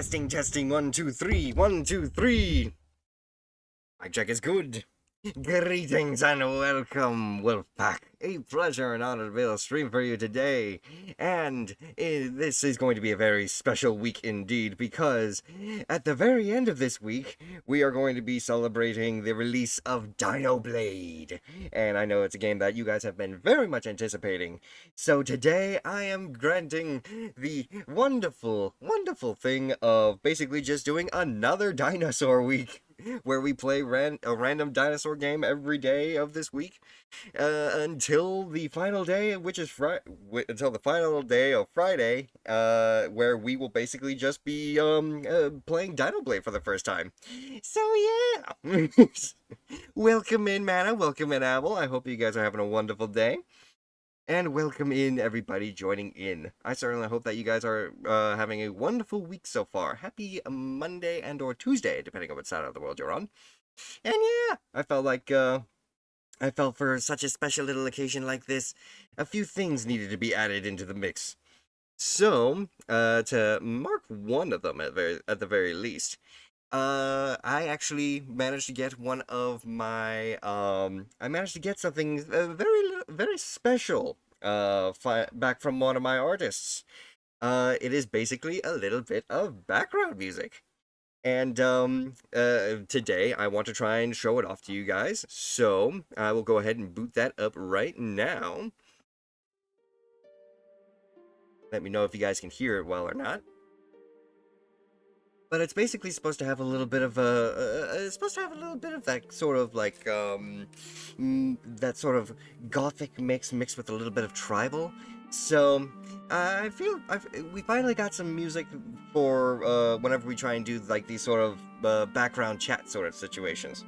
Testing, testing, 1, 2, 3, 1, 2, 3. My check is good. Greetings and welcome, Wolfpack. A pleasure and honor to be able to stream for you today. And this is going to be a very special week indeed, because at the very end of this week, we are going to be celebrating the release of DINOBLADE. And I know it's a game that you guys have been very much anticipating. So today, I am granting the wonderful, wonderful thing of basically just doing another dinosaur week, where we play a random dinosaur game every day of this week until the final day, which is until the final day of Friday, where we will basically just be playing DINOBLADE for the first time. So yeah, welcome in, Mana. Welcome in, Abel. I hope you guys are having a wonderful day. And welcome in, everybody joining in. I certainly hope that you guys are having a wonderful week so far. Happy Monday and or Tuesday, depending on what side of the world you're on. And yeah, I felt for such a special little occasion like this, a few things needed to be added into the mix. So, to mark one of them at the very least, I actually managed to get one of my, I managed to get something very special, back from one of my artists. It is basically a little bit of background music. And, today I want to try and show it off to you guys, so I will go ahead and boot that up right now. Let me know if you guys can hear it well or not. But it's basically supposed to have a little bit of it's supposed to have a little bit of that sort of like, that sort of gothic mixed with a little bit of tribal. So, I feel we finally got some music for, whenever we try and do, like, these sort of, background chat sort of situations.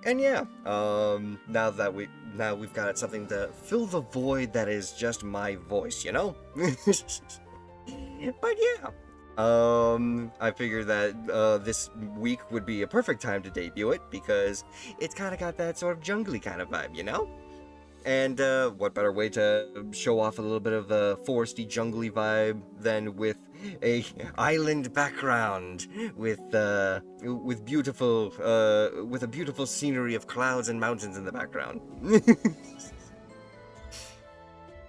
And yeah, now we've got something to fill the void that is just my voice, you know? But yeah. I figured that, this week would be a perfect time to debut it, because it's kind of got that sort of jungly kind of vibe, you know? And, what better way to show off a little bit of the foresty, jungly vibe than with a island background, with beautiful, with a beautiful scenery of clouds and mountains in the background.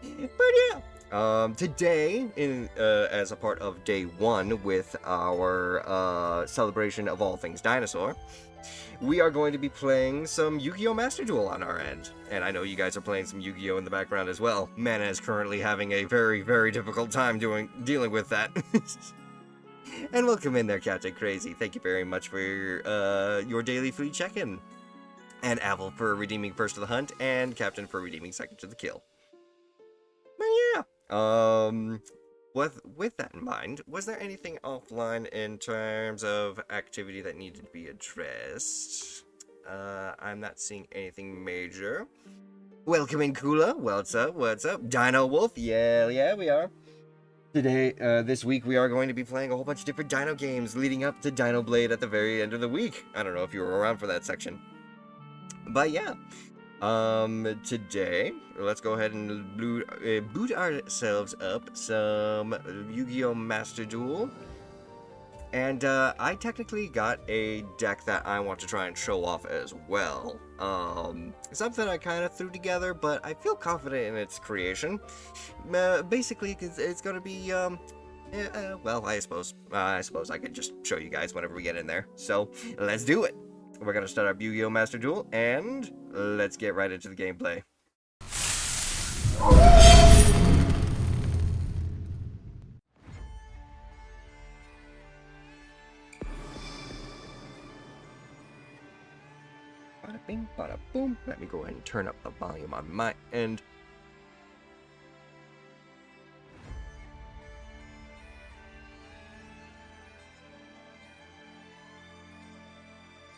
But yeah. Today, as a part of day 1 with our, celebration of all things dinosaur, we are going to be playing some Yu-Gi-Oh! Master Duel on our end. And I know you guys are playing some Yu-Gi-Oh! In the background as well. Mana is currently having a very, very difficult time dealing with that. And welcome in there, Captain Crazy. Thank you very much for your daily free check-in. And Avel for redeeming first to the hunt, and Captain for redeeming second to the kill. But yeah, with that in mind, was there anything offline in terms of activity that needed to be addressed? I'm not seeing anything major. Welcome in, Kula. What's up? What's up? Dino Wolf. Yeah, we are. Today, this week, we are going to be playing a whole bunch of different Dino games leading up to DINOBLADE at the very end of the week. I don't know if you were around for that section. But yeah. Today, let's go ahead and boot ourselves up some Yu-Gi-Oh! Master Duel. And, I technically got a deck that I want to try and show off as well. Something I kind of threw together, but I feel confident in its creation. Basically, it's gonna be, well, I suppose I could just show you guys whenever we get in there. So, let's do it! We're gonna start our Yu-Gi-Oh! Master Duel, and let's get right into the gameplay. Bada bing, bada boom. Let me go ahead and turn up the volume on my end.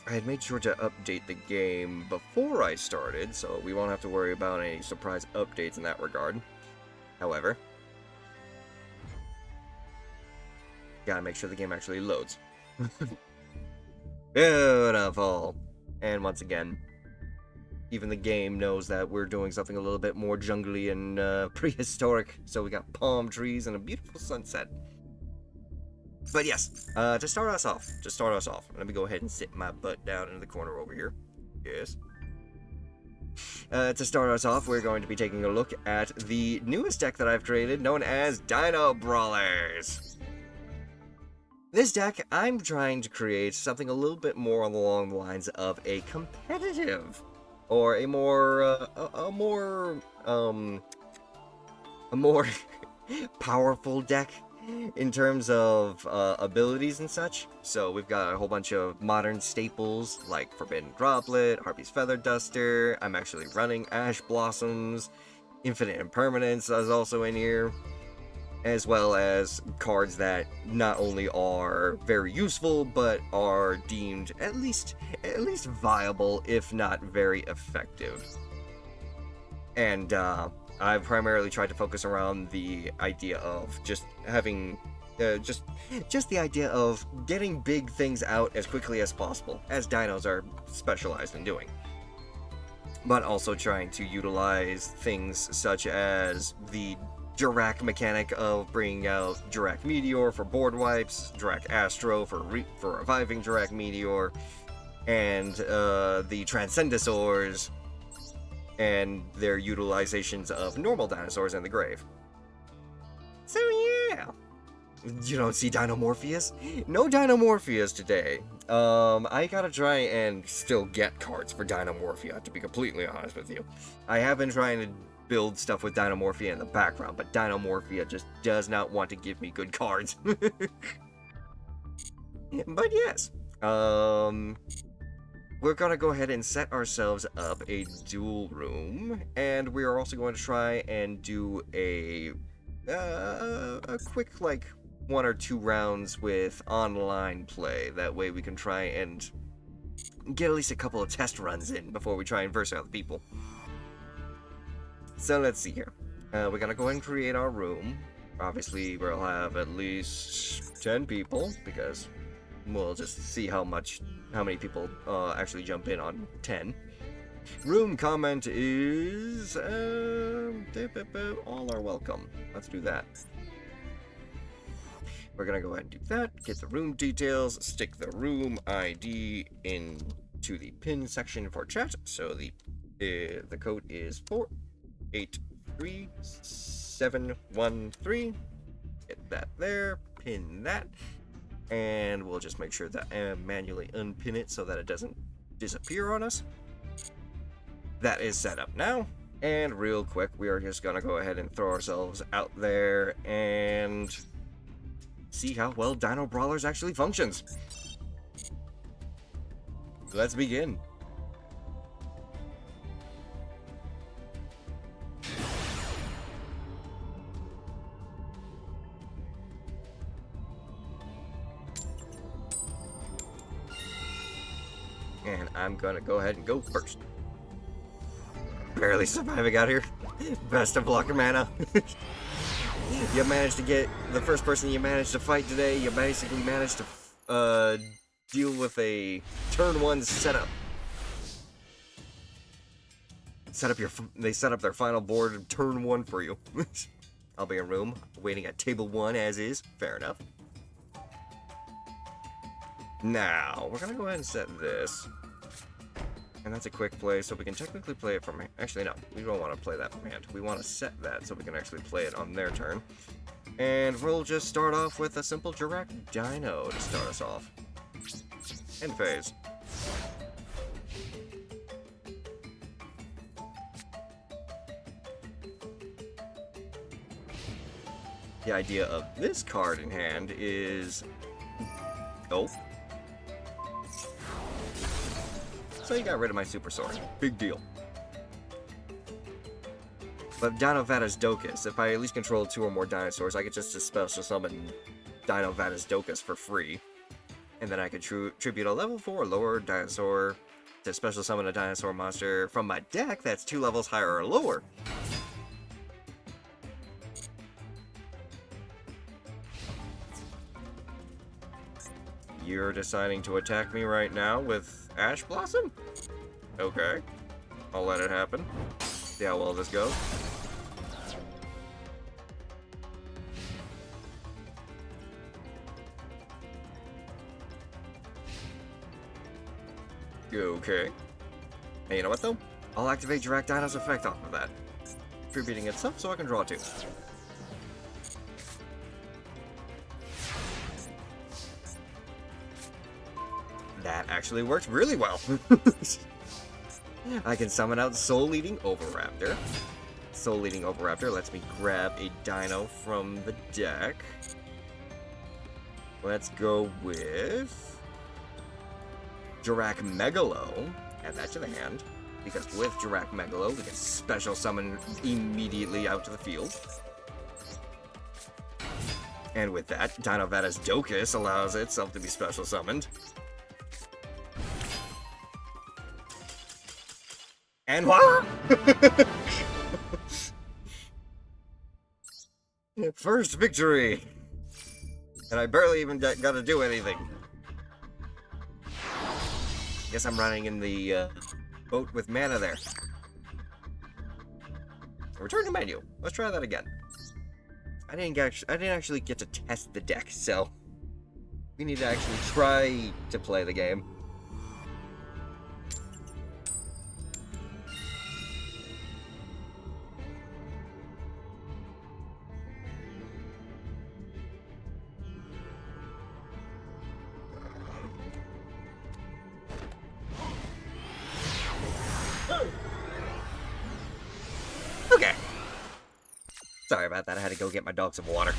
I had made sure to update the game before I started, so we won't have to worry about any surprise updates in that regard. However, gotta make sure the game actually loads. Beautiful! And once again, even the game knows that we're doing something a little bit more jungly and prehistoric, so we got palm trees and a beautiful sunset. But yes, to start us off, let me go ahead and sit my butt down in the corner over here. Yes. To start us off, we're going to be taking a look at the newest deck that I've created, known as Dino Brawlers. This deck, I'm trying to create something a little bit more along the lines of a competitive, or a more powerful deck in terms of abilities and such. So we've got a whole bunch of modern staples like Forbidden Droplet, Harpy's Feather Duster. I'm actually running Ash Blossoms. Infinite Impermanence is also in here, as well as cards that not only are very useful but are deemed at least viable, if not very effective. And I've primarily tried to focus around the idea of just having, just the idea of getting big things out as quickly as possible, as dinos are specialized in doing. But also trying to utilize things such as the Jirac mechanic of bringing out Jirac Meteor for board wipes, Jirac Astro for reviving Jirac Meteor, and the Transcendosaurs and their utilizations of normal dinosaurs in the grave. So yeah, you don't see Dinomorpheus? No Dinomorpheus today. I gotta try and still get cards for Dinomorphia, to be completely honest with you. I have been trying to build stuff with Dinomorphia in the background, but Dinomorphia just does not want to give me good cards. But yes, we're gonna go ahead and set ourselves up a duel room, and we are also going to try and do a quick, like, 1 or 2 rounds with online play. That way we can try and get at least a couple of test runs in before we try and verse out the people. So let's see here. We're gonna go ahead and create our room. Obviously, we'll have at least 10 people, because we'll just see how many people actually jump in on 10. Room comment is all are welcome. Let's do that. We're gonna go ahead and do that. Get the room details. Stick the room ID into the pin section for chat. So the code is 483713. Get that there. Pin that. And we'll just make sure that I manually unpin it so that it doesn't disappear on us. That is set up now. And real quick, we are just gonna go ahead and throw ourselves out there and see how well Dino Brawlers actually functions. Let's begin. And I'm gonna go ahead and go first. Barely surviving out here. Best of luck, mana. You managed to get the first person you managed to fight today. You basically managed to deal with a turn 1 setup. They set up their final board turn 1 for you. I'll be in room waiting at table 1 as is. Fair enough. Now we're gonna go ahead and set this. And that's a quick play, so we can technically play it from... Actually, no. We don't want to play that from hand. We want to set that so we can actually play it on their turn. And we'll just start off with a simple Jirac Dino to start us off. End phase. The idea of this card in hand is... Oh. So you got rid of my Super Sword. Big deal. But Dinovada's Docus, if I at least control 2 or more dinosaurs, I could just special summon Dinovada's Docus for free. And then I could tribute a level 4 lower dinosaur to special summon a dinosaur monster from my deck that's 2 levels higher or lower. You're deciding to attack me right now with Ash Blossom? Okay. I'll let it happen. See how well this goes. Okay. Hey, you know what though? I'll activate Direct Dino's effect off of that, contributing itself so I can draw 2. That actually worked really well. I can summon out Soul Eating Oviraptor. Soul Eating Oviraptor lets me grab a dino from the deck. Let's go with Jirac Megalo. Add that to the hand. Because with Jirac Megalo, we can special summon immediately out to the field. And with that, Dinovada's Docus allows itself to be special summoned. And voila! First victory! And I barely even got to do anything. Guess I'm running in the boat with mana there. Return to menu. Let's try that again. I didn't actually get to test the deck, so we need to actually try to play the game. Okay. Sorry about that, I had to go get my dog some water.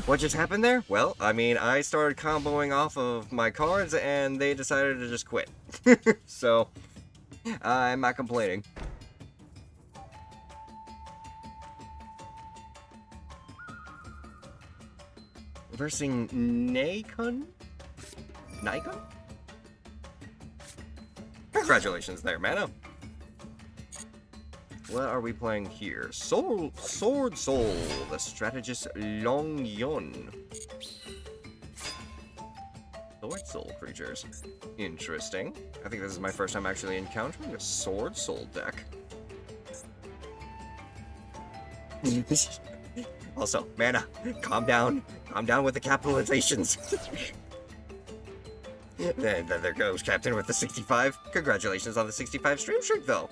What just happened there? Well, I mean, I started comboing off of my cards and they decided to just quit. So, I'm not complaining. Versing Nikon? Nikon? Congratulations there, Mana. What are we playing here? Sword Soul, the strategist Long Yon. Sword Soul creatures. Interesting. I think this is my first time actually encountering a Sword Soul deck. Also, Mana, calm down. Calm down with the capitalizations. And then there goes Captain with the 65. Congratulations on the 65 stream streak, though.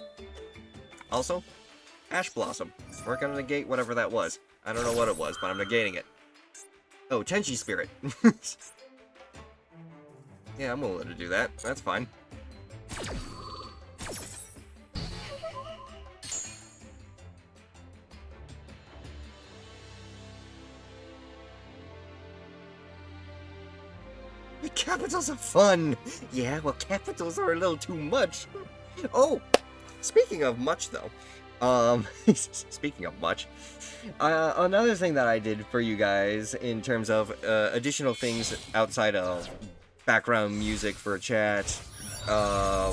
Also, Ash Blossom. We're gonna negate whatever that was. I don't know what it was, but I'm negating it. Oh, Tenchi Spirit. Yeah, I'm willing to do that. That's fine. Capitals are fun! Yeah, well, capitals are a little too much. Oh! Speaking of much, though, speaking of much, another thing that I did for you guys in terms of additional things outside of background music for chat, a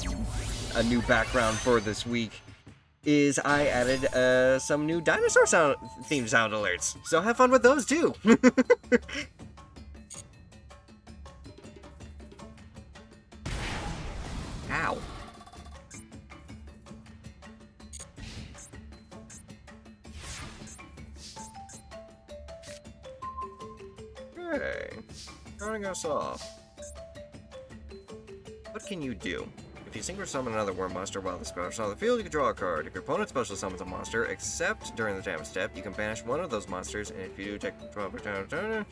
new background for this week, is I added some new dinosaur themed sound alerts. So have fun with those too. Ow. Okay, starting us off. What can you do? If you synchro summon another worm monster while the spell is on the field, you can draw a card. If your opponent special summons a monster, except during the damage step, you can banish one of those monsters, and if you do take 12 turn,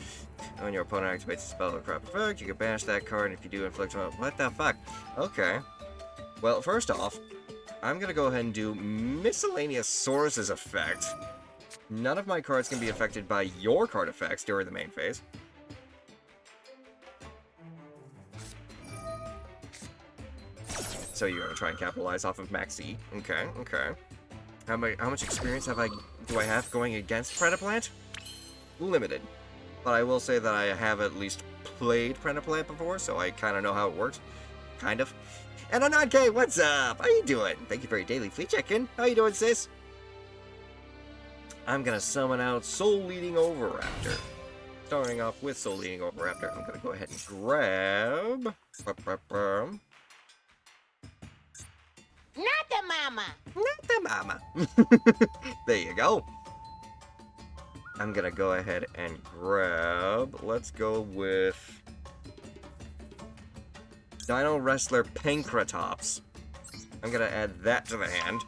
when your opponent activates the spell or crap effect, you can banish that card, and if you do inflict 12... What the fuck? Okay. Well, first off, I'm gonna go ahead and do Miscellaneous Sources effect. None of my cards can be affected by your card effects during the main phase. So you're gonna try and capitalize off of Maxi. Okay, okay. How much experience do I have going against Predaplant? Limited. But I will say that I have at least played Predaplant before, so I kind of know how it works. Kind of. And Anad, what's up? How you doing? Thank you for your daily fleet check-in. How you doing, sis? I'm gonna summon out Soul Eating Oviraptor. Starting off with Soul Eating Oviraptor, I'm gonna go ahead and grab... Not the mama! Not the mama! There you go. I'm gonna go ahead and grab... Let's go with... Dino Wrestler Pankratops. I'm gonna add that to the hand.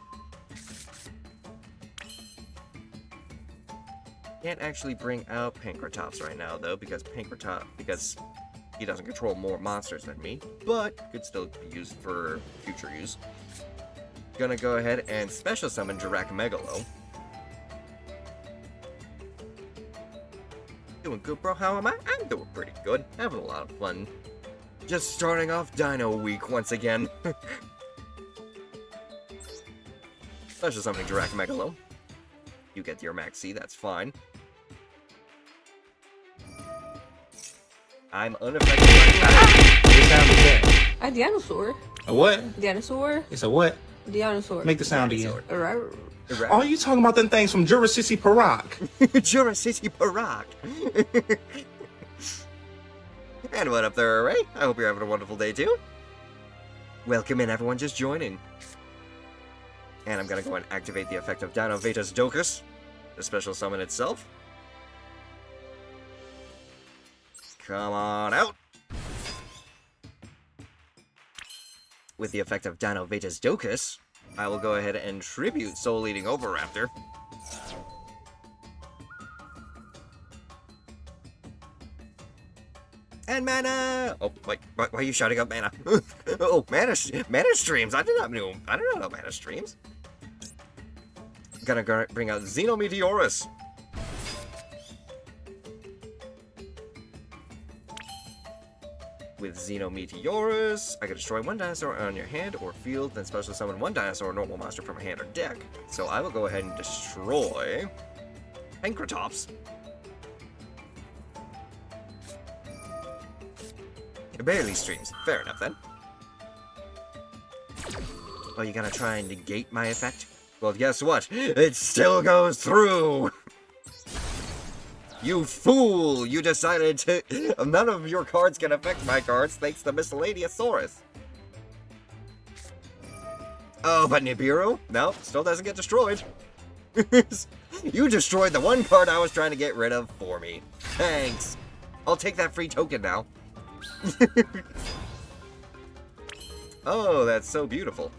Can't actually bring out Pankratops right now, though, because he doesn't control more monsters than me, but could still be used for future use. Gonna go ahead and special summon Megalo. Doing good, bro. How am I? I'm doing pretty good. Having a lot of fun. Just starting off Dino Week once again. Special summoning Megalo. You get your Max C, that's fine. I'm unaffected by What sound is that? A dinosaur. A what? Dinosaur. It's a what? Dinosaur. Make the sound again. Dinosaur. Oh, you talking about them things from Jurassic Park? Jurassic Park. And what up there, Ray? I hope you're having a wonderful day too. Welcome in, everyone just joining. And I'm gonna go and activate the effect of DINOBLADE, the special summon itself. Come on out. With the effect of DINOBLADE, I will go ahead and tribute Soul Eating Oviraptor. And mana! Oh, wait, why are you shouting out mana? Oh, mana streams! I did not know mana streams. Gonna bring out Xenometeorus. With Xenometeorus, I can destroy one dinosaur on your hand or field, then special summon one dinosaur or normal monster from a hand or deck. So I will go ahead and destroy Pankratops. It barely streams. Fair enough then. Oh, you gonna try and negate my effect? Well, guess what? It still goes through! You fool! You decided to... None of your cards can affect my cards thanks to Miscellaneousaurus. Oh, but Nibiru? No, still doesn't get destroyed. You destroyed the one card I was trying to get rid of for me. Thanks. I'll take that free token now. Oh, that's so beautiful.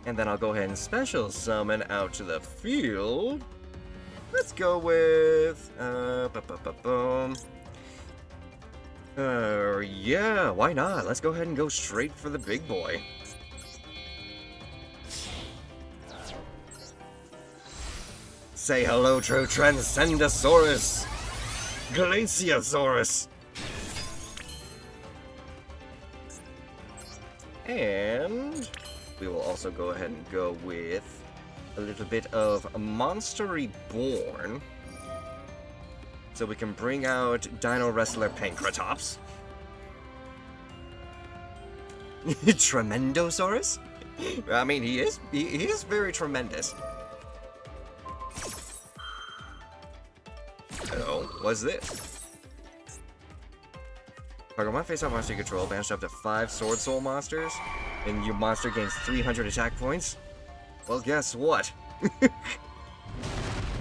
And then I'll go ahead and special summon out to the field. Let's go with... yeah, why not? Let's go ahead and go straight for the big boy. Say hello to Transcendosaurus! Glaciosaurus! And we will also go ahead and go with a little bit of Monster Reborn. So we can bring out Dino Wrestler Pankratops. Tremendosaurus? I mean, he is very tremendous. Oh, what's this? Pokemon face-off monster you control, banished up to 5 Sword Soul monsters, and your monster gains 300 attack points? Well, guess what?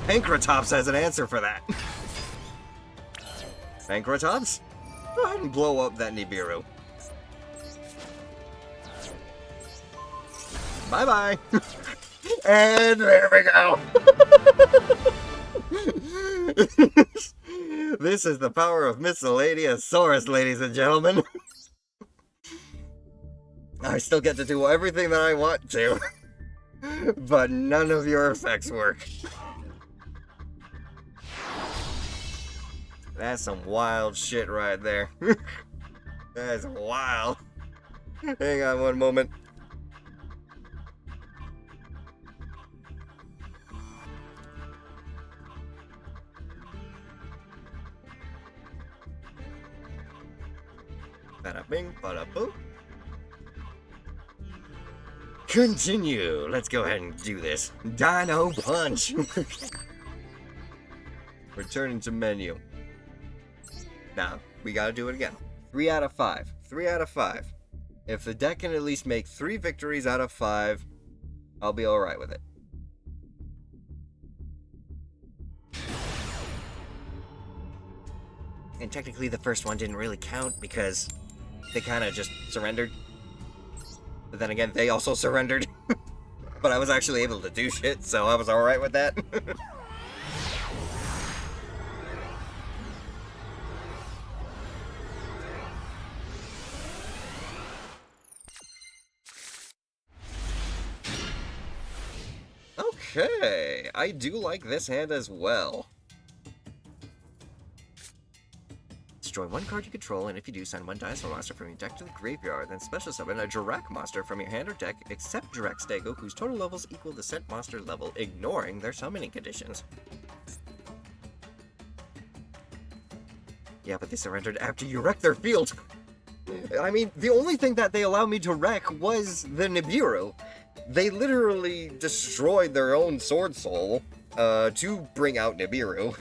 Pankratops has an answer for that. Pankratops? Go ahead and blow up that Nibiru. Bye-bye! And there we go! This is the power of Miscellaneousaurus, ladies and gentlemen. I still get to do everything that I want to, but none of your effects work. That's some wild shit right there. That's wild. Hang on one moment. Bada bing, bada boom. Continue. Let's go ahead and do this. Dino Punch. Returning to menu. Now, we gotta do it again. 3 out of 5. 3 out of 5. If the deck can at least make 3 victories out of 5, I'll be alright with it. And technically the first one didn't really count because they kind of just surrendered. But then again, they also surrendered. But I was actually able to do shit, so I was alright with that. Okay, I do like this hand as well. Destroy one card you control, and if you do, send one dinosaur monster from your deck to the graveyard, then special summon a Jirac monster from your hand or deck, except Jirac Stego, whose total levels equal the set monster level, ignoring their summoning conditions. Yeah, but they surrendered after you wrecked their field. I mean, the only thing that they allowed me to wreck was the Nibiru. They literally destroyed their own Sword Soul to bring out Nibiru.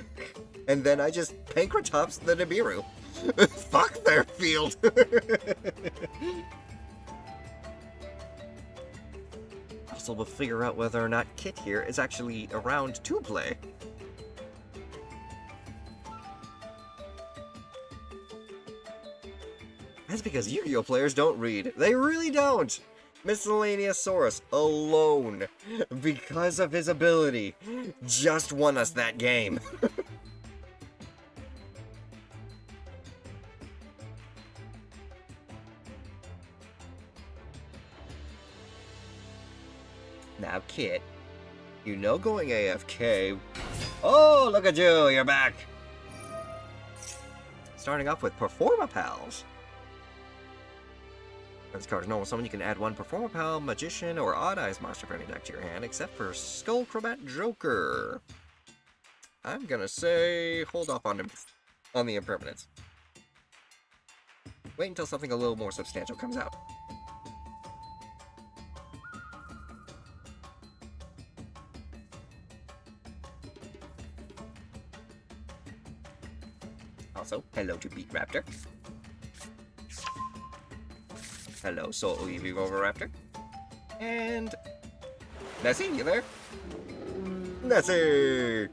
And then I just Pankratops the Nibiru. Fuck their field. Also, we'll figure out whether or not Kit here is actually around to play. That's because Yu-Gi-Oh! Players don't read. They really don't. Miscellaneous Saurus alone, because of his ability, just won us that game. Now, Kit, you know going AFK... Oh, look at you, you're back! Starting off with Performa Pals. When this card is normal summon, you can add one Performa Pal, Magician, or Odd Eyes monster from your deck to your hand, except for Skullcrobat Joker. I'm gonna say hold off on the impermanence. Wait until something a little more substantial comes out. Also, hello to Beat Raptor. Hello, Soul Eevee Rover-Raptor. And... Nessie, you there? Nessie!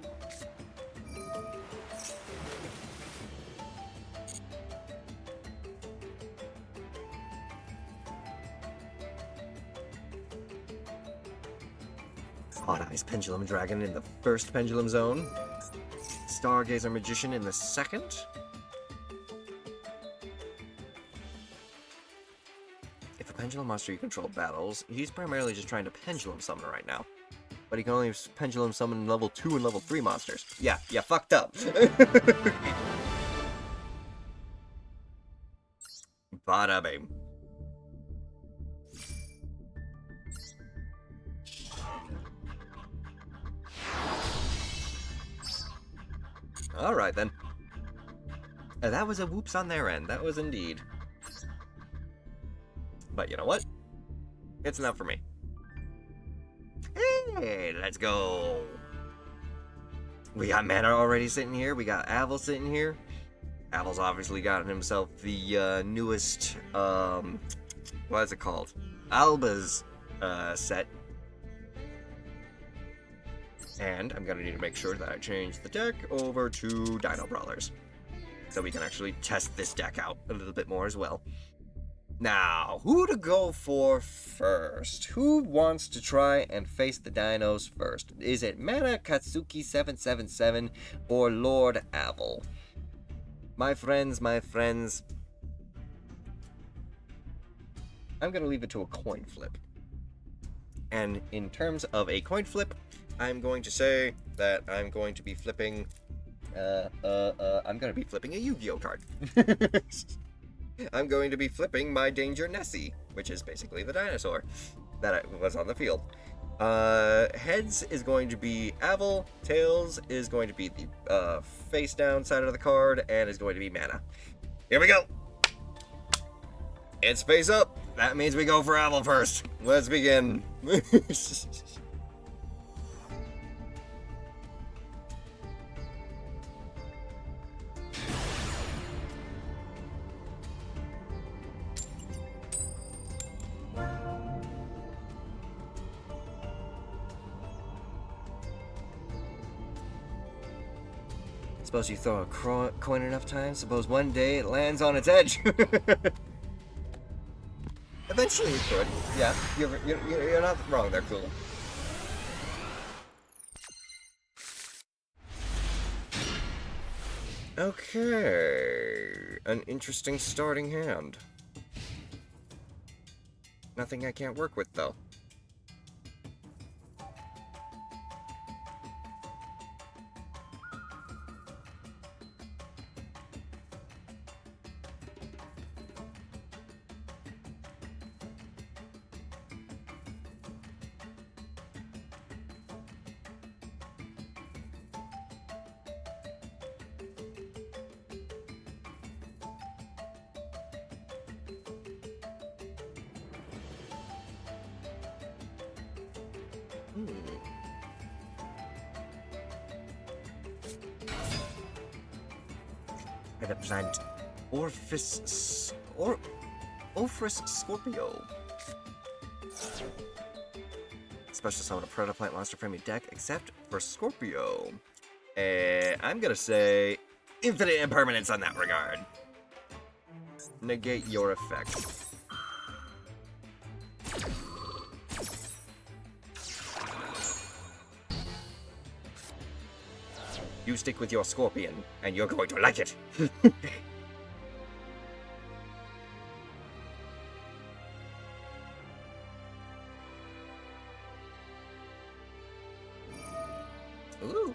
Odd Eyes Pendulum Dragon in the first Pendulum Zone. Stargazer Magician in the second. If a Pendulum monster you control battles, he's primarily just trying to Pendulum Summon right now. But he can only Pendulum Summon level 2 and level 3 monsters. Yeah, fucked up. Bada bing. Alright then. That was a whoops on their end. That was indeed. But you know what? It's enough for me. Hey, let's go. We got Mana already sitting here. We got Avel sitting here. Avel's obviously gotten himself the newest, what is it called? Alba's set. And I'm gonna need to make sure that I change the deck over to Dino Brawlers, so we can actually test this deck out a little bit more as well. Now, who to go for first? Who wants to try and face the dinos first? Is it Mana Katsuki 777 or Lord Avel? My friends, I'm gonna leave it to a coin flip. And in terms of a coin flip, I'm going to say that I'm going to be flipping, I'm going to be flipping a Yu-Gi-Oh card. I'm going to be flipping my Danger Nessie, which is basically the dinosaur that was on the field. Heads is going to be Avel, tails is going to be the face down side of the card, and is going to be Mana. Here we go! It's face up! That means we go for Avel first. Let's begin. Suppose you throw a coin enough times, suppose one day it lands on its edge. Potentially you could. Yeah, you're not wrong there, cool. Okay, an interesting starting hand. Nothing I can't work with, though. And a plant Orphis Scorpio. Special summon a predator plant monster from your deck, except for Scorpio. I'm gonna say infinite impermanence on that regard. Negate your effect. You stick with your scorpion, and you're going to like it. Ooh.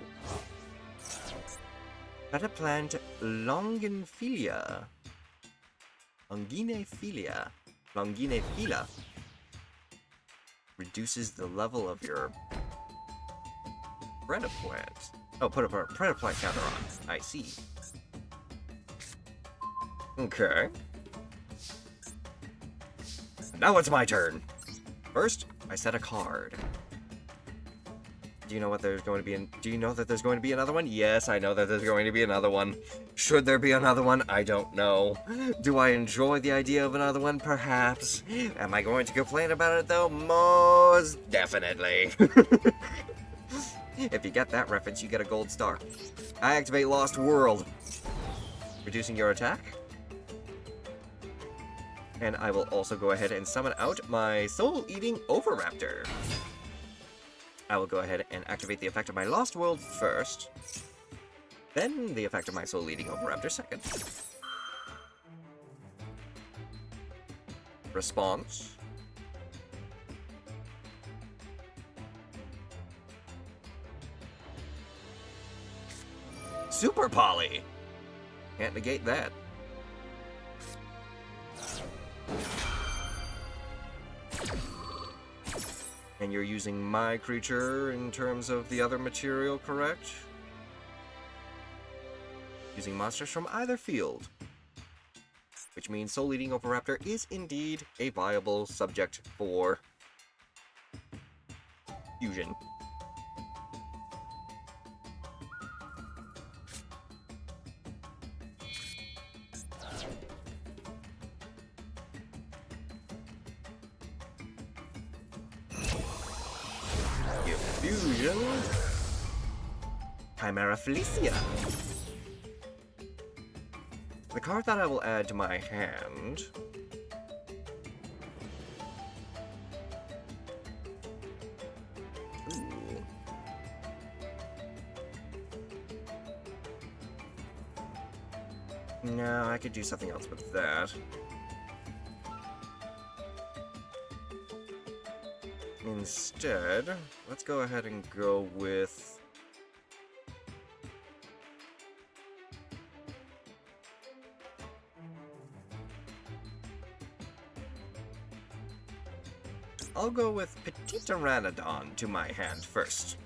Better plant Longinephilia. Longinephilia. Reduces the level of your predator plant. Oh, put a predator plant counter on. I see. Okay. Now it's my turn. First, I set a card. Do you know what there's going to be? Do you know that there's going to be another one? Yes, I know that there's going to be another one. Should there be another one? I don't know. Do I enjoy the idea of another one? Perhaps. Am I going to complain about it though? Most definitely. If you get that reference, you get a gold star. I activate Lost World, reducing your attack. And I will also go ahead and summon out my Soul-Eating Oviraptor. I will go ahead and activate the effect of my Lost World first, then the effect of my Soul-Eating Oviraptor second. Response. Super Poly! Can't negate that. And you're using my creature in terms of the other material, correct? Using monsters from either field. Which means Soul-Eating Oviraptor is indeed a viable subject for fusion. Fusion. Chimera Felicia. The card that I will add to my hand. Ooh. No, I could do something else with that. Instead, let's go ahead and go with... I'll go with Petite Pteranodon to my hand first.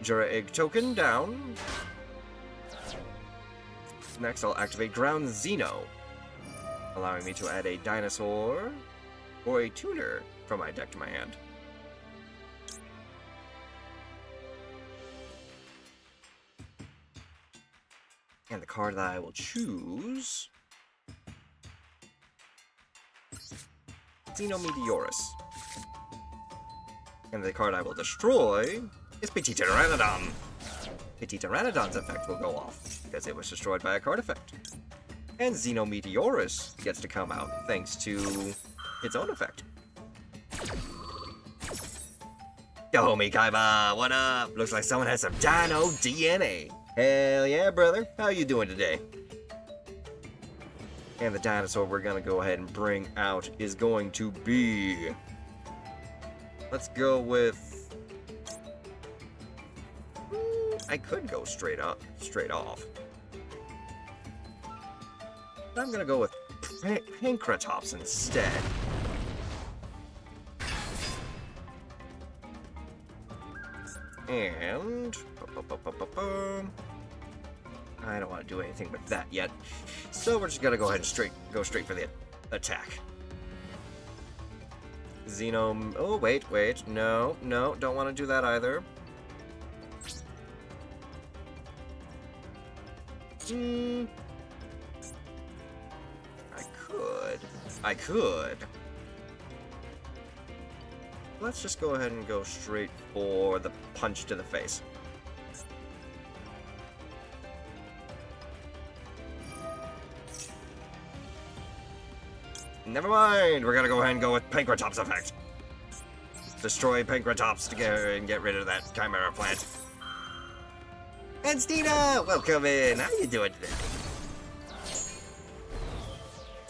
Jura Egg token down. Next, I'll activate Ground Xeno, allowing me to add a dinosaur or a tuner from my deck to my hand. And the card that I will choose... Xenometeorus. And the card I will destroy is Petite Pteranodon. Petite Pteranodon's effect will go off, because it was destroyed by a card effect. And Xenometeorus gets to come out, thanks to its own effect. Yo, homie Kaiba, what up? Looks like someone has some Dino DNA. Hell yeah, brother. How you doing today? And the dinosaur we're gonna go ahead and bring out is going to be... Let's go with... I could go straight off. But I'm gonna go with Pancratops instead. And... I don't want to do anything with that yet. So we're just gonna go ahead and go straight for the attack. Oh, wait. No, don't want to do that either. I could. Let's just go ahead and go straight for the punch to the face. Never mind, we're gonna go ahead and go with Pancratops effect. Destroy Pancratops to get rid of that Chimera plant. And Dino, welcome in. How you doing today?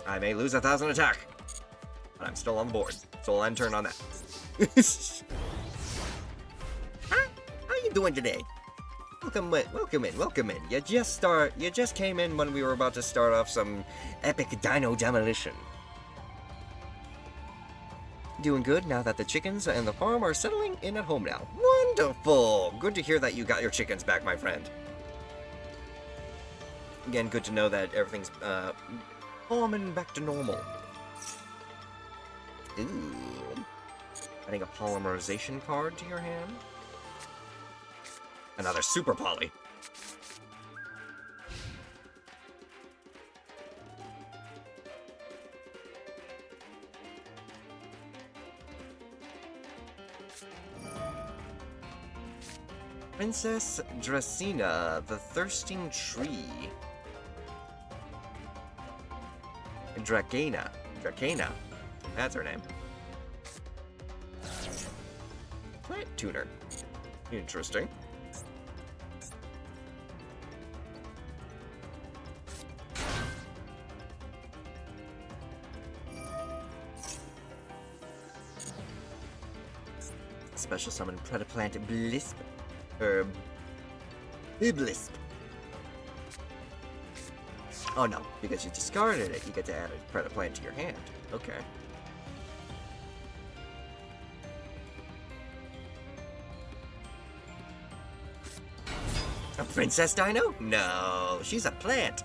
I may lose 1,000 attack, but I'm still on board, so I'll end turn on that. How you doing today? Welcome in. You just came in when we were about to start off some epic dino demolition. Doing good now that the chickens and the farm are settling in at home now. Wonderful! Good to hear that you got your chickens back, my friend. Again, good to know that everything's calming back to normal. Ooh. Adding a polymerization card to your hand. Another super poly. Princess Dracena, the Thirsting Tree. Dracena. That's her name. Plant tuner. Interesting. Special summon Predaplant Blisp. Blisp. Oh no, because you discarded it, you get to add a Predaplant to your hand. Okay. A Princess Dino? No, she's a plant.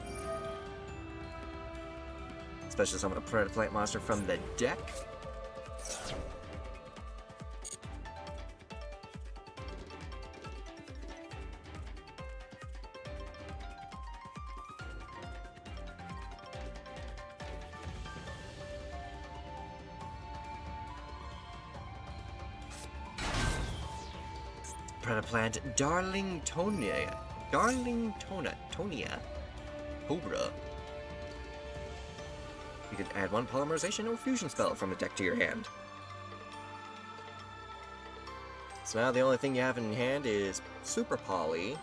Special summon a Predaplant monster from the deck. Predaplant Darlingtonia Cobra. You can add one polymerization or fusion spell from the deck to your hand. So now the only thing you have in hand is Super Poly,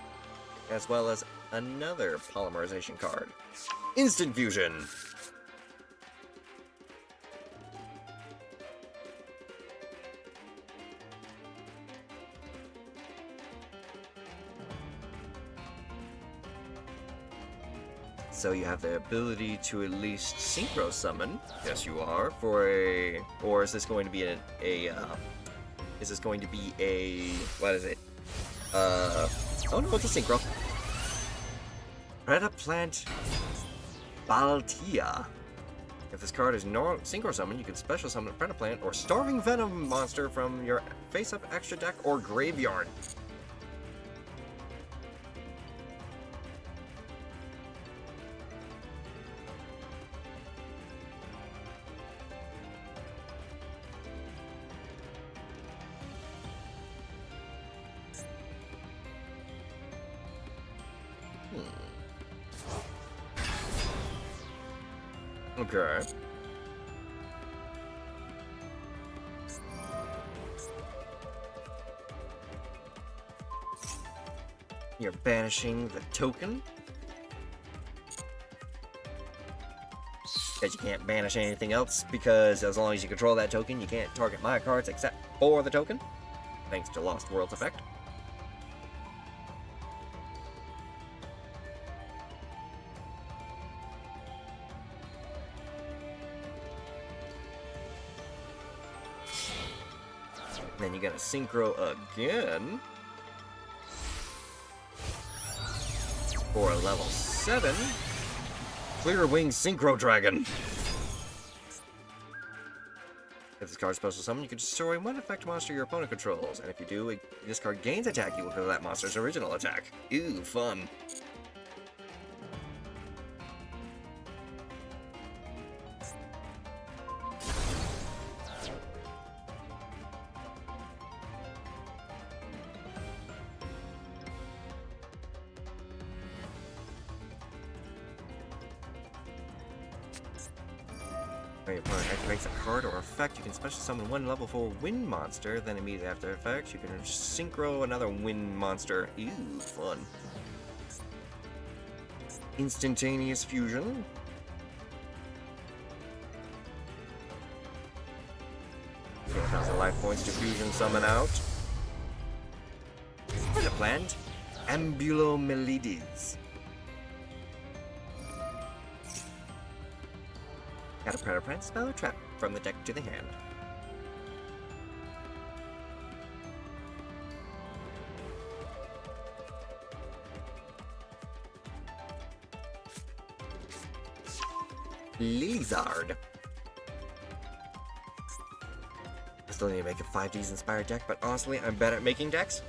as well as another polymerization card. Instant Fusion! So you have the ability to at least synchro summon. Yes, you are. For a, or is this going to be is this going to be a, what is it? Oh no, it's a synchro. Predaplant Baltia. If this card is synchro summon, you can special summon a Predaplant or Starving Venom monster from your face-up extra deck or graveyard. Okay. You're banishing the token. Because you can't banish anything else, because as long as you control that token, you can't target my cards except for the token. Thanks to Lost Worlds effect. Then you're gonna synchro again for a level 7 Clear Wing Synchro Dragon. If this card's special summon, you can destroy one effect monster your opponent controls, and if you do, this card gains attack equal to that monster's original attack. Ooh, fun. When your opponent activates a card or effect, you can special summon one level 4 wind monster, then immediately after effects, you can synchro another wind monster. Ew, fun. Instantaneous fusion. Gain 1,000 life points to fusion summon out. What a plant? Ambulomelides. Got a Predator Plant spell or trap from the deck to the hand. Lizard. I still need to make a 5Ds inspired deck, but honestly, I'm better at making decks.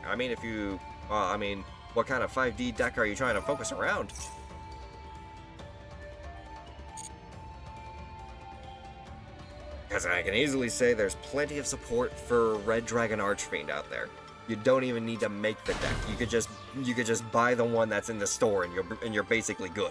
I mean, if you... what kind of 5D deck are you trying to focus around? Because I can easily say there's plenty of support for Red Dragon Archfiend out there. You don't even need to make the deck. You could just buy the one that's in the store, and you're basically good.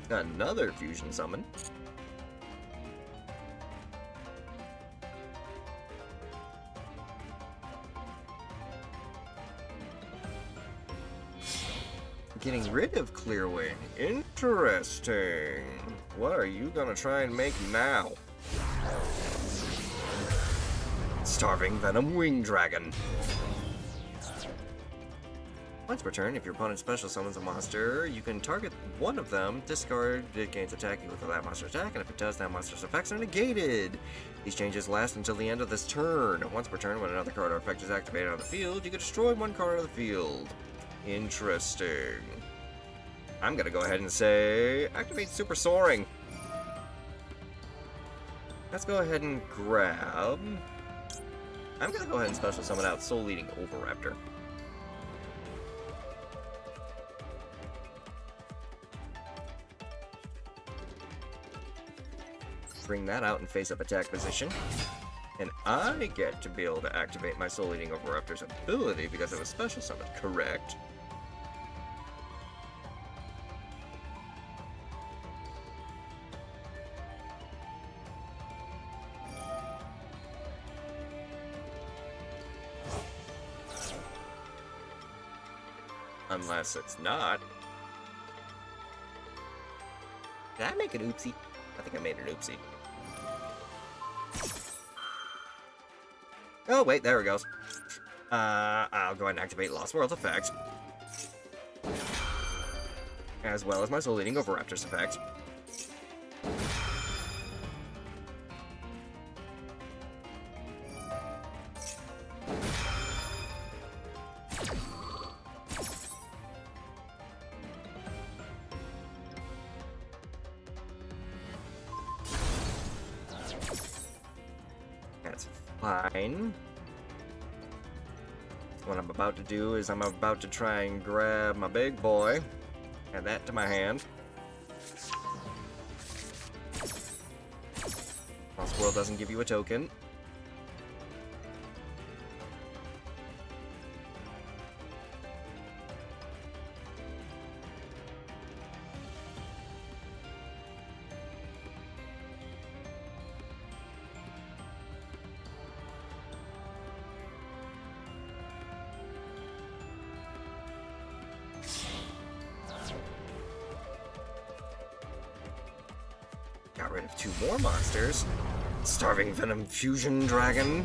Another fusion summon. Getting rid of Clearwing. Interesting. What are you gonna try and make now? Starving Venom Wing Dragon. Once per turn, if your opponent special summons a monster, you can target one of them, discard, it gains attack equal to that monster's attack, and if it does, that monster's effects are negated. These changes last until the end of this turn. Once per turn, when another card or effect is activated on the field, you can destroy one card on the field. Interesting. I'm gonna go ahead and say activate Super Soaring. Let's go ahead and grab... I'm gonna go ahead and special summon out Soul Eating Oviraptor. Bring that out in face-up attack position. And I get to be able to activate my Soul Eating Oviraptor's ability because it was special summoned, correct? Unless it's not. Did I make an oopsie? I think I made an oopsie. Oh, wait, there it goes. I'll go ahead and activate Lost Worlds effect. As well as my Soul Eating Oviraptor's effect. That's fine. What I'm about to do is I'm about to try and grab my big boy, add that to my hand. world doesn't give you a token. Got rid of 2 more monsters. Starving Venom Fusion Dragon.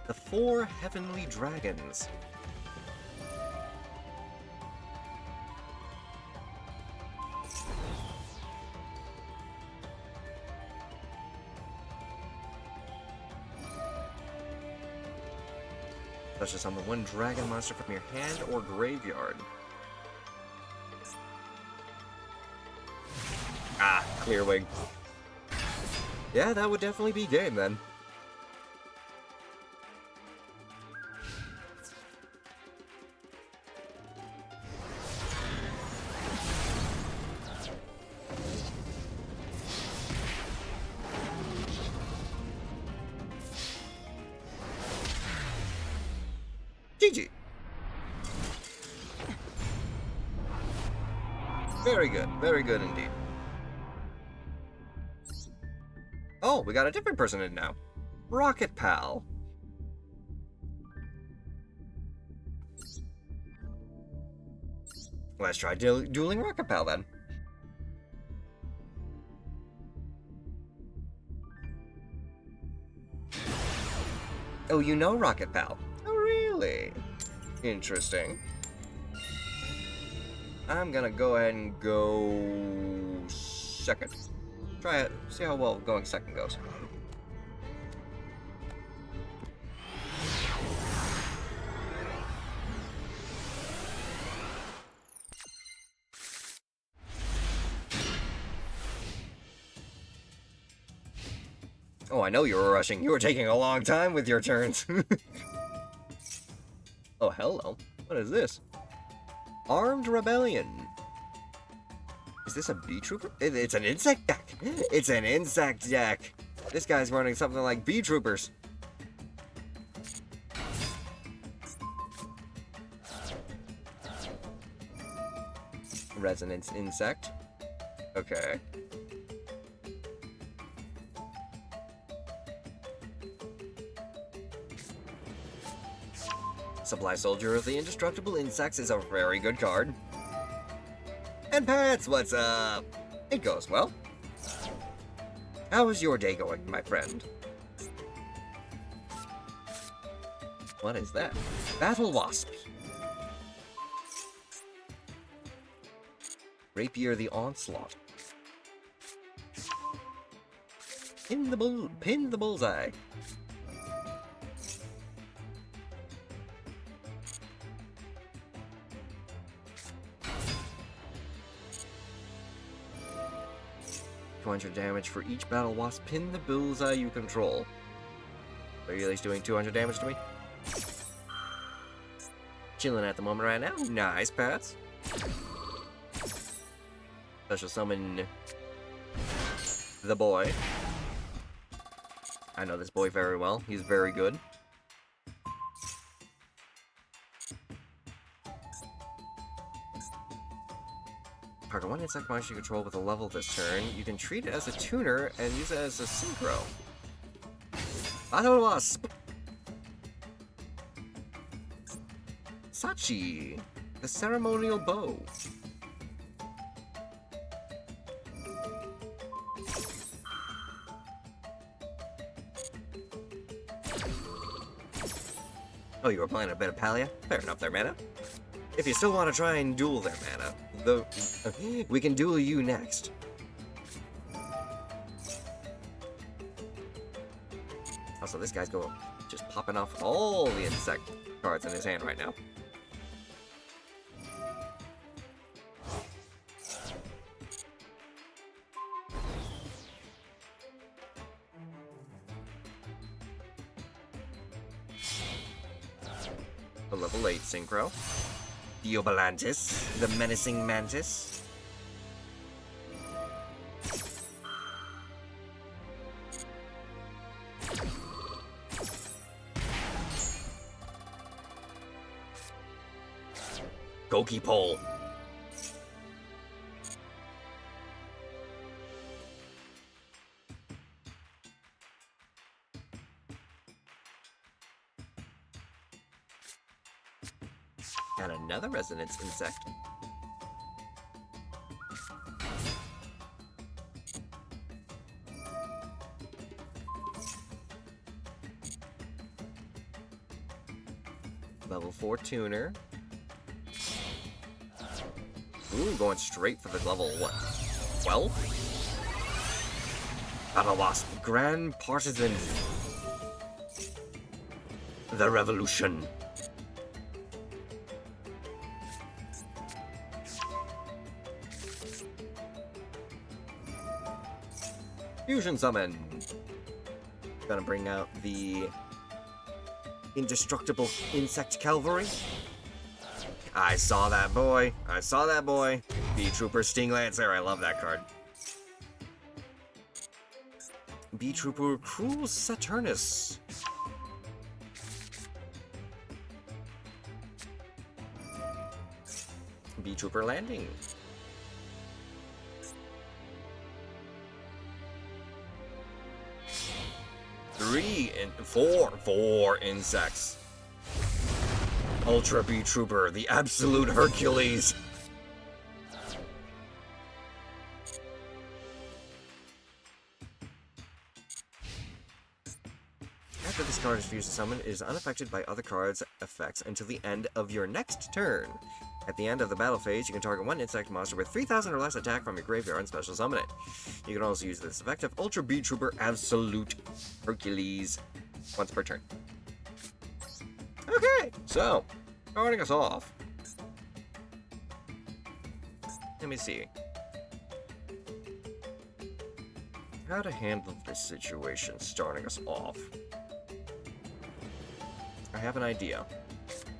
The 4 Heavenly Dragons. Such as summon 1 dragon monster from your hand or graveyard. Ah, Clearwing. Yeah, that would definitely be game then. GG. Very good indeed. Oh, we got a different person in now. Rocket Pal. Let's try dueling Rocket Pal then. Oh, you know Rocket Pal. Oh, really? Interesting. I'm gonna go ahead and go second. Try it, see how well going second goes. Oh, I know you were rushing. You were taking a long time with your turns. Oh, hello. What is this? Armed Rebellion. Is this a bee trooper? It's an insect deck. It's an insect deck. This guy's running something like bee troopers. Resonance insect. Okay. Supply Soldier of the Indestructible Insects is a very good card. And Pats, what's up? It goes well. How is your day going, my friend? What is that? Battle Wasp. Rapier the Onslaught. Pin the bullseye. Damage for each Battle Wasp. Pin the bullseye you control. Are you at least doing 200 damage to me? Chilling at the moment right now. Nice, Pats. Special summon the boy. I know this boy very well. He's very good. Target 1 insect monster you control with a level this turn. You can treat it as a tuner and use it as a synchro. Battle Wasp! Sachi, the ceremonial bow. Oh, you were playing a bit of Palia? Fair enough there, Mana. If you still want to try and duel their Mana, we can duel you next. Also, this guy's just popping off all the insect cards in his hand right now. A level 8 synchro. Diobalantis, the menacing mantis. Goki Pole. And another resonance insect. Level 4 tuner. Ooh, going straight for the level, what, 12? Battle Wasp, Grand Partisan. The Revolution. Fusion Summon. Gonna bring out the Indestructible Insect Cavalry. I saw that boy. I saw that boy. B-Trooper Sting Lancer. I love that card. B-Trooper Cruel Saturnus. B-Trooper Landing. Four insects. Ultra B-Trooper, the absolute Hercules. After this card is fused to summon, it is unaffected by other cards' effects until the end of your next turn. At the end of the battle phase, you can target one insect monster with 3,000 or less attack from your graveyard and special summon it. You can also use this effect of Ultra B-Trooper Absolute Hercules once per turn. Okay, so, starting us off. Let me see. How to handle this situation starting us off. I have an idea.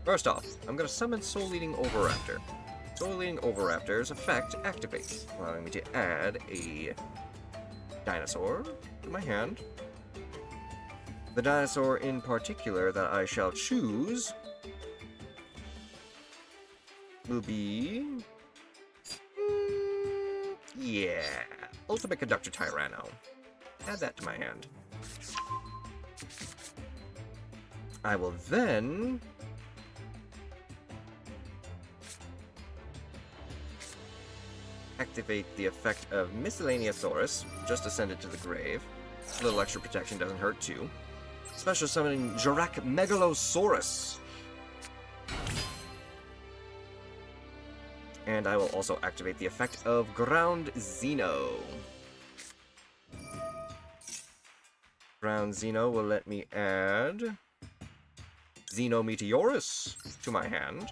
First off, I'm going to summon Soul Eating Oviraptor. Soul Eating Oviraptor's effect activates, allowing me to add a dinosaur to my hand. The dinosaur in particular that I shall choose will be... yeah, Ultimate Conductor Tyranno. Add that to my hand. I will then... activate the effect of Miscellaneousaurus, just to send it to the grave. A little extra protection doesn't hurt too. Special summoning Jirac Megalosaurus. And I will also activate the effect of Ground Xeno. Ground Xeno will let me add Xeno Meteorus to my hand.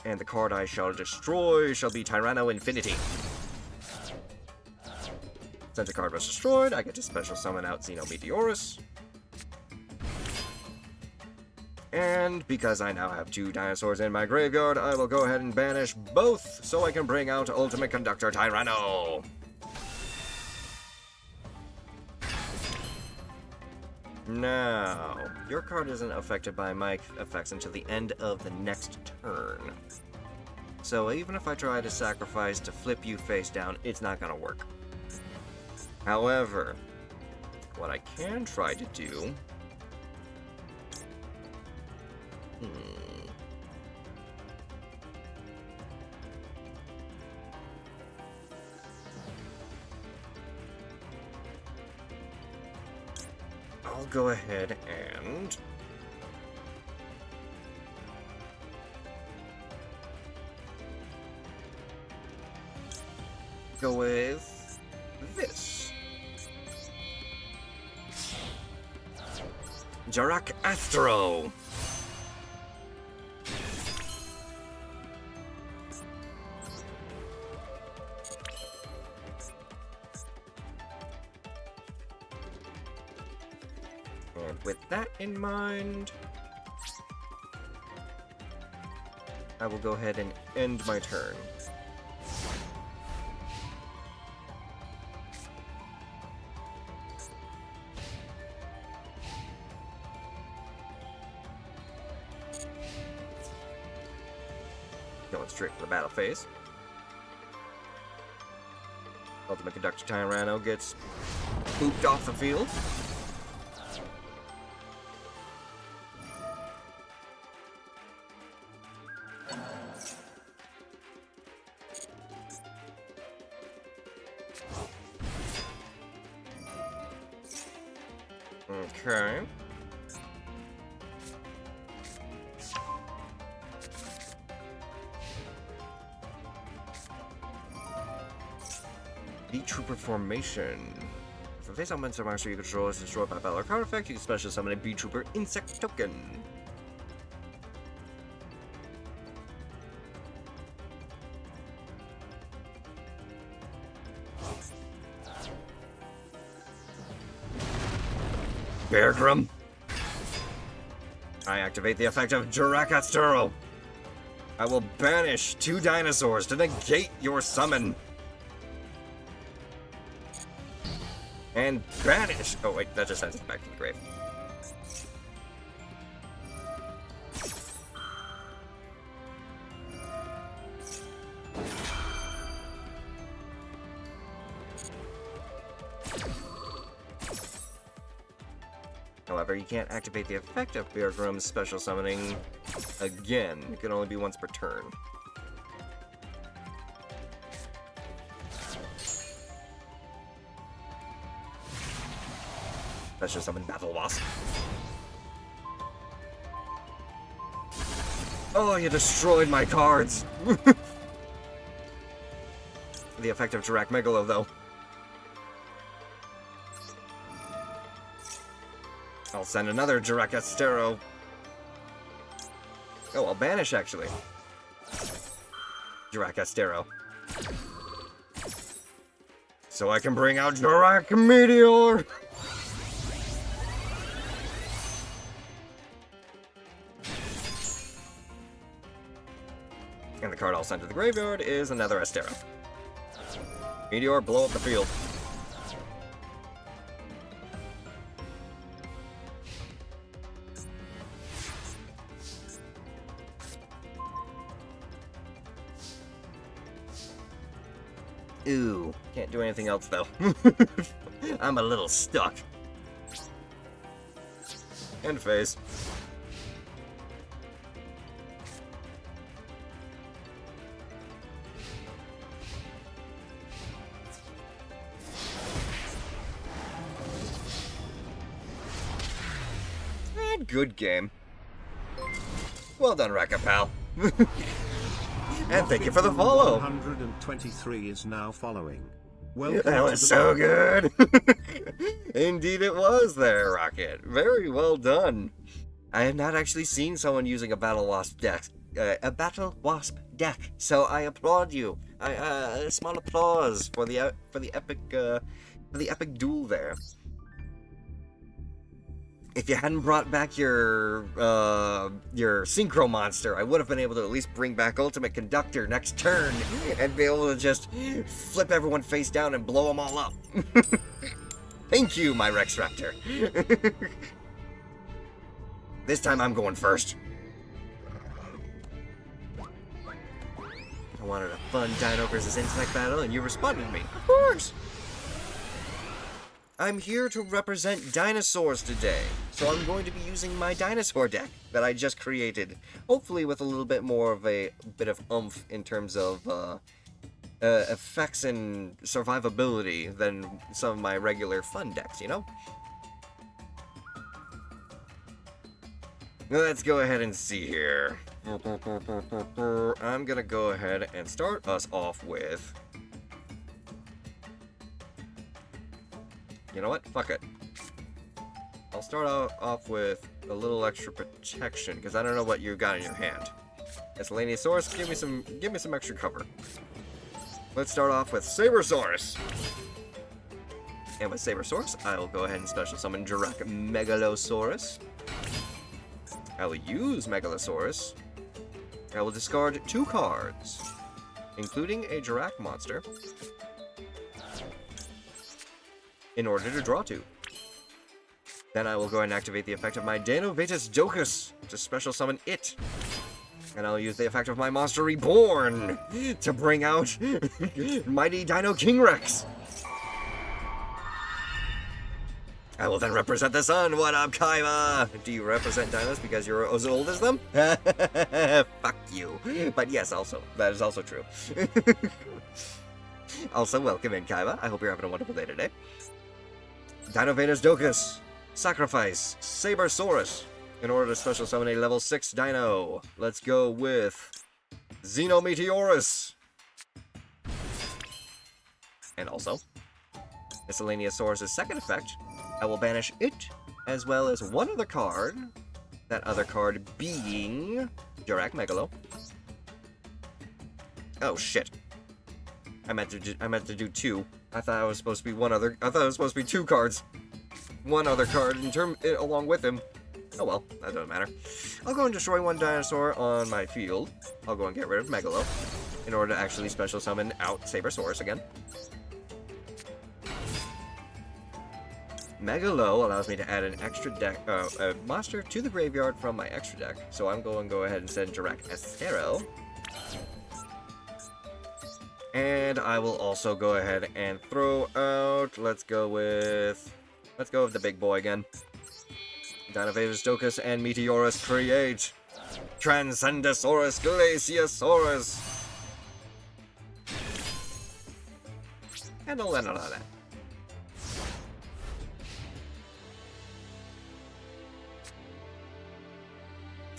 And the card I shall destroy shall be Tyranno Infinity. Since a card was destroyed, I get to special summon out Xeno Meteorus. And because I now have 2 dinosaurs in my graveyard, I will go ahead and banish both so I can bring out Ultimate Conductor Tyranno. Now, your card isn't affected by my effects until the end of the next turn. So even if I try to sacrifice to flip you face down, it's not gonna work. However, what I can try to do... I'll go ahead and... go with this. Jirac Astro. And with that in mind, I will go ahead and end my turn. battle phase. Ultimate Conductor Tyranno gets pooped off the field. Okay. The Trooper Formation. If a face-up monster monster you control is destroyed by battle or card effect, you can special summon a B-Trooper Insect Token. Bear Grum. I activate the effect of Durakasturo. I will banish 2 dinosaurs to negate your summon. And banish. Oh wait, that just sends us back to the grave. However, you can't activate the effect of Bear Grum's special summoning again. It can only be once per turn. Special summon Battle Wasp. Oh, you destroyed my cards! The effect of Jirak Megalo, though. I'll send another Durakasturo. Oh, I'll banish, actually. Durakasturo. So I can bring out Durak Meteor! And the card I'll send to the graveyard is another Astero. Meteor, blow up the field. Ooh, can't do anything else though. I'm a little stuck. End phase. Good game. Well done, Rakapal. And thank you for the follow. 123 is now following. Welcome That was so good. Indeed it was there, Rocket. Very well done. I have not actually seen someone using a Battle Wasp deck. So I applaud you. A small applause for the epic duel there. If you hadn't brought back your Synchro Monster, I would have been able to at least bring back Ultimate Conductor next turn and be able to just flip everyone face down and blow them all up. Thank you, my Rex Raptor. This time I'm going first. I wanted a fun Dino versus Insect battle, and you responded to me. Of course! I'm here to represent dinosaurs today, so I'm going to be using my dinosaur deck that I just created, hopefully with a little bit more of a bit of oomph in terms of effects and survivability than some of my regular fun decks, you know? Let's go ahead and see here. I'm gonna go ahead and start us off with... You know what? Fuck it. I'll start off with a little extra protection because I don't know what you got in your hand. Miscellaneousaurus, give me some extra cover. Let's start off with Sabersaurus. And with Sabersaurus, I will go ahead and special summon Jirak Megalosaurus. I will use Megalosaurus. I will discard 2 cards, including a Jirak monster, in order to draw 2. Then I will go ahead and activate the effect of my Dinovatus Docus to special summon it. And I'll use the effect of my Monster Reborn to bring out Mighty Dino King Rex. I will then represent the sun. What up, Kaima? Do you represent dinos because you're as old as them? Fuck you. But yes, also. That is also true. Also, welcome in, Kaima. I hope you're having a wonderful day today. Dinovator's Docus. Sacrifice. Sabersaurus. In order to special summon a level 6 dino. Let's go with Xenometeorus. And also, Miscellaneousaurus' second effect. I will banish it, as well as one other card. That other card being Jurac Megalo. Oh shit! I meant to do two. I thought it was supposed to be one other. I thought it was supposed to be two cards. One other card along with him. Oh well, that doesn't matter. I'll go and destroy one dinosaur on my field. I'll go and get rid of Megalo in order to actually special summon out Sabersaurus again. Megalo allows me to add an extra deck, a monster to the graveyard from my extra deck. So I'm going to go ahead and send Jurac Estero. And I will also go ahead and throw out, let's go with the big boy again. Dinovator's Docus and Meteorus create Transcendosaurus Glaciosaurus. And I'll end on that.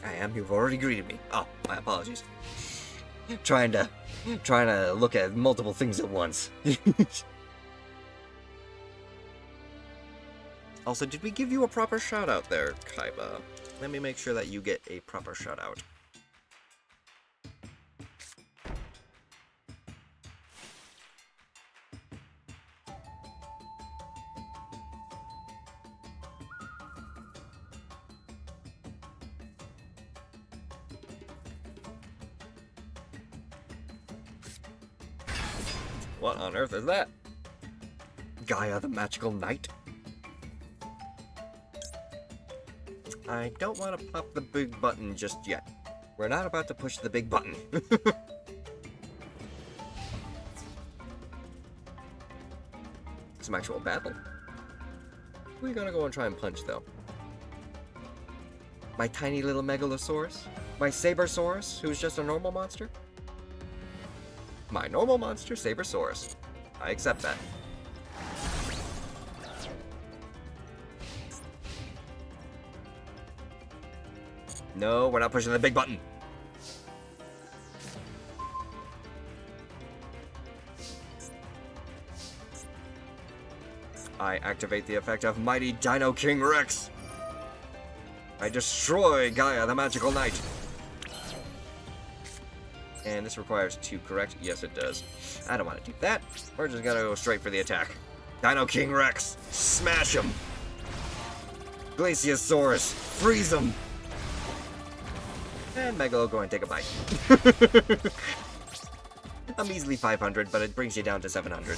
I am. You've already greeted me. Oh, my apologies. Trying to look at multiple things at once. Also, did we give you a proper shout out there, Kaiba? Let me make sure that you get a proper shout out. What on earth is that? Gaia the Magical Knight? I don't want to pop the big button just yet. We're not about to push the big button. Some actual battle. Who are you gonna go and try and punch, though? My tiny little Megalosaurus? My Sabersaurus, who's just a normal monster? My normal monster, Sabersaurus. I accept that. No, we're not pushing the big button. I activate the effect of Mighty Dino King Rex. I destroy Gaia the Magical Knight. And this requires 2, correct? Yes, it does. I don't want to do that. We're just gonna go straight for the attack. Dino King Rex, smash him! Glaciosaurus, freeze him! And Megalo, go and take a bite. A measly 500, but it brings you down to 700.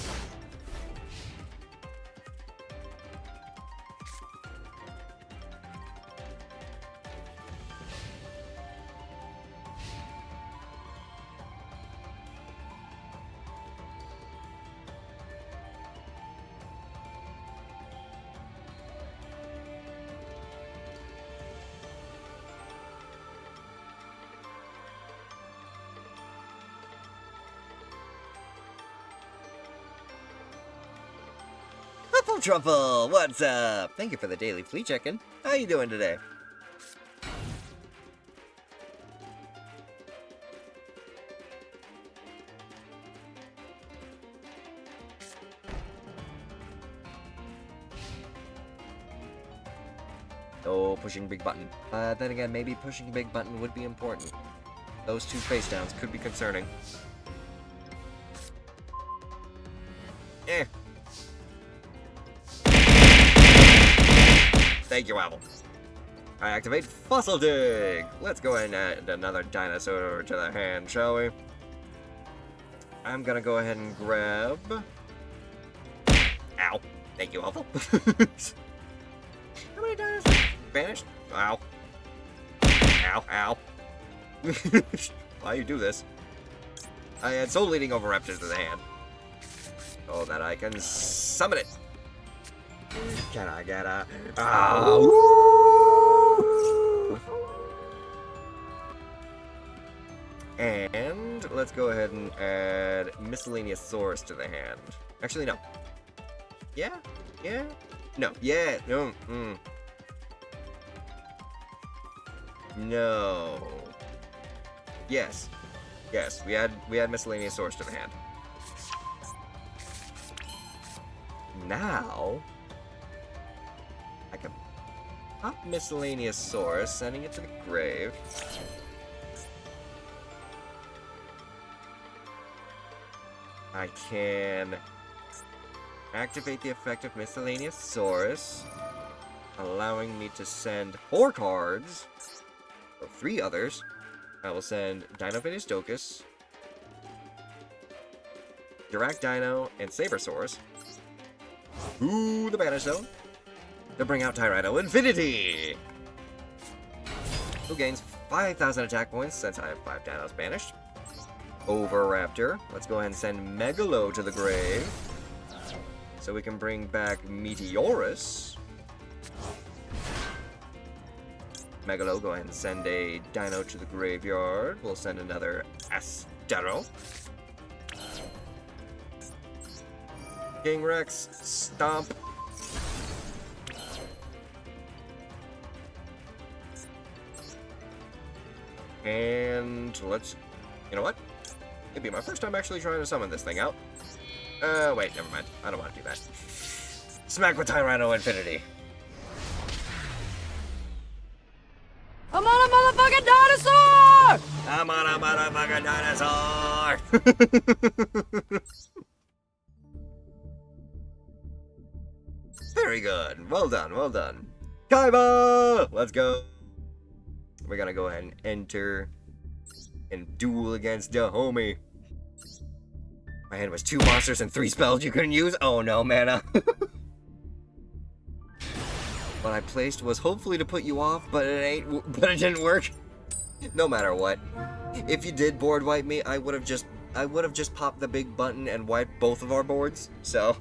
Truffle, what's up? Thank you for the daily flea check-in. How you doing today? Oh, pushing big button. Then again, maybe pushing big button would be important. Those 2 face downs could be concerning. Eh. Thank you, Owl. I activate Fossil Dig. Let's go ahead and add another dinosaur to the hand, shall we? I'm gonna go ahead and grab... Ow. Thank you, Owl. How many dinosaurs vanished? Ow. Ow, ow. Why you do this? I add Soul Leading over Raptor to the hand, so that I can summon it. Can I get a... And let's go ahead and add Miscellaneous Source to the hand. Actually, no. Yeah? Yeah? No. Yeah. No. No. Yes. Yes, we had Miscellaneous Source to the hand. Now I can pop Miscellaneous Source, sending it to the grave. I can activate the effect of Miscellaneous Source, allowing me to send 4 cards, or 3 others. I will send Dinoblade Stocus, Dirac Dino, and Sabersaurus to the Banish Zone to bring out Tyranno Infinity, who gains 5,000 attack points since I have 5 Dinos banished. Over Raptor, let's go ahead and send Megalo to the grave so we can bring back Meteorus. Megalo, go ahead and send a Dino to the graveyard. We'll send another Astero. King Rex, Stomp. And let's... You know what? It'd be my first time actually trying to summon this thing out. Wait, never mind. I don't want to do that. Smack with Tyranno Infinity. I'm on a motherfucking dinosaur! I'm on a motherfucking dinosaur! Very good. Well done, well done. Kaiba! Let's go. We're gonna go ahead and enter and duel against the homie. My hand was 2 monsters and 3 spells you couldn't use? Oh no, mana. What I placed was hopefully to put you off, but it didn't work. No matter what. If you did board wipe me, I would have just popped the big button and wiped both of our boards. So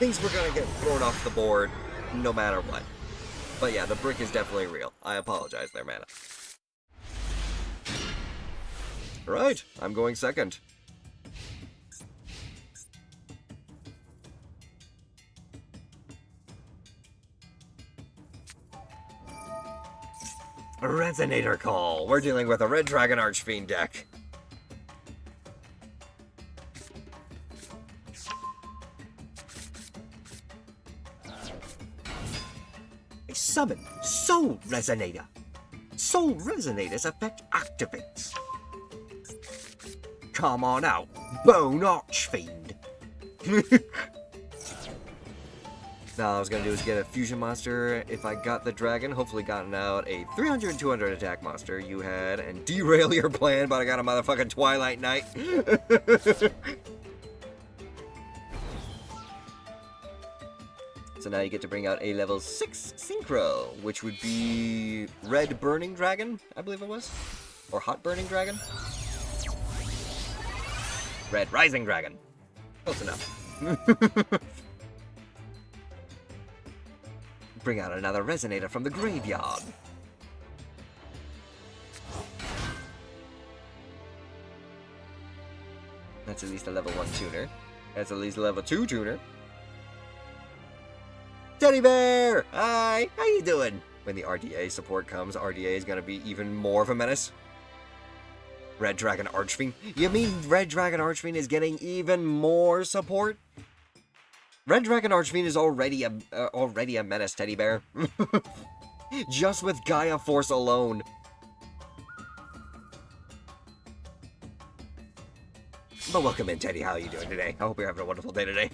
things were gonna get thrown off the board no matter what. But yeah, the brick is definitely real. I apologize there, mana. Right, I'm going second. Resonator Call. We're dealing with a Red Dragon Archfiend deck. A summon Soul Resonator. Soul Resonator's effect activates. Come on out, Bone Archfiend. Now all I was gonna do is get a fusion monster. If I got the dragon, hopefully gotten out a 300 and 200 attack monster you had and derail your plan, but I got a motherfucking Twilight Knight. So now you get to bring out a level 6 Synchro, which would be Red Burning Dragon, I believe it was. Or Hot Burning Dragon. Red Rising Dragon. Close enough. Bring out another Resonator from the graveyard. That's at least a level 1 tuner. That's at least a level 2 tuner. Teddy Bear! Hi! How you doing? When the RDA support comes, RDA is gonna be even more of a menace. Red Dragon Archfiend? You mean Red Dragon Archfiend is getting even more support? Red Dragon Archfiend is already a menace, Teddy Bear. Just with Gaia Force alone. But welcome in, Teddy. How are you doing today? I hope you're having a wonderful day today.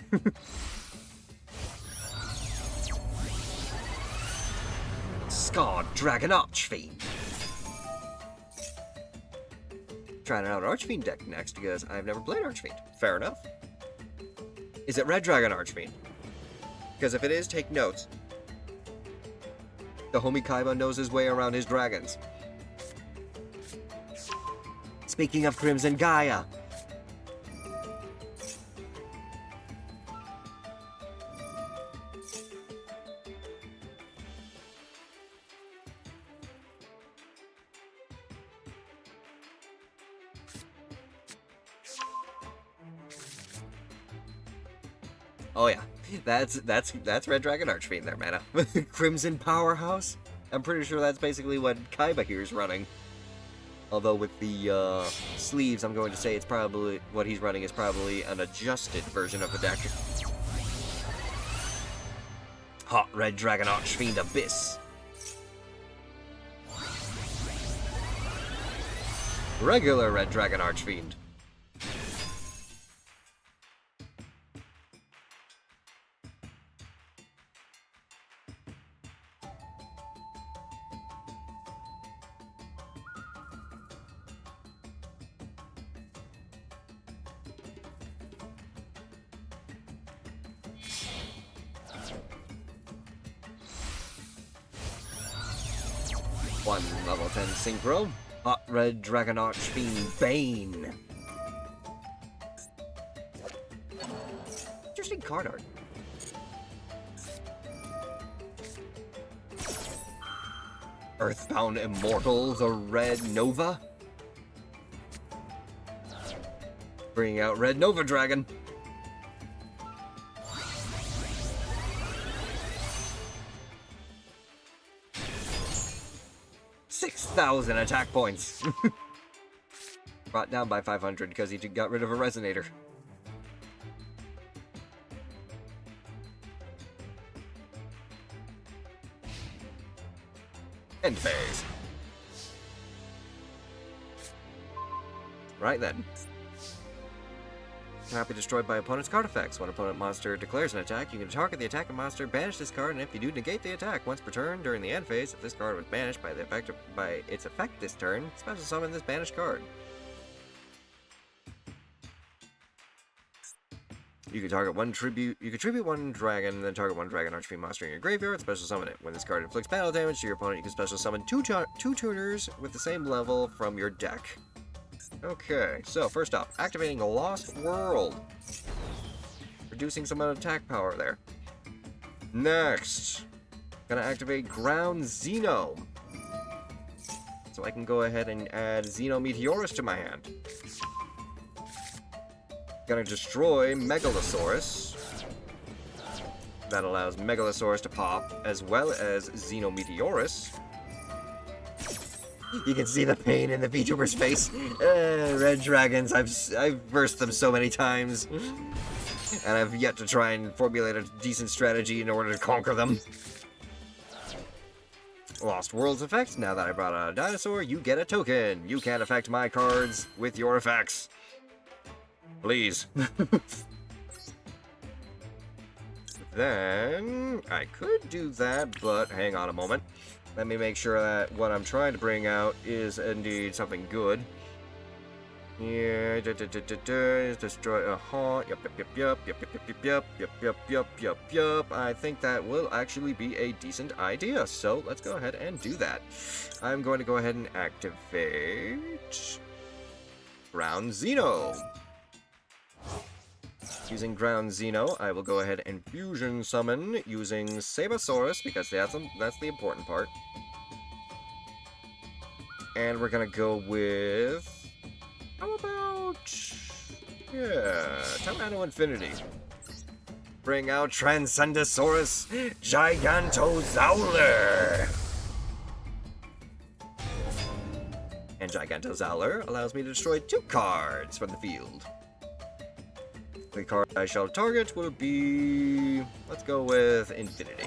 Scarred Dragon Archfiend. Trying out an Archfiend deck next because I've never played Archfiend. Fair enough. Is it Red Dragon Archfiend? Because if it is, take notes. The homie Kaiba knows his way around his dragons. Speaking of Crimson Gaia. Oh yeah, that's Red Dragon Archfiend there, mana. Crimson Powerhouse? I'm pretty sure that's basically what Kaiba here is running. Although with the sleeves, I'm going to say it's probably what he's running is probably an adjusted version of the deck. Hot Red Dragon Archfiend Abyss. Regular Red Dragon Archfiend. One level 10 synchro. Hot Red Dragon Archfiend Bane. Interesting card art. Earthbound Immortal, the Red Nova. Bringing out Red Nova Dragon. $6,000 attack points. Brought down by 500 because he got rid of a resonator. End phase. Right then. Cannot be destroyed by opponent's card effects. When opponent monster declares an attack, you can target the attacking monster, banish this card, and if you do, negate the attack once per turn during the end phase. If this card was banished by its effect this turn, special summon this banished card. You can target one tribute. You can tribute one dragon, then target one dragon archfiend monster in your graveyard. Special summon it. When this card inflicts battle damage to your opponent, you can special summon two tuners with the same level from your deck. Okay, so first up, activating Lost World. Reducing some amount of attack power there. Next, gonna activate Ground Xeno. So I can go ahead and add Xeno Meteorus to my hand. Gonna destroy Megalosaurus. That allows Megalosaurus to pop, as well as Xeno Meteorus. You can see the pain in the VTuber's face. Red dragons, I've versed them so many times. And I've yet to try and formulate a decent strategy in order to conquer them. Lost World's effect. Now that I brought out a dinosaur, you get a token. You can't affect my cards with your effects. Please. Then, I could do that, but hang on a moment. Let me make sure that what I'm trying to bring out is indeed something good. Yeah, destroy, yep. I think that will actually be a decent idea, so let's go ahead and do that. I'm going to go ahead and activate Ground Xeno. Using Ground Xeno, I will go ahead and fusion summon using Sabosaurus, because that's the important part. And we're gonna go with... how about... yeah, Tomato Infinity. Bring out Transcendosaurus Gigantozauler! And Gigantozauler allows me to destroy 2 cards from the field. The card I shall target will be... let's go with Infinity.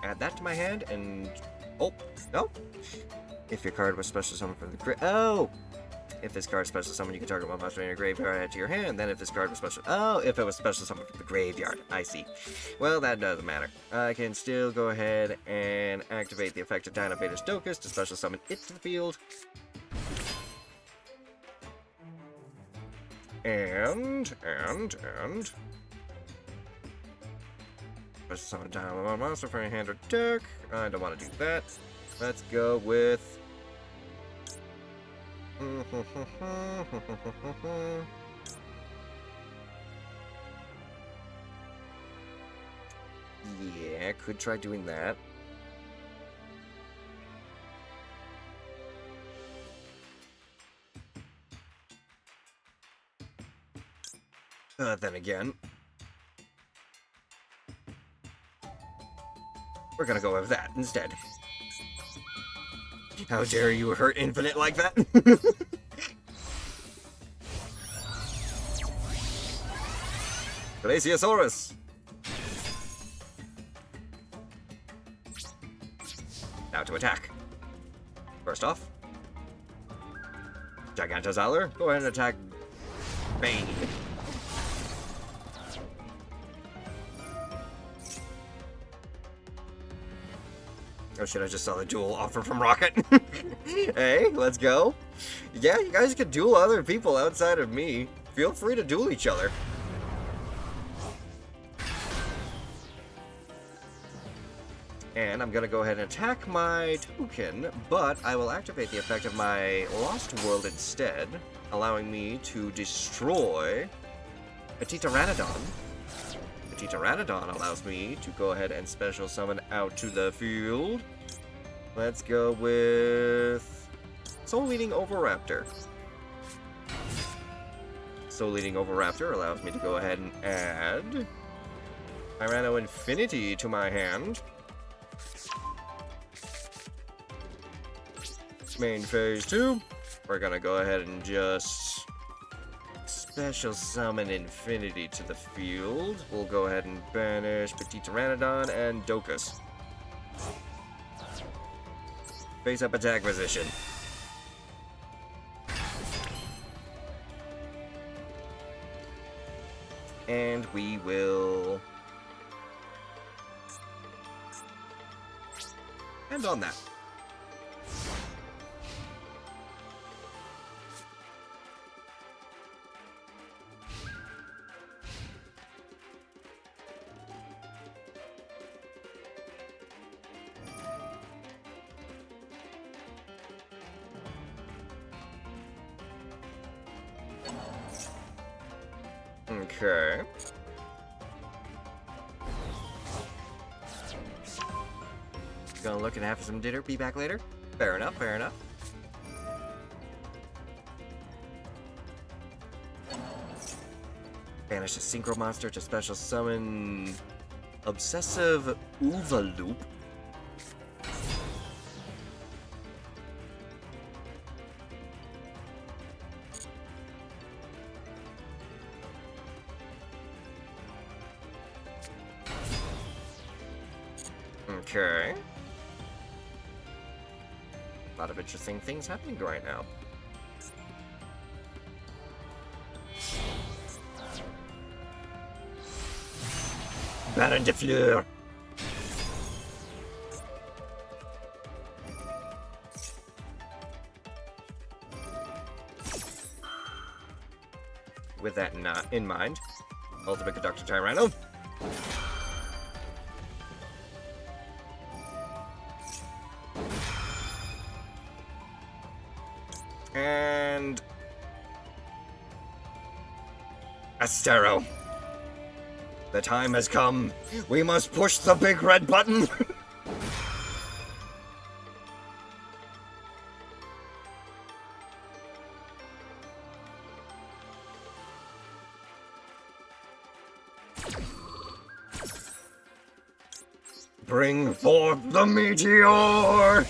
Add that to my hand and... oh, no. If your card was special summoned from the oh! If this card is special summoned, you can target one monster in your graveyard, add to your hand. Then if this card was special... oh, if it was special summoned from the graveyard. I see. Well, that doesn't matter. I can still go ahead and activate the effect of Dinoblade's Docus to special summon it to the field. And Special summon a monster for a hand or deck. I don't want to do that. Let's go with... Yeah, could try doing that. Then again, we're gonna go with that instead. How dare you hurt Infinite like that? Glaciosaurus! Now to attack. First off, Gigantosaur, go ahead and attack Bane. Oh shit, I just saw the duel offer from Rocket. Hey, let's go. Yeah, you guys can duel other people outside of me. Feel free to duel each other. And I'm gonna go ahead and attack my token, but I will activate the effect of my Lost World instead, allowing me to destroy Petite Pteranodon. Petite Pteranodon allows me to go ahead and special summon out to the field. Let's go with Soul Eating Oviraptor. Soul Eating Oviraptor allows me to go ahead and add Tyranno Infinity to my hand. Main phase 2. We're gonna go ahead and just special summon Infinity to the field. We'll go ahead and banish Petite Pteranodon and Docus. Face up attack position. And we will end on that. Okay. Gonna look and have some dinner, be back later? Fair enough, fair enough. Banish a Synchro Monster to special summon Obsessive Oovaloop. Okay. A lot of interesting things happening right now. Baron de Fleur. With that not in mind, Ultimate Conductor Tyranno. And Astero. The time has come. We must push the big red button. Bring forth the meteor.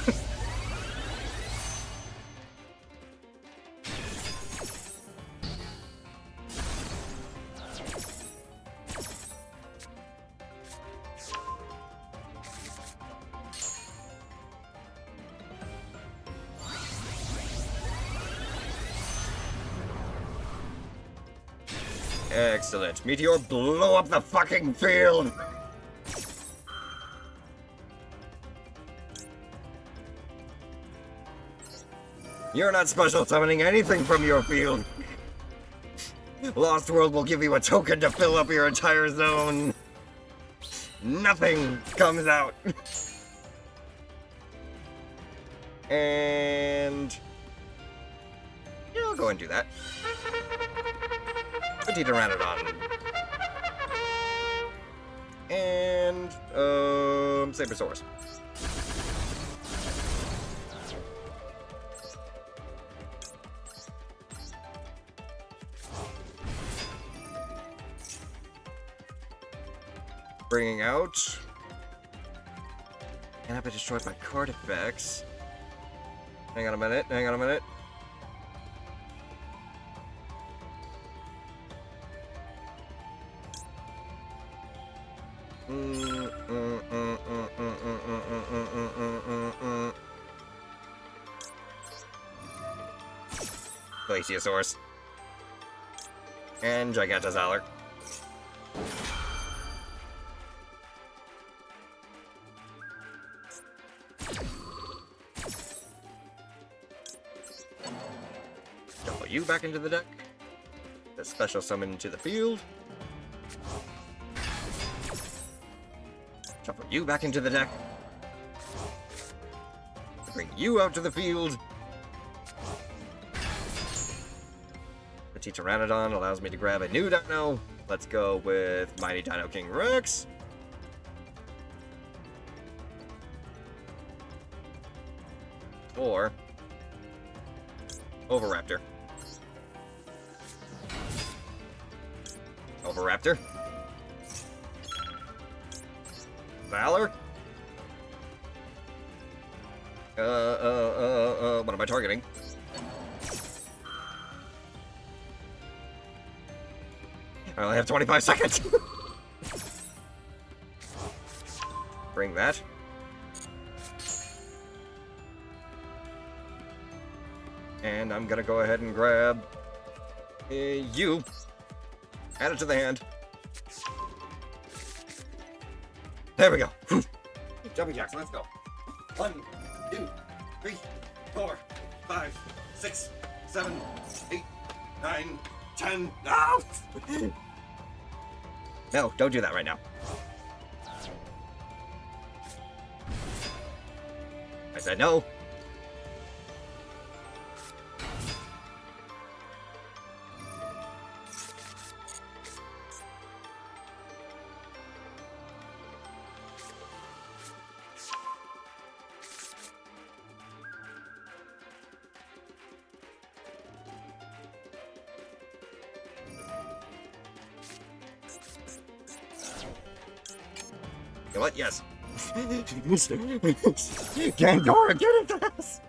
Excellent. Meteor, blow up the fucking field! You're not special summoning anything from your field. Lost World will give you a token to fill up your entire zone. Nothing comes out. And yeah, I'll go and do that. Petite Pteranodon. And Sabersaurus. Bringing out. Cannot be destroyed by card effects. Hang on a minute, hang on a minute. Glaciosaurus. And Gigantosaur. Shuffle you back into the deck. The special summon into the field. Shuffle you back into the deck. Bring you out to the field. Petite Pteranodon allows me to grab a new dino. Let's go with Mighty Dino King Rex. Or Oviraptor. Oviraptor. Valor. What am I targeting? I only have 25 seconds. Bring that. And I'm gonna go ahead and grab you. Add it to the hand. There we go. Jumping jacks, let's go. 1, 2, 3, 4, 5, 6, 7, 8, 9, 10. No! No, don't do that right now. I said no. You know what? Yes. Gandora, get into this!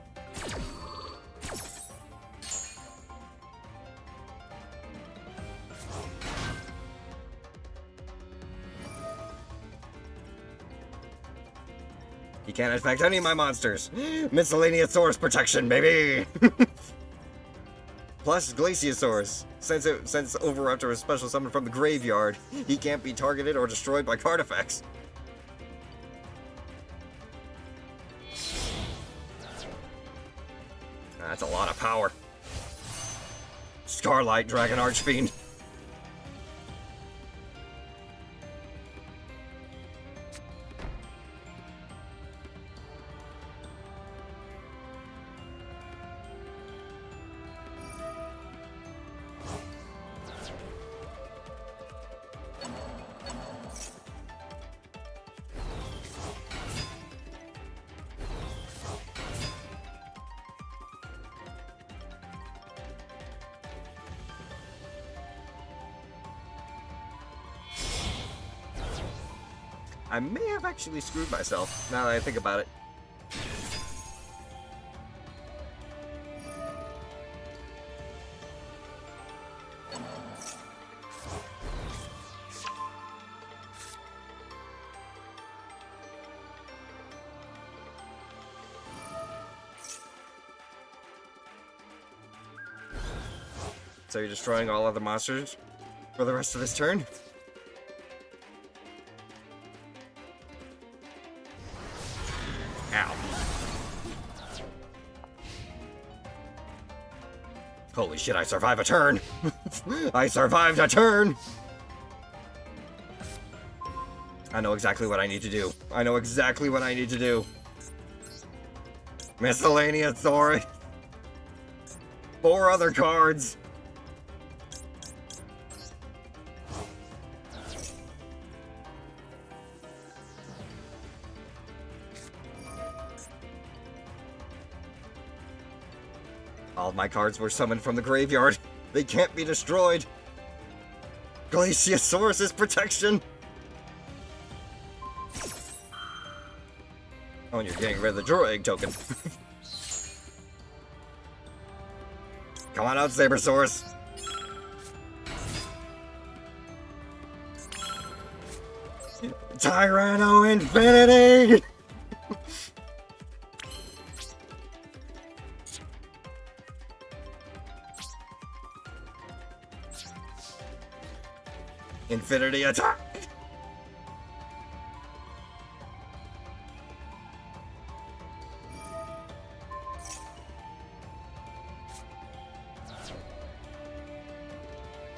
He can't affect any of my monsters. Miscellaneous source protection, baby! Plus Glaciosaurus. Since Oviraptor is special summoned from the graveyard, he can't be targeted or destroyed by card effects. That's a lot of power. Starlight Dragon Archfiend. I may have actually screwed myself, now that I think about it. So you're destroying all other monsters for the rest of this turn? Ow. Holy shit, I survived a turn! I survived a turn! I know exactly what I need to do. I know exactly what I need to do. Miscellaneous sword. 4 other cards. All my cards were summoned from the graveyard. They can't be destroyed. Glaciosaurus's protection. Oh, and you're getting rid of the Draw Egg token. Come on out, Sabersaurus. Tyranno Infinity! Infinity attack!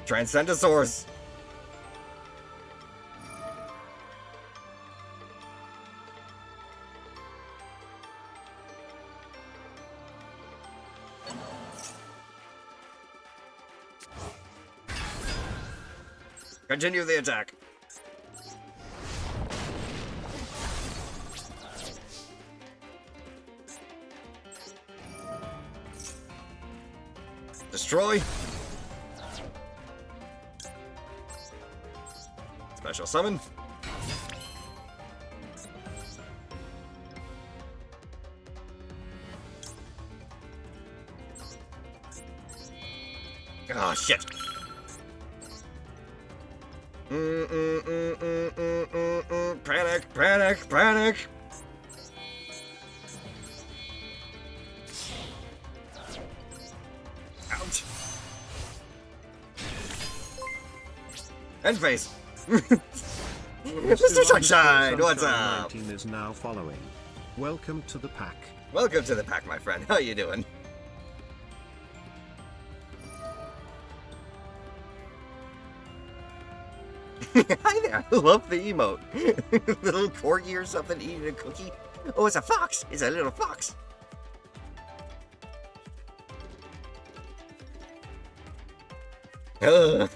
Transcendosaurus! Continue the attack. Destroy. Special summon. Oh, shit. Panic, panic, panic. Ouch. End face. Mr. Sunshine, what's up? 19 is now following. Welcome to the pack. Welcome to the pack, my friend. How you doing? Hi there. I love the emote. Little corgi or something eating a cookie. Oh, it's a fox. It's a little fox. Ugh.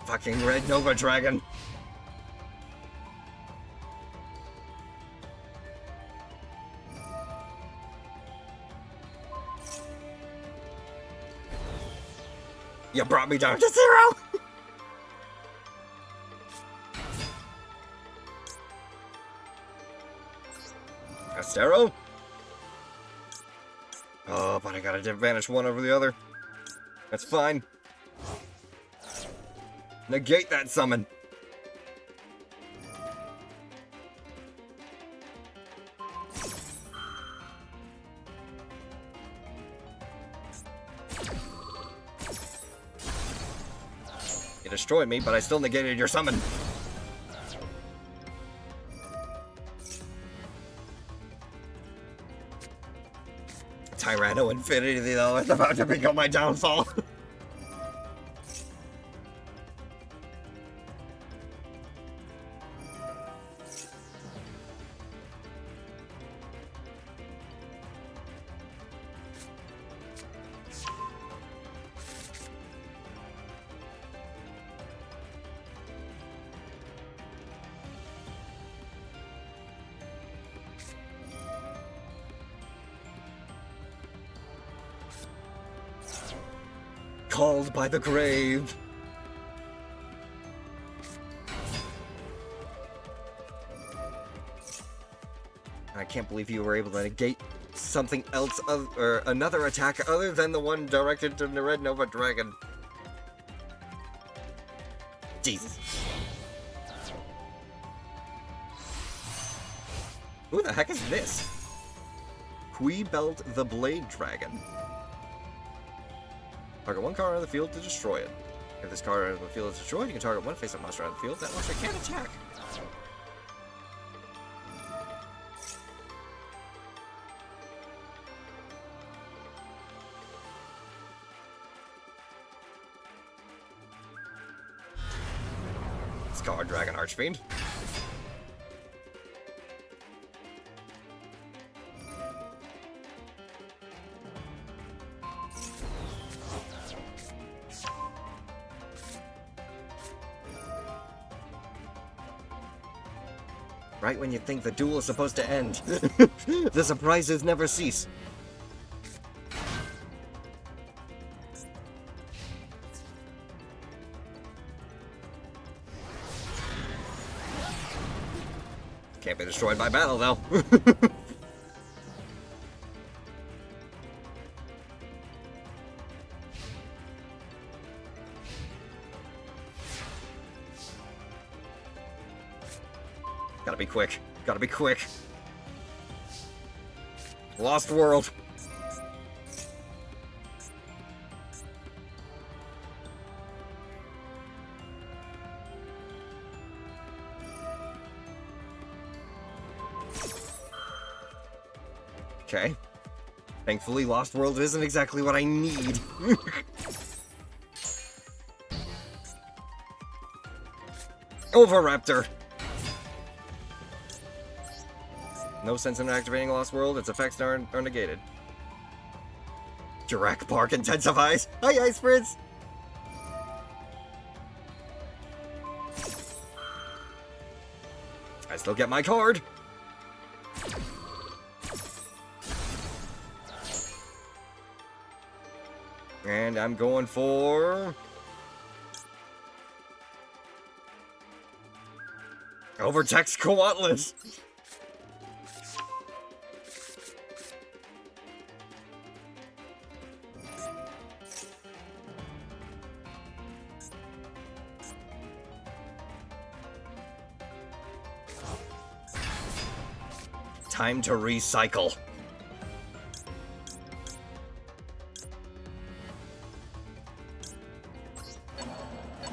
Fucking red Nova Dragon. You brought me down to 0! Astero? Oh, but I got to advantage one over the other. That's fine. Negate that summon. You destroyed me, but I still negated your summon. Tyranno Infinity, though, is about to become my downfall. Called by the grave. I can't believe you were able to negate something else, or another attack other than the one directed to the Red Nova Dragon. Jesus. Who the heck is this? Belt the Blade Dragon. Target one card on the field to destroy it. If this card on the field is destroyed, you can target one face-up monster on the field. That monster can't attack. Discard Dragon Archfiend. Right when you think the duel is supposed to end, the surprises never cease. Can't be destroyed by battle, though. Gotta be quick. Gotta be quick. Lost World. Okay. Thankfully, Lost World isn't exactly what I need. Overraptor. No sense in activating Lost World, its effects are negated. Jurassic Park intensifies. Hi, Ice Prince! I still get my card. And I'm going for... Overtext Coatlas. Time to recycle.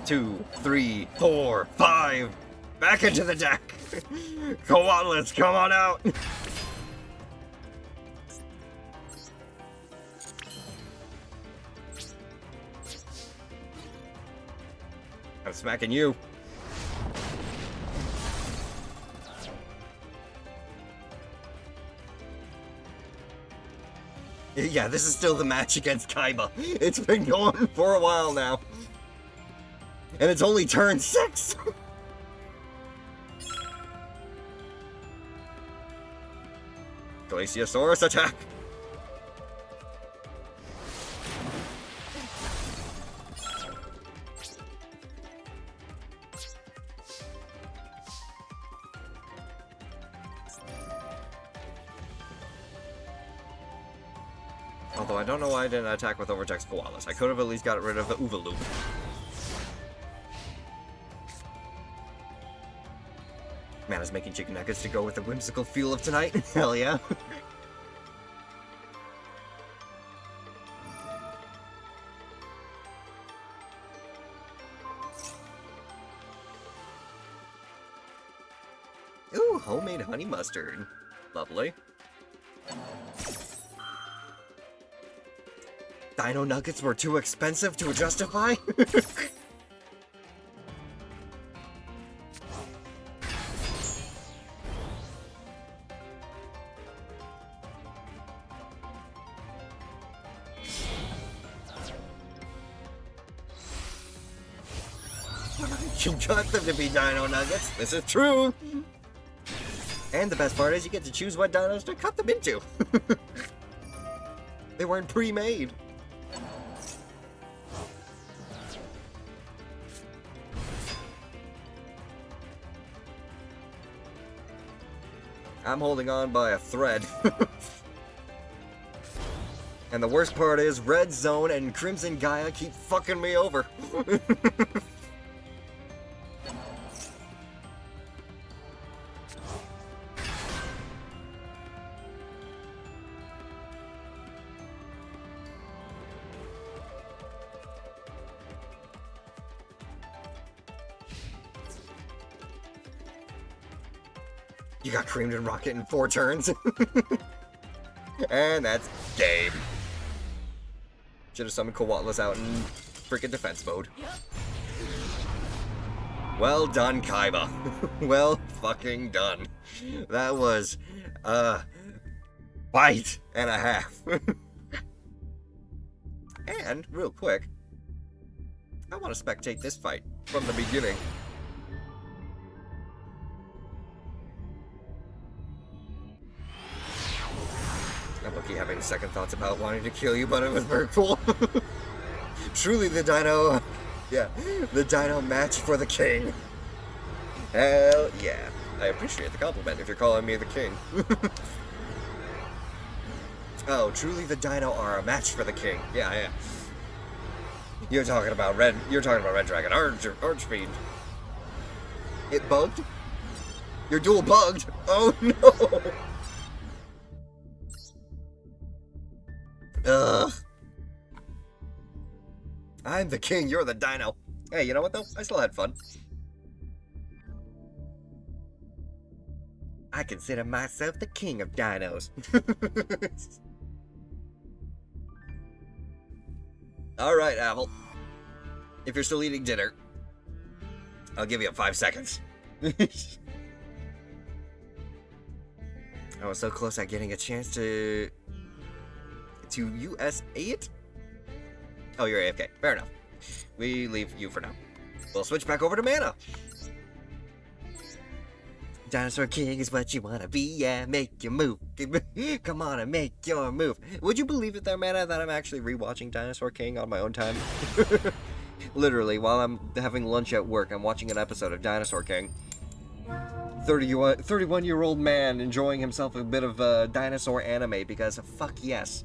Two, three, four, five. Back into the deck. Coatlas, come on out. I'm smacking you. Yeah, this is still the match against Kaiba. It's been going for a while now. And it's only turn 6! Glaciosaurus attack! Although I don't know why I didn't attack with Overtext Koalas. I could have at least got rid of the Uva Loop. Man is making chicken nuggets to go with the whimsical feel of tonight. Hell yeah. Ooh, homemade honey mustard. Lovely. Dino nuggets were too expensive to justify? You got them to be dino nuggets. This is true. And the best part is you get to choose what dinos to cut them into. They weren't pre-made. I'm holding on by a thread. And the worst part is Red Zone and Crimson Gaia keep fucking me over. You got creamed in Rocket in 4 turns. And that's game. Should have summoned Koatlas out in freaking defense mode. Well done, Kaiba. Well fucking done. That was a bite and a half. And, real quick, I want to spectate this fight from the beginning. I'm lucky having second thoughts about wanting to kill you, but it was very cool. Truly the Dino... Yeah, the Dino match for the king. Hell yeah. I appreciate the compliment if you're calling me the king. Oh, truly the Dino are a match for the king. Yeah, yeah. You're talking about Red Dragon Archfiend. It bugged? Your duel bugged? Oh no! Ugh. I'm the king, you're the Dino. Hey, you know what though? I still had fun. I consider myself the king of dinos. Alright, Apple. If you're still eating dinner, I'll give you 5 seconds. I was so close at getting a chance to USA it? Oh, you're AFK. Fair enough. We leave you for now. We'll switch back over to mana. Dinosaur King is what you wanna be, yeah, make your move. Come on and make your move. Would you believe it there, Mana, that I'm actually rewatching Dinosaur King on my own time? Literally, while I'm having lunch at work, I'm watching an episode of Dinosaur King. 31-year-old man enjoying himself a bit of dinosaur anime because fuck yes.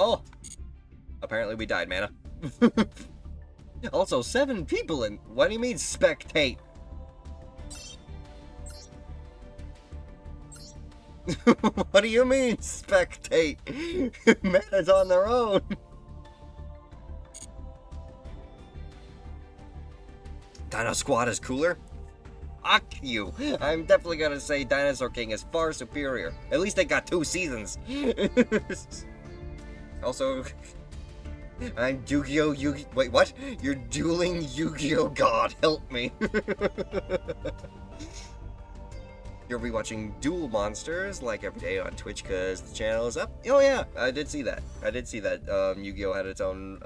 Oh! Apparently we died, Mana. Also, 7 people in... What do you mean, spectate? What do you mean, spectate? Mana's on their own. Dino Squad is cooler? Fuck you. I'm definitely gonna say Dinosaur King is far superior. At least they got 2 seasons. Also, I'm Yu-Gi-Oh! Wait, what? You're dueling Yu-Gi-Oh! God, help me. You're rewatching Duel Monsters like every day on Twitch because the channel is up. Oh yeah, I did see that. Yu-Gi-Oh! Had its own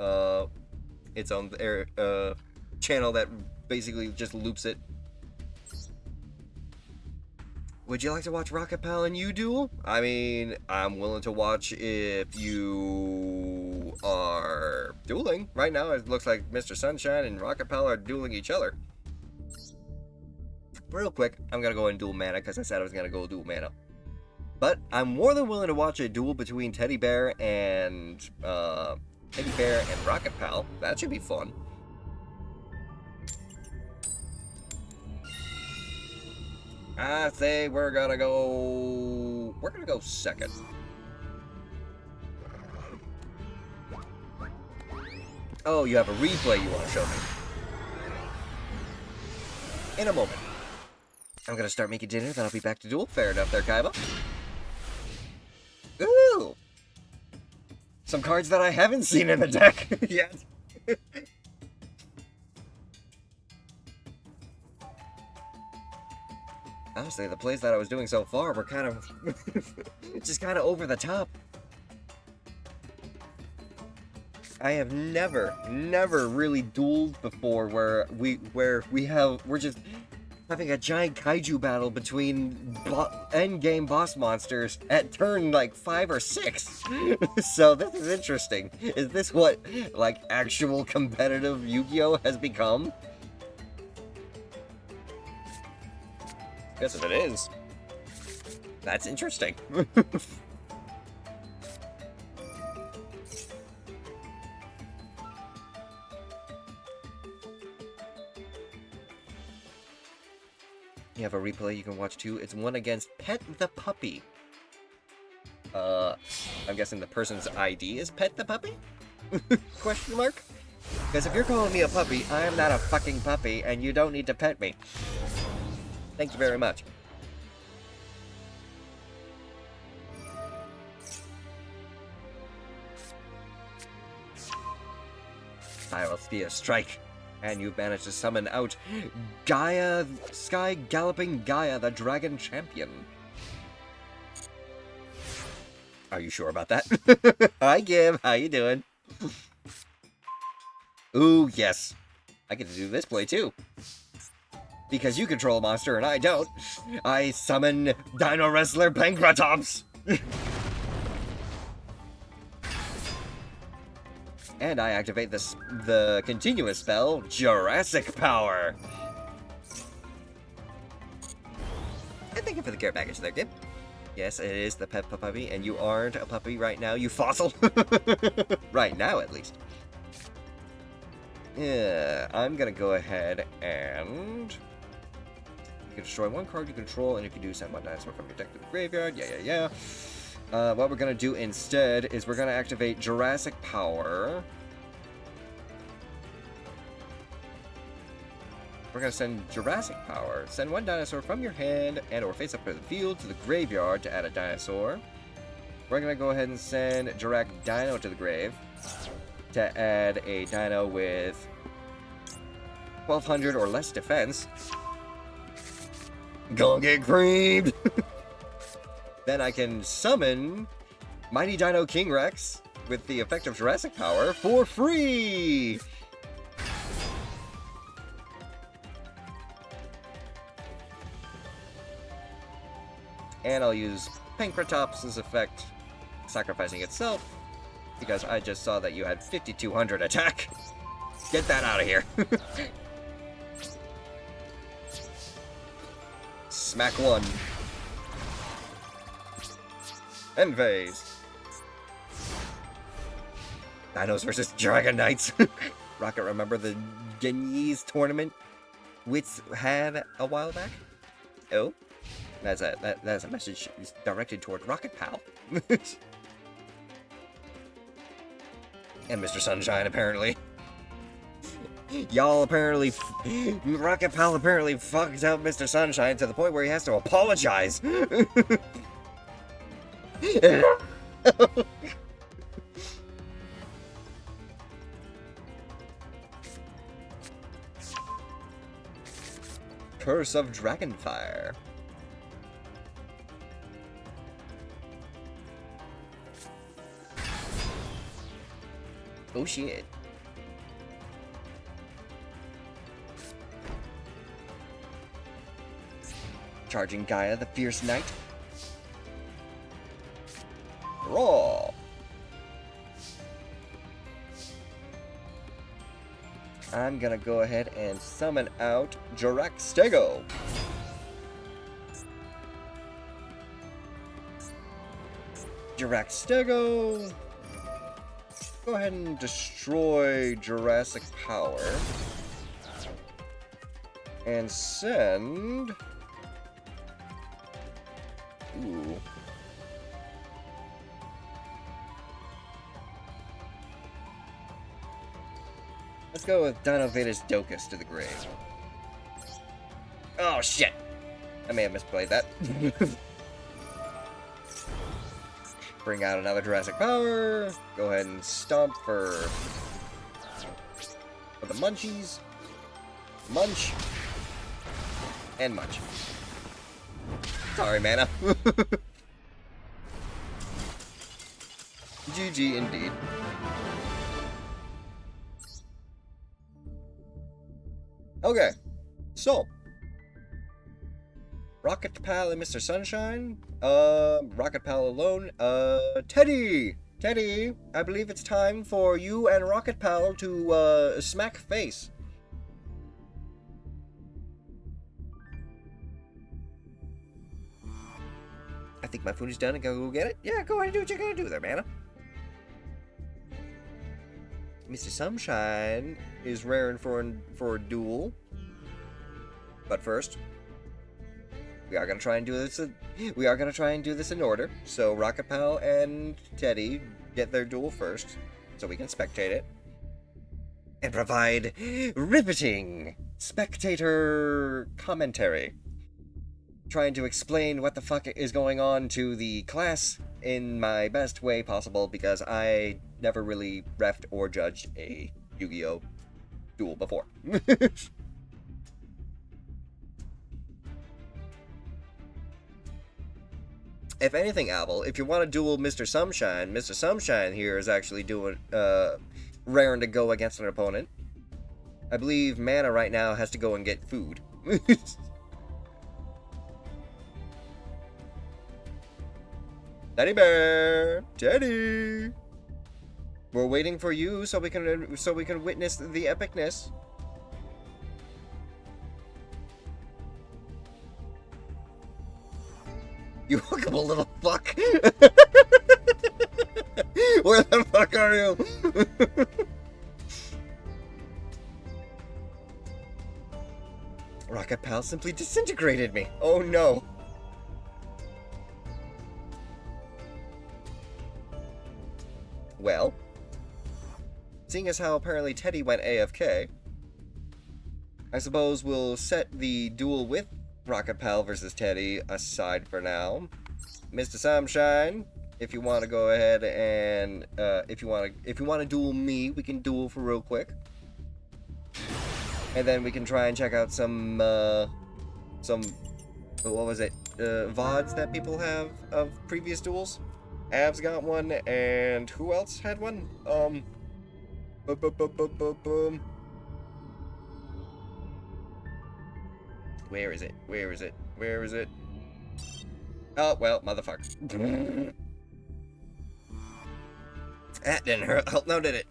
channel that basically just loops it. Would you like to watch Rocket Pal and you duel? I mean, I'm willing to watch if you are dueling. Right now, it looks like Mr. Sunshine and Rocket Pal are dueling each other. Real quick, I'm gonna go and duel Mana because I said I was gonna go duel Mana. But I'm more than willing to watch a duel between Teddy Bear and Rocket Pal. That should be fun. I say we're gonna go second. Oh, you have a replay you want to show me. In a moment. I'm gonna start making dinner, then I'll be back to duel. Fair enough there, Kaiba. Ooh! Some cards that I haven't seen in the deck yet. Honestly, the plays that I was doing so far were kind of just kind of over the top. I have never really dueled before where we're just having a giant kaiju battle between endgame boss monsters at turn like 5 or 6. So this is interesting. Is this what like actual competitive Yu-Gi-Oh has become? Guess if it is, that's interesting. You have a replay you can watch too. It's one against Pet the Puppy. I'm guessing the person's ID is Pet the Puppy? Question mark? Because if you're calling me a puppy, I am not a fucking puppy, and you don't need to pet me. Thank you very much. Spiral Spear Strike. And you've managed to summon out Gaia, Sky Galloping Gaia, the Dragon Champion. Are you sure about that? Hi, Gib. How you doing? Ooh, yes. I get to do this play, too. Because you control a monster and I don't. I summon Dino Wrestler Pankratops. And I activate the continuous spell, Jurassic Power. And thank you for the care package there, Gib. Yes, it is the pet puppy, and you aren't a puppy right now, you fossil. Right now, at least. Yeah, I'm gonna go ahead and... You can destroy one card you control, and if you do, send one dinosaur from your deck to the graveyard. Yeah. What we're gonna do instead is we're gonna activate Jurassic Power. We're gonna send Jurassic Power. Send one dinosaur from your hand and or face up to the field to the graveyard to add a dinosaur. We're gonna go ahead and send Jurac Dino to the grave to add a dino with 1200 or less defense. Gonna get creamed! Then I can summon Mighty Dino King Rex with the effect of Jurassic Power for free! And I'll use Pankratops' effect, sacrificing itself, because I just saw that you had 5200 attack. Get that out of here. Smack one. End phase. Dinos versus Dragon Knights. Rocket, remember the Genyes tournament Wits had a while back? Oh? That's a message directed toward Rocket Pal. And Mr. Sunshine, apparently. Y'all apparently... Rocket Pal apparently fucked up Mr. Sunshine to the point where he has to apologize. Curse of Dragonfire. Oh shit. Charging Gaia, the Fierce Knight. Raw. I'm gonna go ahead and summon out Jurac Stego. Jurac Stego. Go ahead and destroy Jurassic Power. And send... Ooh. Let's go with Dinovatus Docus to the grave. Oh shit! I may have misplayed that. Bring out another Jurassic Power. Go ahead and stomp for the munchies. Munch. And munch. Sorry, mana. GG indeed. Okay, so Rocket Pal and Mr. Sunshine. Rocket Pal alone. Teddy! Teddy, I believe it's time for you and Rocket Pal to, smack face. I think my food is done and go get it. Yeah, go ahead and do what you're gonna do there, mana. Mr. Sunshine is raring for a duel. But first, we are gonna try and do this. We are gonna try and do this in order. So Rocket Pal and Teddy get their duel first, so we can spectate it and provide riveting spectator commentary, trying to explain what the fuck is going on to the class in my best way possible, because I never really refed or judged a Yu-Gi-Oh! Duel before. If anything, Apple, if you want to duel Mr. Sunshine here is actually doing, raring to go against an opponent. I believe Mana right now has to go and get food. Teddy Bear! Teddy! We're waiting for you so we can witness the epicness. You hookable little fuck! Where the fuck are you? Rocket Pal simply disintegrated me. Oh no. Well, seeing as how apparently Teddy went AFK, I suppose we'll set the duel with Rocket Pal versus Teddy aside for now. Mr. Sunshine, if you want to go ahead and if you want to duel me, we can duel for real quick, and then we can try and check out some what was it, VODs that people have of previous duels. Av's got one, and who else had one? Where is it? Where is it? Where is it? Oh, well, motherfucker. That didn't hurt. Oh, no, did it?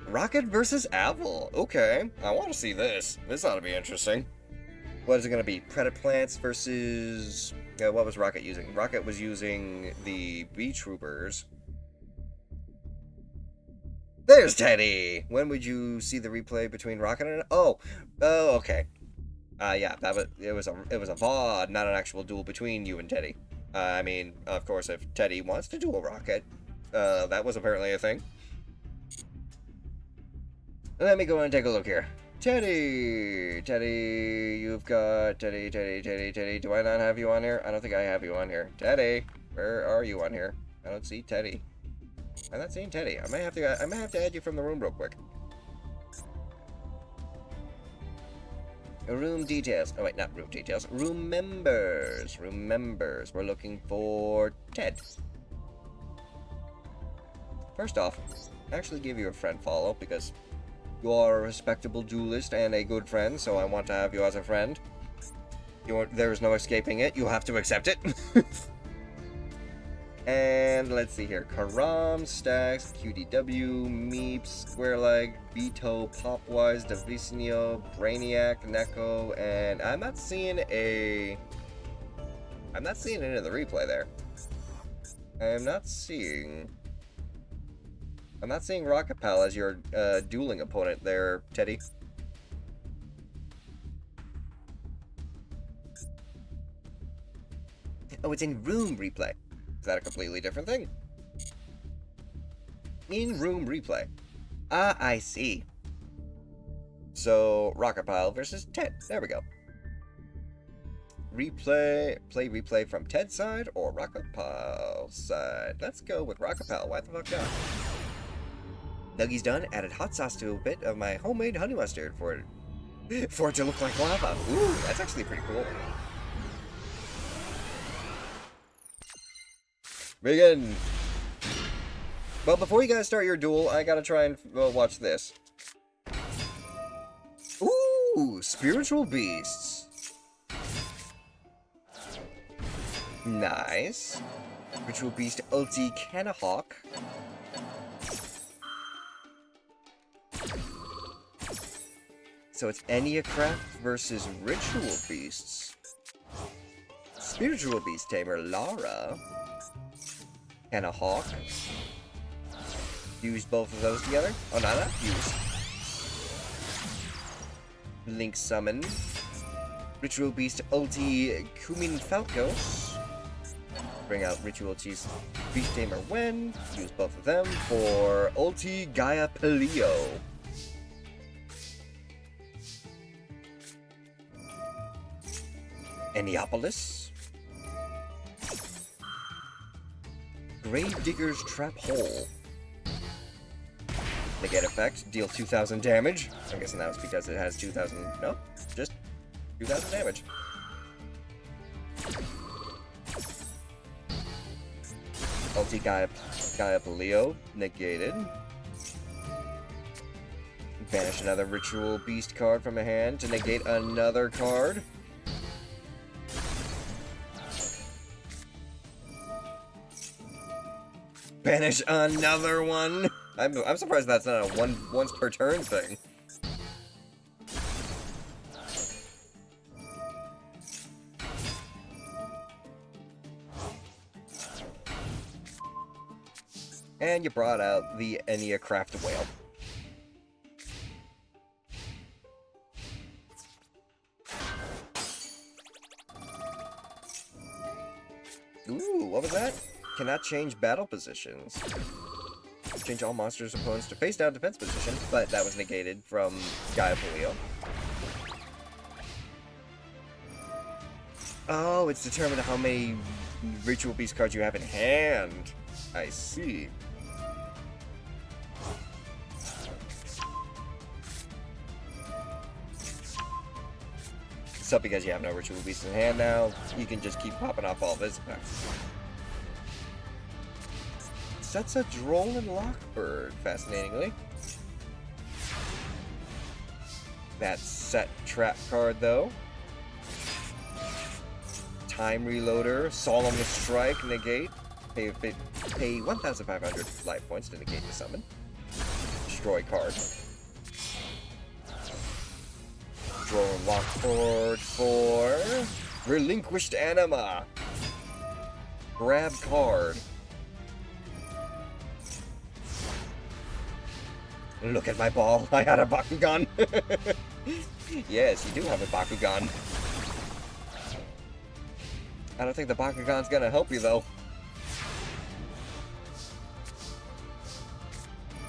Rocket versus Apple. Okay, I want to see this. This ought to be interesting. What is it going to be? Predaplants versus... what was Rocket using? Rocket was using the B-Troopers. There's Teddy! When would you see the replay between Rocket and... Oh, okay. Yeah, it was a VOD, not an actual duel between you and Teddy. I mean, of course, if Teddy wants to duel Rocket, that was apparently a thing. Let me go and take a look here. Teddy, you've got Teddy. Do I not have you on here? I don't think I have you on here. Teddy, where are you on here? I don't see Teddy. I'm not seeing Teddy. I might have to add you from the room real quick. Room details. Oh wait, not room details. Room members. Room members. We're looking for Ted. First off, actually give you a friend follow because you are a respectable duelist and a good friend, so I want to have you as a friend. There is no escaping it. You have to accept it. And let's see here. Karam, Stacks, QDW, Meeps, Squareleg, Beto, Popwise, Davisinio, Brainiac, Neko, and I'm not seeing any of the replay there. I'm not seeing Rocket Pal as your dueling opponent there, Teddy. Oh, it's in room replay. Is that a completely different thing? In-room replay. Ah, I see. So, Rocket Pal versus Ted. There we go. Replay from Ted's side or Rocket Pal's side. Let's go with Rocket Pal. Why the fuck not? Nuggy's done. Added hot sauce to a bit of my homemade honey mustard for it to look like lava. Ooh, that's actually pretty cool. Begin. But before you guys start your duel, I gotta try and watch this. Ooh, spiritual beasts. Nice. Spiritual beast ulti Canahawk. So it's Enneacraft versus Ritual Beasts. Spiritual Beast Tamer Lara. And a hawk. Use both of those together. Oh, no, not use. Link summon. Ritual Beast ulti Kumin Falcos. Bring out Ritual Beast Tamer when. Use both of them for ulti Gaia Pelio. Enneapolis. Gravedigger's Trap Hole. Negate effect, deal 2,000 damage. I'm guessing that was because it has 2,000... No, just 2,000 damage. Ulti Gaia Leo, negated. Banish another Ritual Beast card from a hand to negate another card. Banish another one! I'm surprised that's not a once per turn thing. And you brought out the Enya Craft Whale. Ooh, what was that? Cannot change battle positions. Change all monsters' opponents to face down defense position, but that was negated from Gaia Polio. Oh, it's determined how many Ritual Beast cards you have in hand. I see. So because you have no Ritual Beast in hand now, you can just keep popping off all this effects. Sets a Droll and Lockbird, fascinatingly. That set trap card, though. Time Reloader, Solemn Strike, negate. Pay 1,500 life points to negate the summon. Destroy card. Droll and Lockbird for Relinquished Anima. Grab card. Look at my ball. I had a Bakugan. Yes, you do have a Bakugan. I don't think the Bakugan's gonna help you, though.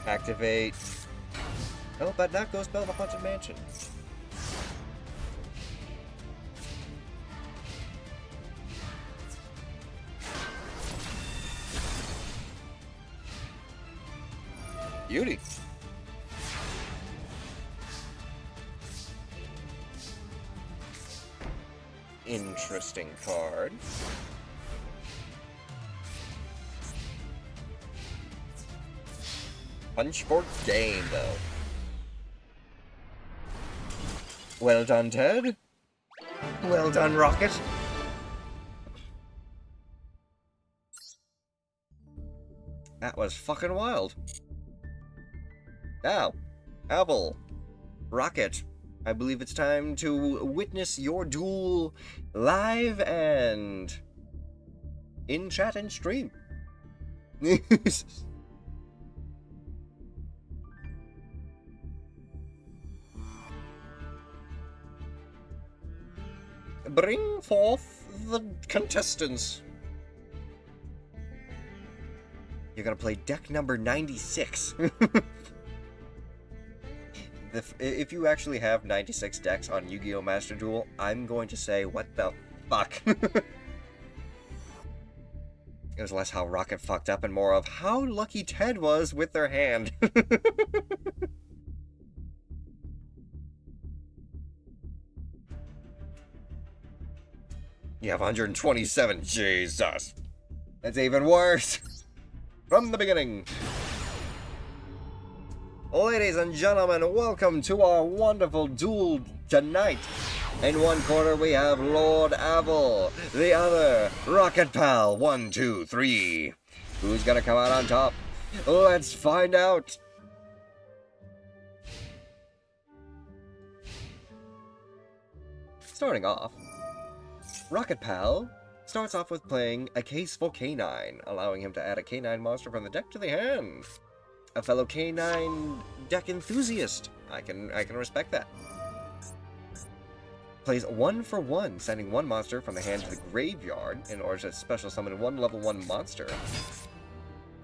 Activate. Oh, but that goes spell the Haunted Mansion. Beauty. Interesting card. Punch for gain, though. Well done, Ted. Well done, Rocket. That was fucking wild. Now, Apple, Rocket, I believe it's time to witness your duel live and in chat and stream. Bring forth the contestants. You're gonna play deck number 96. If you actually have 96 decks on Yu-Gi-Oh! Master Duel, I'm going to say, what the fuck? It was less how Rocket fucked up and more of how lucky Ted was with their hand. You have 127, Jesus. That's even worse. From the beginning. Ladies and gentlemen, welcome to our wonderful duel tonight. In one corner we have Lord Avil, the other Rocket Pal. 1, 2, 3. Who's gonna come out on top? Let's find out. Starting off, Rocket Pal starts off with playing a Caseful Canine, allowing him to add a canine monster from the deck to the hand. A fellow canine deck enthusiast. I can respect that. Plays 1 for 1, sending one monster from the hand to the graveyard in order to special summon one level 1 monster.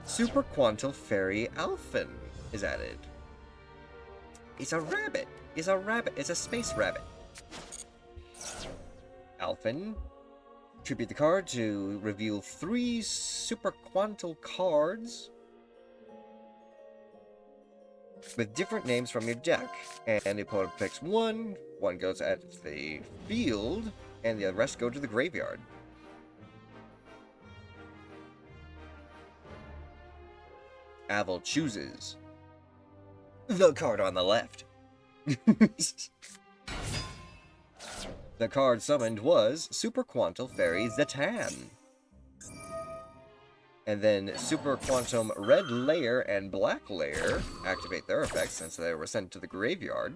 Super Quantal Fairy Alphin is added. It's a rabbit. It's a space rabbit. Alphin Tribute the card to reveal 3 Super Quantal cards with different names from your deck. And the opponent picks one goes at the field, and the rest go to the graveyard. Aval chooses the card on the left. The card summoned was Super Quantal Fairy Zatan. And then Super Quantum Red Layer and Black Layer activate their effects since they were sent to the graveyard.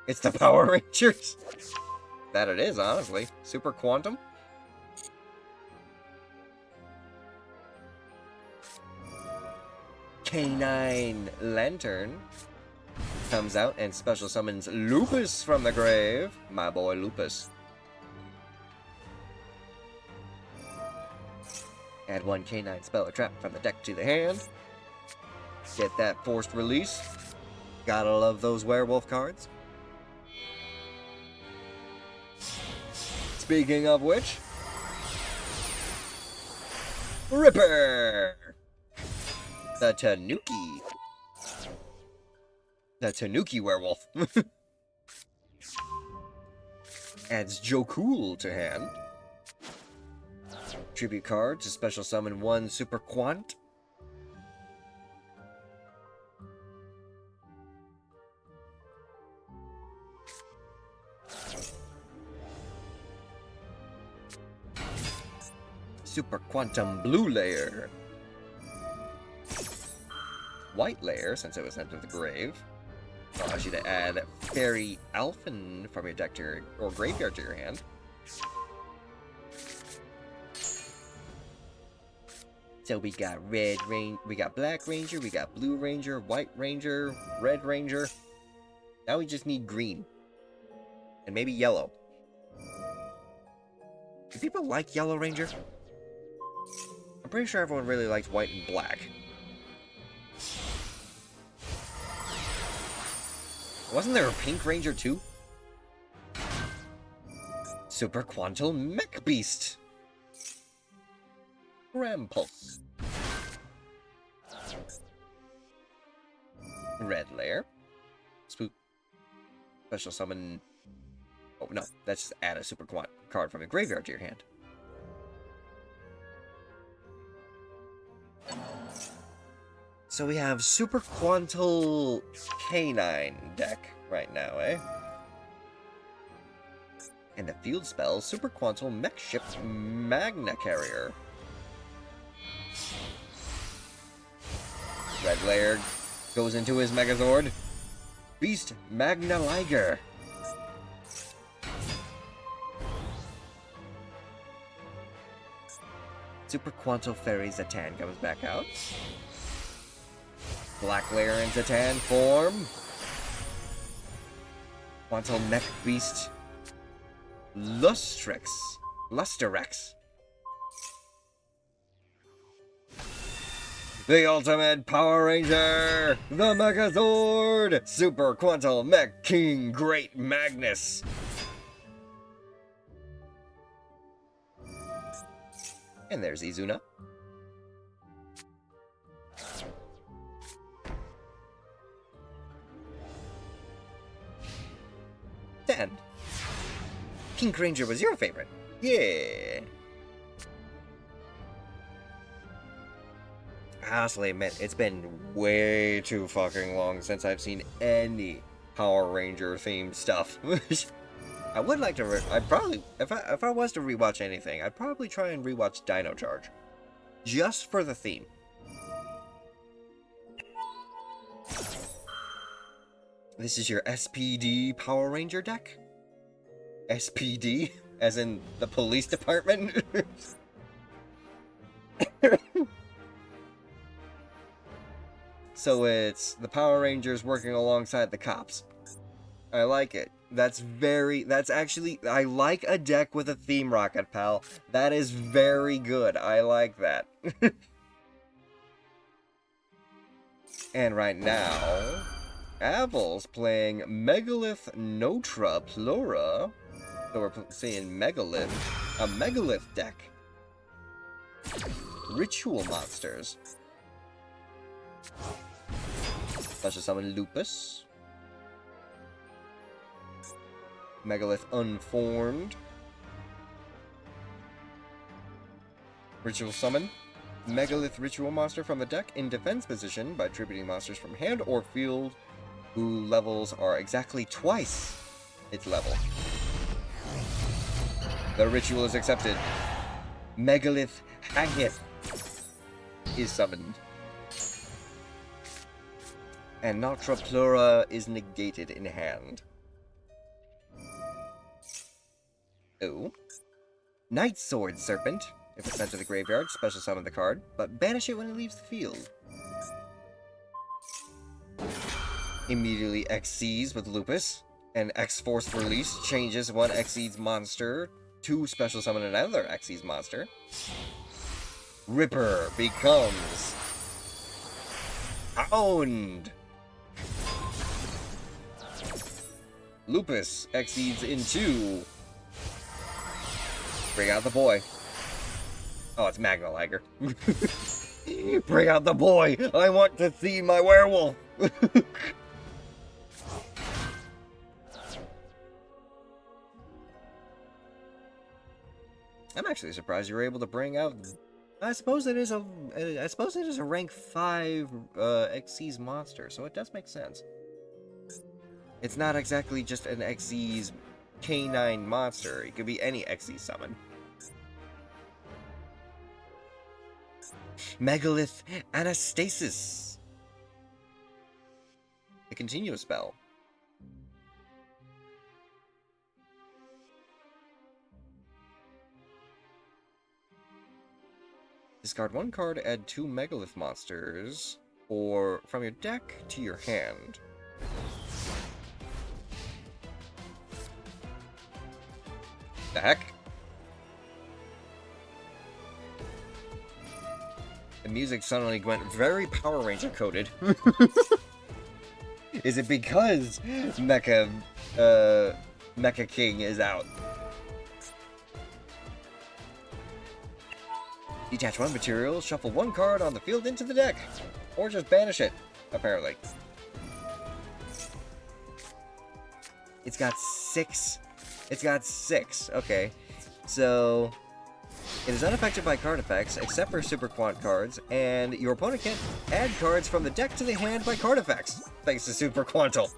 It's the Power Rangers. That it is, honestly. Super Quantum. Canine Lantern comes out and special summons Lupus from the grave. My boy Lupus. Add 1 canine spell or trap from the deck to the hand. Get that forced release. Gotta love those werewolf cards. Speaking of which, Ripper! The Tanuki. The Tanuki werewolf. Adds Jokool to hand. Tribute card to special summon 1 Super Quant. Super Quantum Blue Layer. White Layer, since it was sent to the grave, allows you to add Fairy Alphen from your deck to your, or graveyard to your hand. So we got we got Black Ranger, we got Blue Ranger, White Ranger, Red Ranger. Now we just need green. And maybe yellow. Do people like Yellow Ranger? I'm pretty sure everyone really likes white and black. Wasn't there a Pink Ranger too? Super Quantal Mech Beast. Rampulse. Red Layer. Spook. Special summon. Oh no, that's just add a Super Quant card from the graveyard to your hand. So we have Super Quantal Canine deck right now, eh? And the field spell, Super Quantal Mech Ship Magna Carrier. Red Layer goes into his Megazord. Beast Magna Liger. Super Quantal Fairy Zatan comes back out. Black Layer and Zatan form. Quantal Mech Beast Lustrix. The Ultimate Power Ranger! The Megazord! Super Quantal Mech King Great Magnus! And there's Izuna. Dan. Pink Ranger was your favorite. Yeah. I honestly admit, it's been way too fucking long since I've seen any Power Ranger themed stuff. I would like to. I'd probably, if I was to rewatch anything, I'd probably try and rewatch Dino Charge, just for the theme. This is your SPD Power Ranger deck. SPD, as in the police department. So it's the Power Rangers working alongside the cops. I like it. That's actually, I like a deck with a theme, Rocket Pal. That is very good. I like that. And right now, Avil's playing Megalith Notra Plura. So we're seeing Megalith. A Megalith deck. Ritual monsters. Special summon Lupus. Megalith Unformed. Ritual summon. Megalith Ritual monster from the deck in defense position by tributing monsters from hand or field who levels are exactly twice its level. The ritual is accepted. Megalith Hagith is summoned. And Notra Plura is negated in hand. Oh. Night Sword Serpent. If it's sent to the graveyard, special summon the card, but banish it when it leaves the field. Immediately Xyz with Lupus, and X-Force Release changes one Xyz monster to special summon another Xyz monster. Ripper becomes Hound. Lupus Xyz into Bring Out the Boy. Oh, it's Magma Liger. Bring out the boy! I want to see my werewolf! I'm actually surprised you were able to bring out... I suppose it is a rank 5 Xyz monster, so it does make sense. It's not exactly just an Xyz K9 monster. It could be any Xyz summon. Megalith Anastasis. A continuous spell. Discard one card, add 2 Megalith monsters, or from your deck to your hand. The heck? The music suddenly went very Power Ranger coded. Is it because Mecha King is out? Detach one material, shuffle one card on the field into the deck, or just banish it, apparently. It's got 6. It's got 6, okay. So, it is unaffected by card effects, except for Super Quant cards, and your opponent can't add cards from the deck to the hand by card effects, thanks to Super Quantal.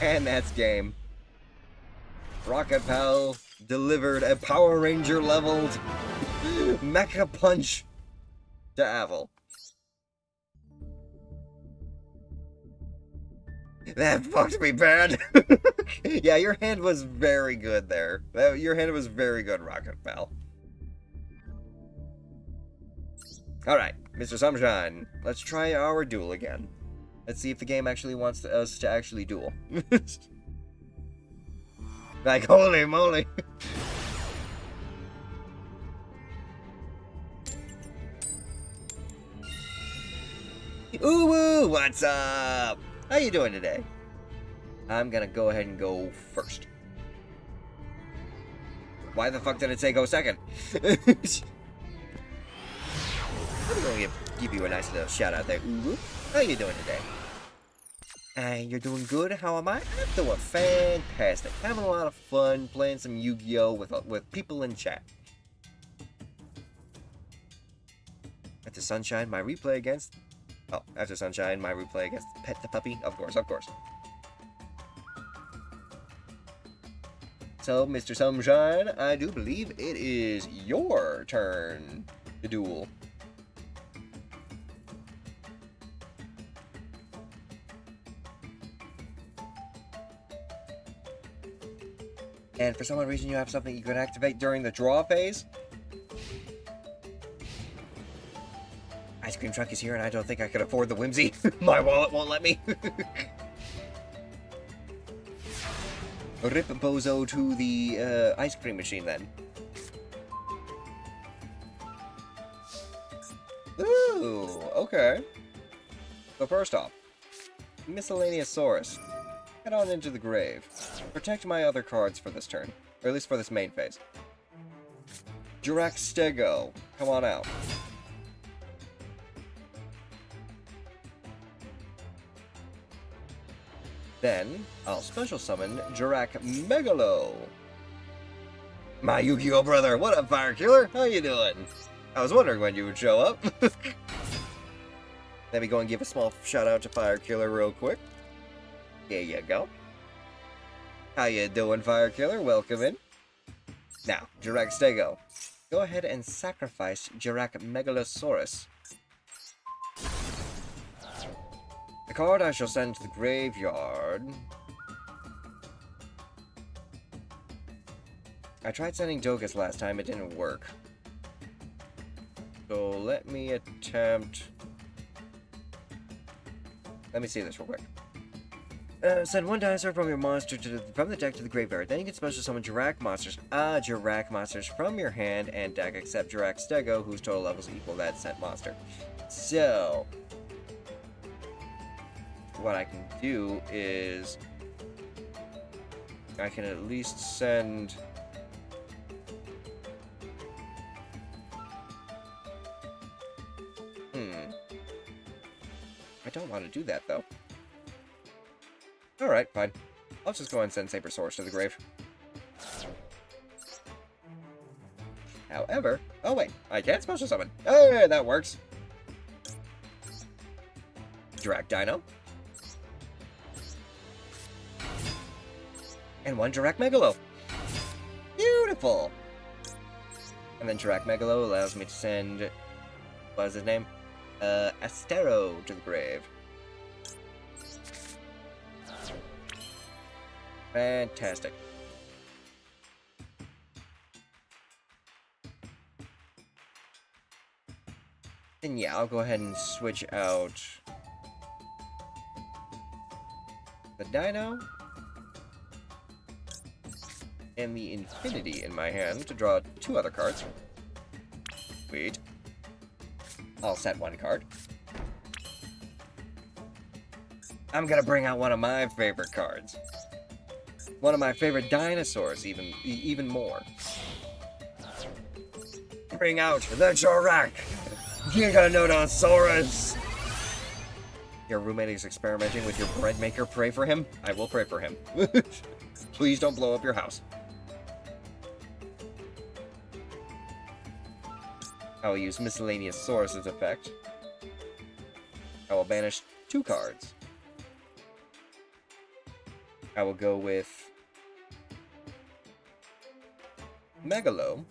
And that's game. Rocket Pal delivered a Power Ranger leveled Mecha Punch to Avil. That fucked me bad. Yeah, your hand was very good there. Your hand was very good, Rocket Pal. Alright, Mr. Sunshine, let's try our duel again. Let's see if the game actually wants us to actually duel. Like, holy moly. Ooh, what's up? How you doing today? I'm gonna go ahead and go first. Why the fuck did it say go second? I'm gonna give you a nice little shout out there. Ooh, how you doing today? You're doing good. How am I? I'm doing fantastic. Having a lot of fun playing some Yu-Gi-Oh with people in chat. After Sunshine, my replay against... Oh, after Sunshine, my replay against Pet the Puppy. Of course, of course. So, Mr. Sunshine, I do believe it is your turn to duel. And for some odd reason, you have something you can activate during the draw phase. Ice cream truck is here, and I don't think I could afford the whimsy. My wallet won't let me. Rip Bozo to the ice cream machine, then. Ooh, okay. So first off, Miscellaneousaurus. Head on into the grave. Protect my other cards for this turn. Or at least for this main phase. Stego. Come on out. Then, I'll special summon Megalo. My Yu-Gi-Oh brother, what up, Fire Killer? How you doing? I was wondering when you would show up. Let me go and give a small shout out to Fire Killer real quick. There you go. How you doing, Fire Killer? Welcome in. Now, Stego. Go ahead and sacrifice Megalosaurus. The card I shall send to the graveyard. I tried sending Dogus last time, it didn't work. So let me attempt... Let me see this real quick. Send one dinosaur from your monster from the deck to the graveyard. Then you can special summon Jirac monsters. Jirac monsters from your hand and deck except Stego, whose total levels equal that sent monster. So... what I can do is... I can at least send... I don't want to do that, though. Alright, fine. I'll just go and send Sabersaurus to the grave. However... oh wait, I can't special summon. Hey, that works. Dino. And one Megalo. Beautiful! And then Megalo allows me to send... what is his name? Astero to the grave. Fantastic. Then yeah, I'll go ahead and switch out the Dino and the Infinity in my hand to draw two other cards. Sweet. I'll set one card. I'm gonna bring out one of my favorite cards. One of my favorite dinosaurs, even more. Bring out the Jirac Giganotosaurus! Your roommate is experimenting with your bread maker. Pray for him. I will pray for him. Please don't blow up your house. I will use Miscellaneousaurus' effect. I will banish two cards. I will go with Megalo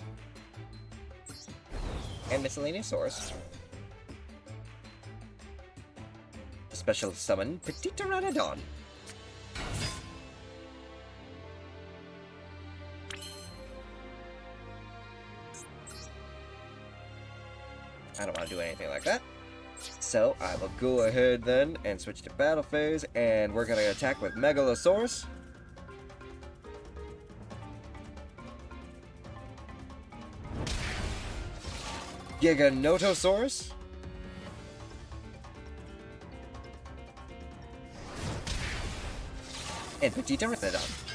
and Miscellaneousaurus. Special summon Pteranodon. I don't want to do anything like that. So I will go ahead then and switch to battle phase, and we're going to attack with Megalosaurus. Giganotosaurus. And Pteranodon.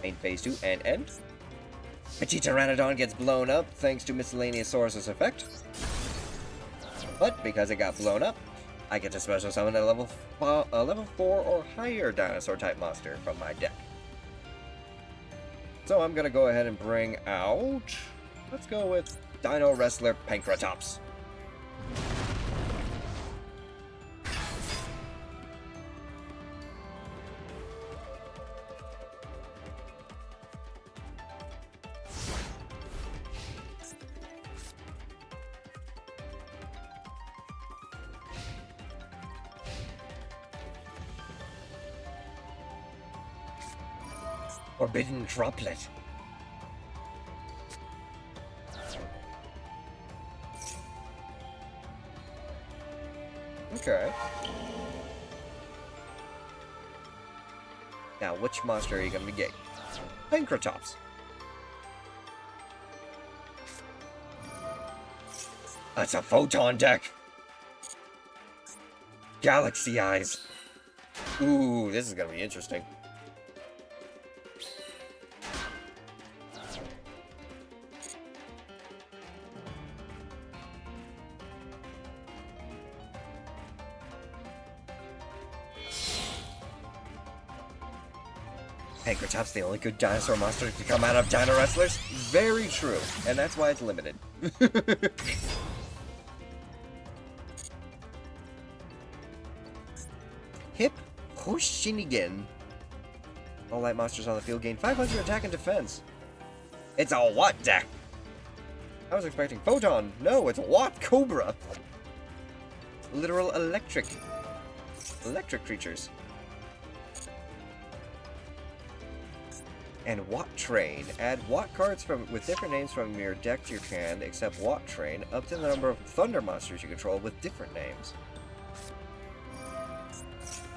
Main phase 2 and end. Pteranodon gets blown up thanks to Miscellaneousaurus' effect. But because it got blown up, I get to special summon a level 4 or higher dinosaur type monster from my deck. So I'm gonna go ahead and bring out... let's go with Dino Wrestler Pankratops. Forbidden Droplet. Okay. Now, which monster are you going to be getting? Pankratops. That's a photon deck. Galaxy eyes. Ooh, this is gonna be interesting. Anchortop's the only good dinosaur monster to come out of Dino Wrestlers? Very true, and that's why it's limited. Hip Hoshinigan. All light monsters on the field gain 500 attack and defense. It's a what deck? I was expecting Photon. No, it's What Cobra. Literal electric. Electric creatures. And Watt Train. Add Watt cards with different names from your deck to your hand, except Watt Train, up to the number of Thunder monsters you control with different names.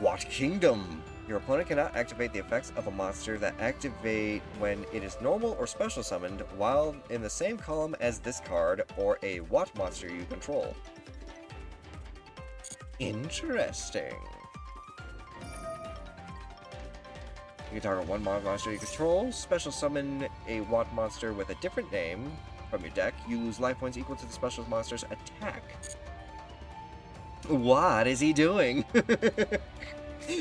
Watt Kingdom. Your opponent cannot activate the effects of a monster that activate when it is normal or special summoned while in the same column as this card or a Watt monster you control. Interesting. You can target one monster you control, special summon a Watt monster with a different name from your deck. You lose life points equal to the special monster's attack. What is he doing?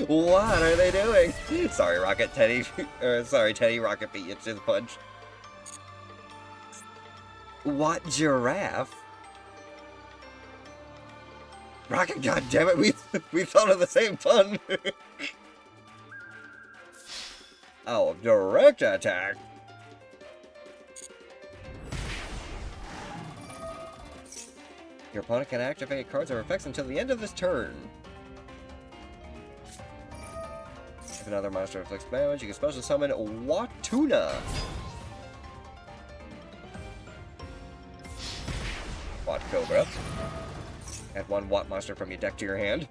What are they doing? Sorry, Rocket Teddy. Sorry, Teddy Rocket beat you to the punch. What giraffe? Rocket, goddammit, we thought of the same pun. Oh, direct attack. Your opponent can activate cards or effects until the end of this turn. If another monster inflicts damage, you can special summon Watuna. Watt Cobra. Add one Watt monster from your deck to your hand.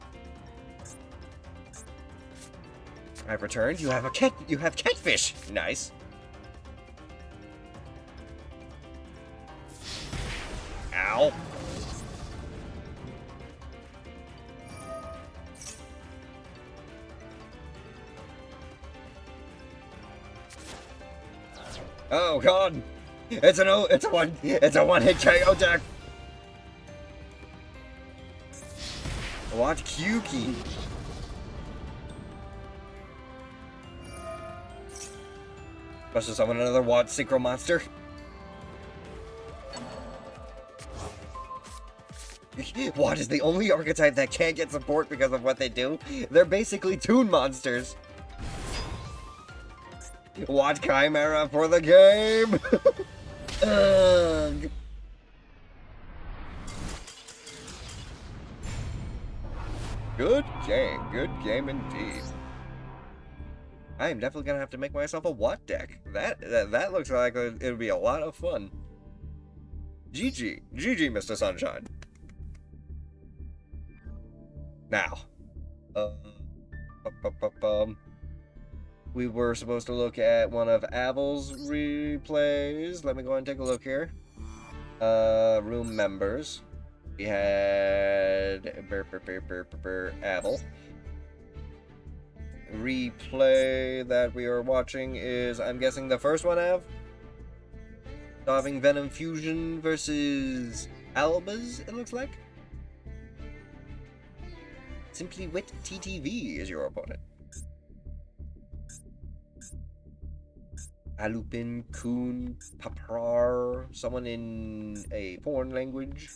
I've returned. You have catfish. Nice. Ow. Oh god. It's a one-hit KO deck. Watch Kyuki. Special summon another Watt Synchro monster. Watt is the only archetype that can't get support because of what they do. They're basically toon monsters. Watt Chimera for the game! Ugh. Good game indeed. I am definitely gonna have to make myself a Watt deck. That looks like it'll be a lot of fun. GG, Mr. Sunshine. Now, we were supposed to look at one of Avel's replays. Let me go ahead and take a look here. Room members. We had Avel. Replay that we are watching is, I'm guessing, the first one, Av? Solving Venom Fusion versus Albas, it looks like. Simply Wit TTV is your opponent. Alupin, Kun, Paprar, someone in a foreign language.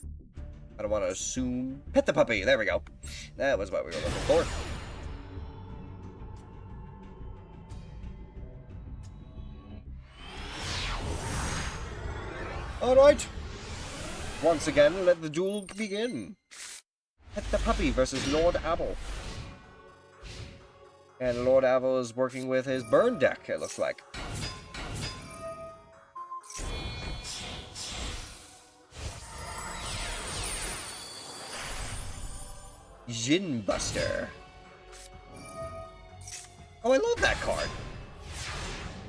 I don't want to assume. Pet the Puppy, there we go. That was what we were looking for. Alright. Once again, let the duel begin. Pet the Puppy versus Lord Abel. And Lord Abel is working with his burn deck, it looks like. Jin Buster. Oh, I love that card.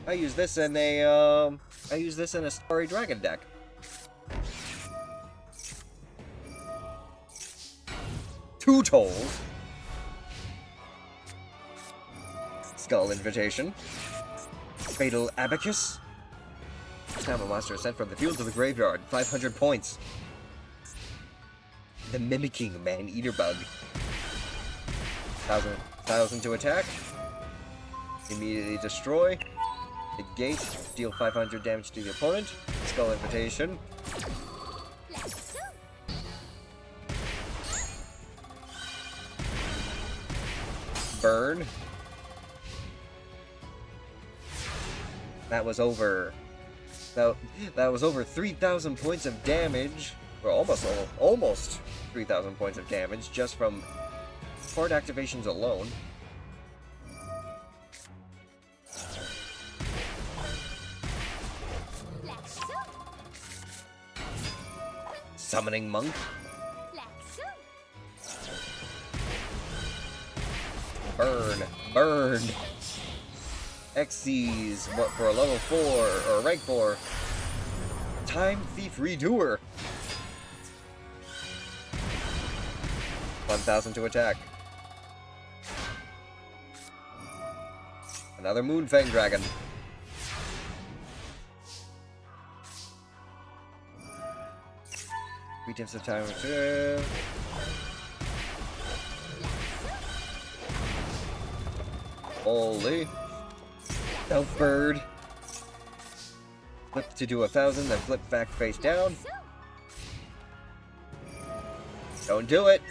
I use this in a Starry Dragon deck. 2 tolls. Skull Invitation. Fatal Abacus. Each time a monster is sent from the field to the graveyard, 500 points. The Mimicking Man-Eater Bug. 1,000 to attack. Immediately destroy. Negate. Deal 500 damage to the opponent. Skull Invitation. Burn. That was over 3,000 points of damage, or almost 3,000 points of damage just from card activations alone. Summoning Monk. Burn. Xyz, what, for a level 4 or rank 4? Time Thief Redoer. 1,000 to attack. Another Moonfang Dragon. Three tips of time. Holy. Stealth Bird. Flip to do 1,000, then flip back face down. Don't do it.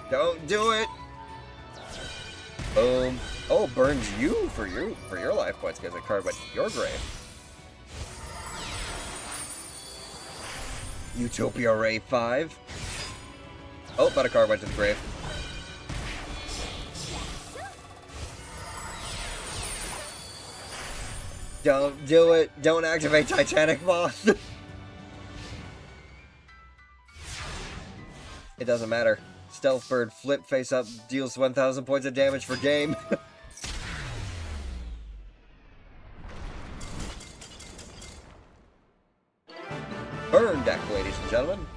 Don't do it. Boom. Oh, burns you for your life points because the card went to your grave. Utopia Ray 5. Oh, but a card went to the grave. Don't do it. Don't activate Titanic Moth. It doesn't matter. Stealth Bird flip face up deals 1,000 points of damage per game. Burn deck, ladies and gentlemen.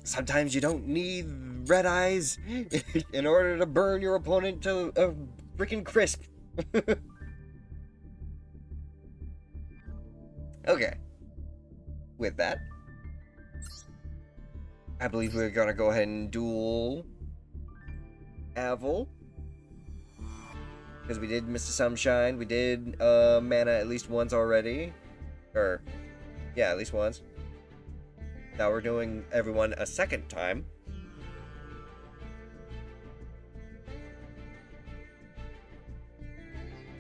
Sometimes you don't need red eyes in order to burn your opponent to a freaking crisp. Okay. With that, I believe we're gonna go ahead and duel Avil. Because we did Mr. Sunshine, we did mana at least once already. Or, yeah, at least once. Now we're doing everyone a second time.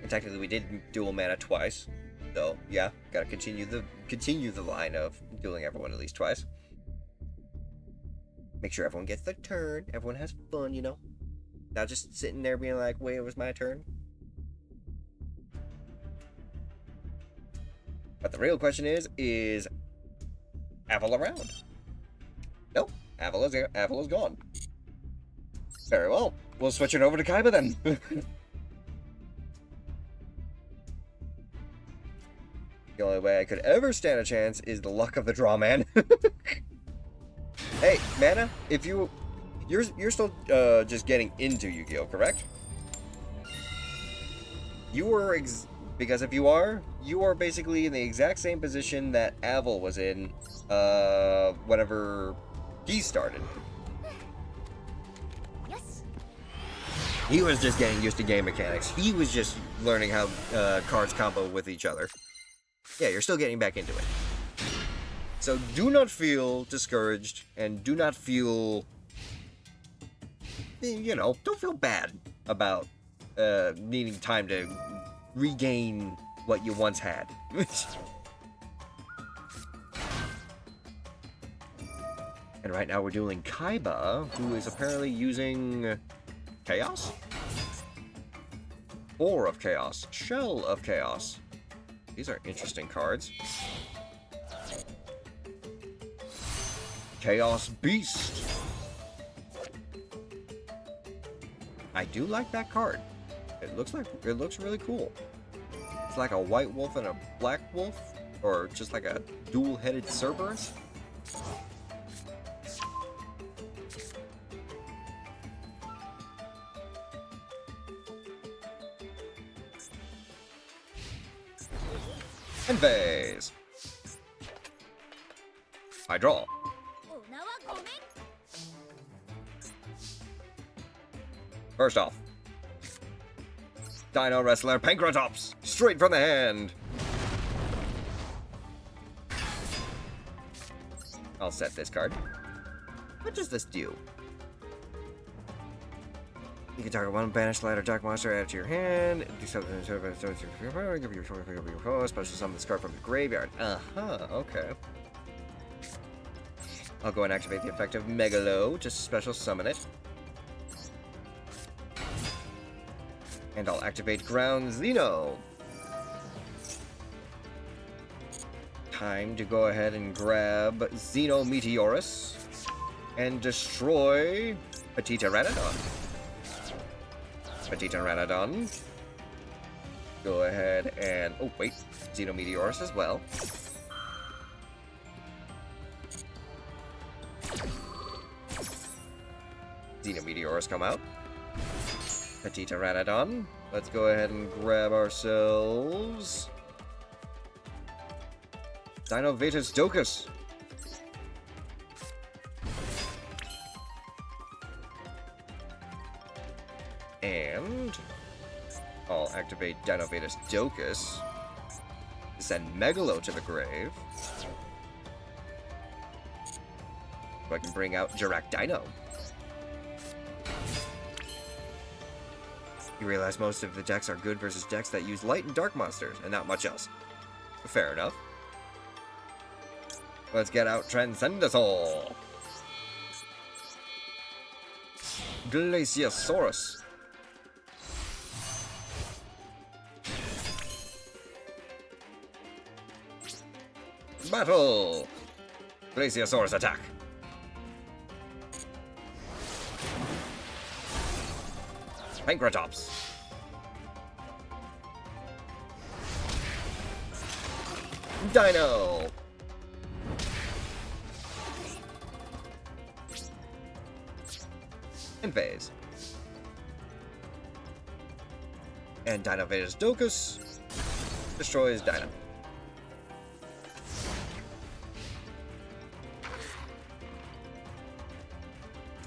And technically we did dual mana twice. So, yeah, gotta continue the line of dueling everyone at least twice. Make sure everyone gets their turn, everyone has fun, you know? Not just sitting there being like, wait, it was my turn. But the real question is Avil around? Nope, Avil is gone. Very well, we'll switch it over to Kaiba then. The only way I could ever stand a chance is the luck of the draw man. Hey, Mana, if you're still just getting into Yu-Gi-Oh, correct? Because if you are basically in the exact same position that Avil was in whenever he started. Yes. He was just getting used to game mechanics. He was just learning how cards combo with each other. Yeah, you're still getting back into it. So do not feel discouraged, and do not feel, don't feel bad about needing time to regain what you once had. And right now we're dueling Kaiba, who is apparently using Chaos? Ore of Chaos, Shell of Chaos. These are interesting cards. Chaos Beast. I do like that card. It looks really cool. It's like a white wolf and a black wolf Or just like a dual-headed Cerberus? And vase. I draw. First off, Dino Wrestler Pankratops, straight from the hand. I'll set this card. What does this do? You can target one banished light or dark monster, add it to your hand, do something, give your special summon this card from the graveyard. Okay. I'll go and activate the effect of Megalo, just special summon it. And I'll activate Ground Dino. Time to go ahead and grab Xeno Meteorus and destroy Petita Ranodon. Petita Ranodon. Go ahead and... oh, wait. Xeno Meteorus as well. Xeno Meteorus come out. Petita Ranodon. Let's go ahead and grab ourselves Dinovatus Docus. And I'll activate Dinovatus Docus. Send Megalo to the grave. So I can bring out Jirac Dino. You realize most of the decks are good versus decks that use light and dark monsters, and not much else. Fair enough. Let's get out Transcendosaur. Glaciosaurus. Battle! Glaciosaurus attack. Pankratops. Dino. And phase. And Dinovatus Docus destroys Dino.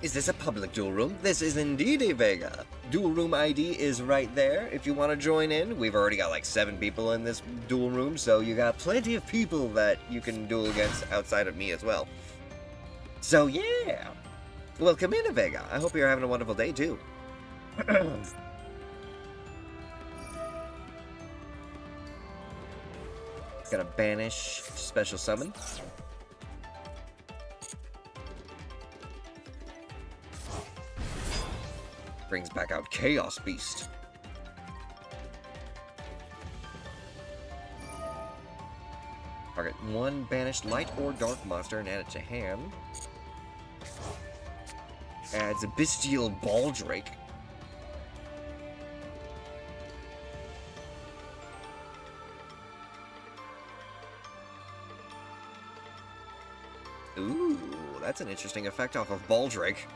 Is this a public duel room? This is indeed a Vega. Duel room ID is right there if you want to join in. We've already got like 7 people in this duel room, so you got plenty of people that you can duel against outside of me as well. So yeah, welcome in, Vega. I hope you're having a wonderful day too. Gonna banish special summon. Brings back out Chaos Beast. Target one banished light or dark monster and add it to hand. Adds a bestial Baldrake. Ooh, that's an interesting effect off of Baldrake.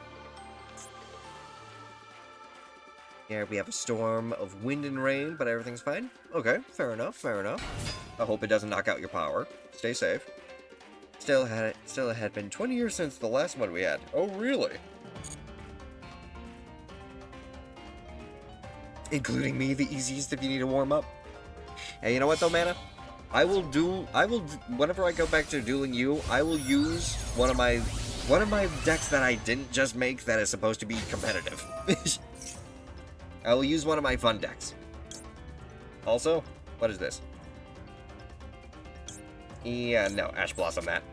Yeah, we have a storm of wind and rain, but everything's fine. Okay, fair enough, fair enough. I hope it doesn't knock out your power. Stay safe. Still, it had been 20 years since the last one we had. Oh, really? Including me, the easiest if you need to warm up. Hey, you know what though, Mana? Whenever I go back to dueling you, I will use one of my decks that I didn't just make that is supposed to be competitive. I will use one of my fun decks. Also, what is this? Yeah, no, Ash Blossom that.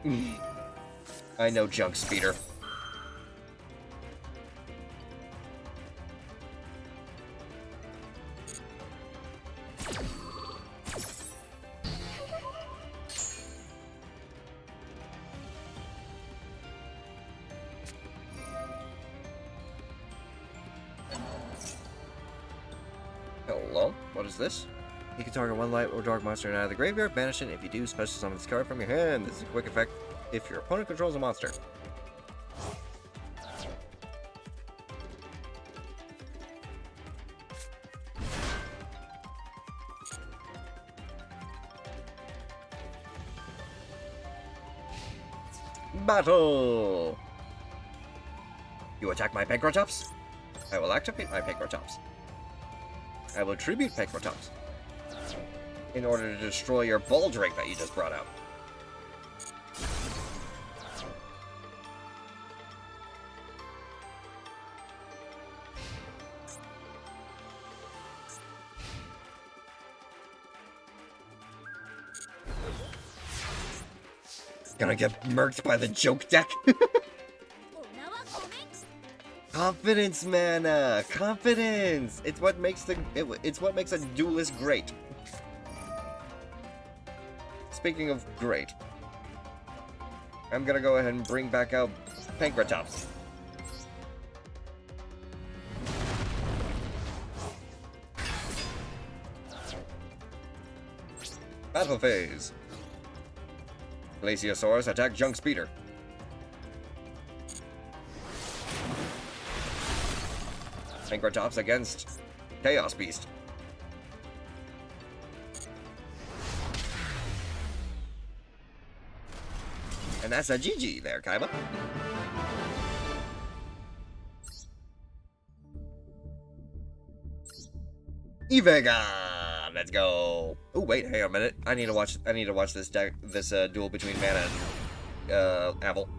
I know Junk Speeder. Hello? What is this? You can target one light or dark monster and out of the graveyard, banish it. If you do, special summon this card from your hand. This is a quick effect if your opponent controls a monster. Battle! You attack my Pancratops? I will activate my Pancratops. I will tribute Pancratops in order to destroy your Baldrake that you just brought out. Gonna get murked by the joke deck? Confidence, mana! Confidence! It's what makes it's what makes a duelist great. Speaking of great, I'm gonna go ahead and bring back out Pancratops. Battle phase. Glaciosaurus attack Junk Speeder. Pancratops against Chaos Beast. And that's a GG there, Kaiba. Evega! Let's go. Oh wait, hang on a minute. I need to watch this duel between Mana and Apple.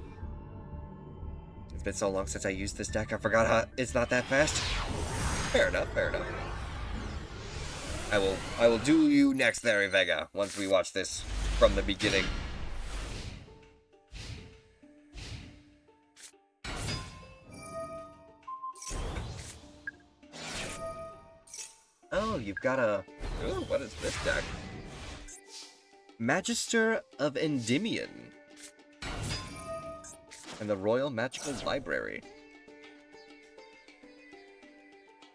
It's been so long since I used this deck, I forgot how it's not that fast. Fair enough, fair enough. I will duel you next there, Evega, once we watch this from the beginning. Oh, you've got a... Ooh, what is this deck? Magister of Endymion. And the Royal Magical Library.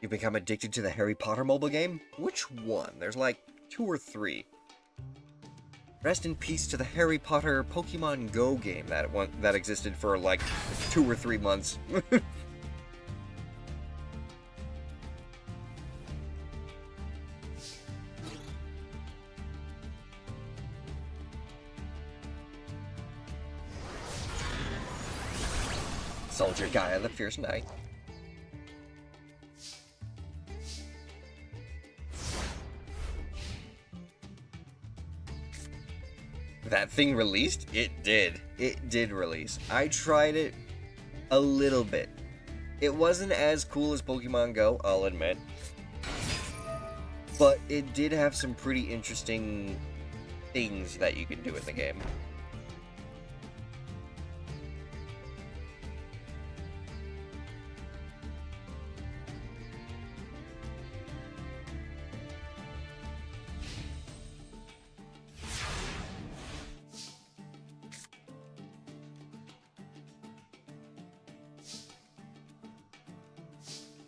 You've become addicted to the Harry Potter mobile game? Which one? There's like 2 or 3. Rest in peace to the Harry Potter Pokemon Go game that existed for like 2 or 3 months. Soldier Gaia, the Fierce Knight. That thing released? It did. It did release. I tried it a little bit. It wasn't as cool as Pokemon Go, I'll admit. But it did have some pretty interesting things that you can do in the game.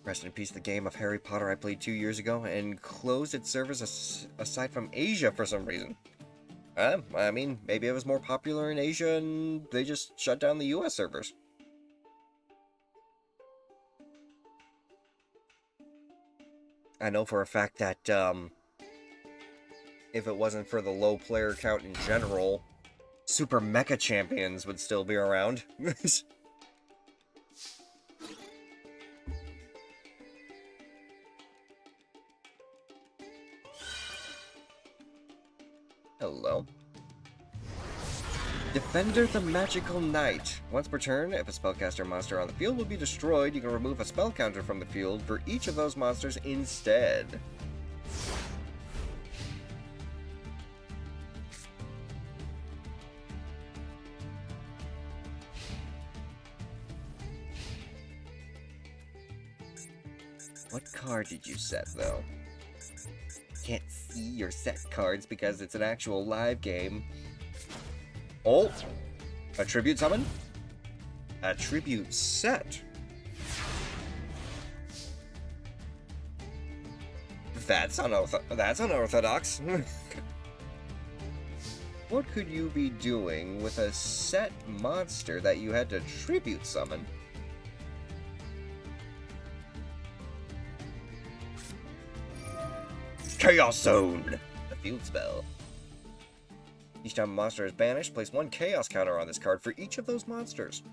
Rest in peace, the game of Harry Potter I played 2 years ago and closed its servers aside from Asia for some reason. I mean, maybe it was more popular in Asia and they just shut down the US servers. I know for a fact that, if it wasn't for the low player count in general, Super Mecha Champions would still be around. Hello. Defender the Magical Knight. Once per turn, if a spellcaster monster on the field will be destroyed, you can remove a spell counter from the field for each of those monsters instead. What card did you set, though? Can't see your set cards because it's an actual live game. Oh! A tribute summon? A tribute set. That's unorthodox. What could you be doing with a set monster that you had to tribute summon? Chaos Zone! The field spell. Each time a monster is banished, place 1 chaos counter on this card for each of those monsters.